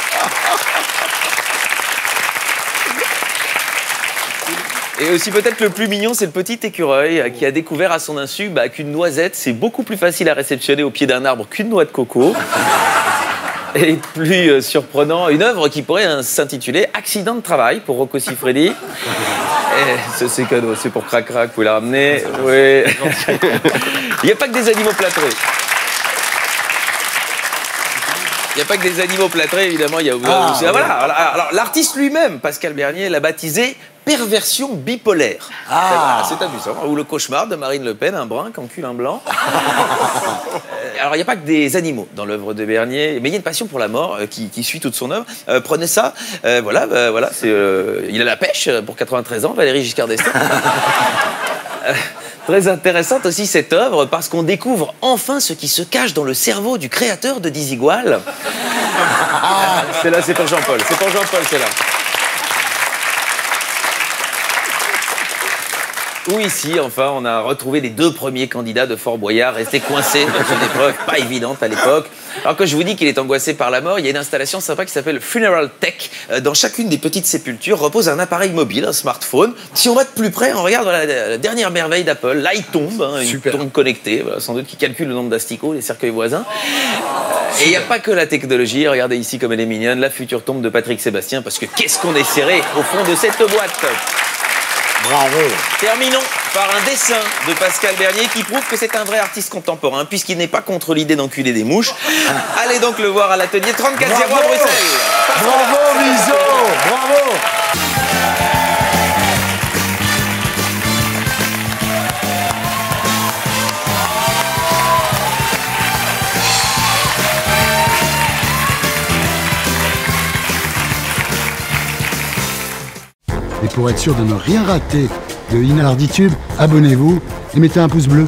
Et aussi peut-être le plus mignon, c'est le petit écureuil qui a découvert à son insu qu'une noisette, c'est beaucoup plus facile à réceptionner au pied d'un arbre qu'une noix de coco. Et plus surprenant, une œuvre qui pourrait s'intituler « Accident de travail » pour Rocco Siffredi. C'est cadeau, c'est pour Crac Crac, vous pouvez la ramener. Oui. Il n'y a pas que des animaux plâtrés. Il n'y a pas que des animaux plâtrés, évidemment. Il y a aussi... voilà. Alors, l'artiste lui-même, Pascal Bernier, l'a baptisé perversion bipolaire. C'est amusant. Ou le cauchemar de Marine Le Pen, un brun qu'encule un blanc. Alors, il n'y a pas que des animaux dans l'œuvre de Bernier, mais il y a une passion pour la mort qui suit toute son œuvre. Prenez ça. Voilà, il a la pêche pour 93 ans, Valéry Giscard d'Estaing. Très intéressante aussi cette œuvre parce qu'on découvre enfin ce qui se cache dans le cerveau du créateur de Dizigual. C'est là, c'est pour Jean-Paul. C'est pour Jean-Paul, c'est là. Où ici, enfin, on a retrouvé les 2 premiers candidats de Fort Boyard restés coincés dans une épreuve pas évidente à l'époque. Alors que je vous dis qu'il est angoissé par la mort, il y a une installation sympa qui s'appelle Funeral Tech. Dans chacune des petites sépultures repose un appareil mobile, un smartphone. Si on va de plus près, on regarde la dernière merveille d'Apple, l'iTomb, une tombe connectée, sans doute qui calcule le nombre d'asticots, les cercueils voisins. Et il n'y a pas que la technologie, regardez ici comme elle est mignonne, la future tombe de Patrick Sébastien, parce que qu'est-ce qu'on est serré au fond de cette boîte. Bravo. Terminons par un dessin de Pascal Bernier qui prouve que c'est un vrai artiste contemporain puisqu'il n'est pas contre l'idée d'enculer des mouches. Allez donc le voir à l'atelier 34 à Bruxelles. Bravo Miso. Bravo. Et pour être sûr de ne rien rater de Inarditube, abonnez-vous et mettez un pouce bleu.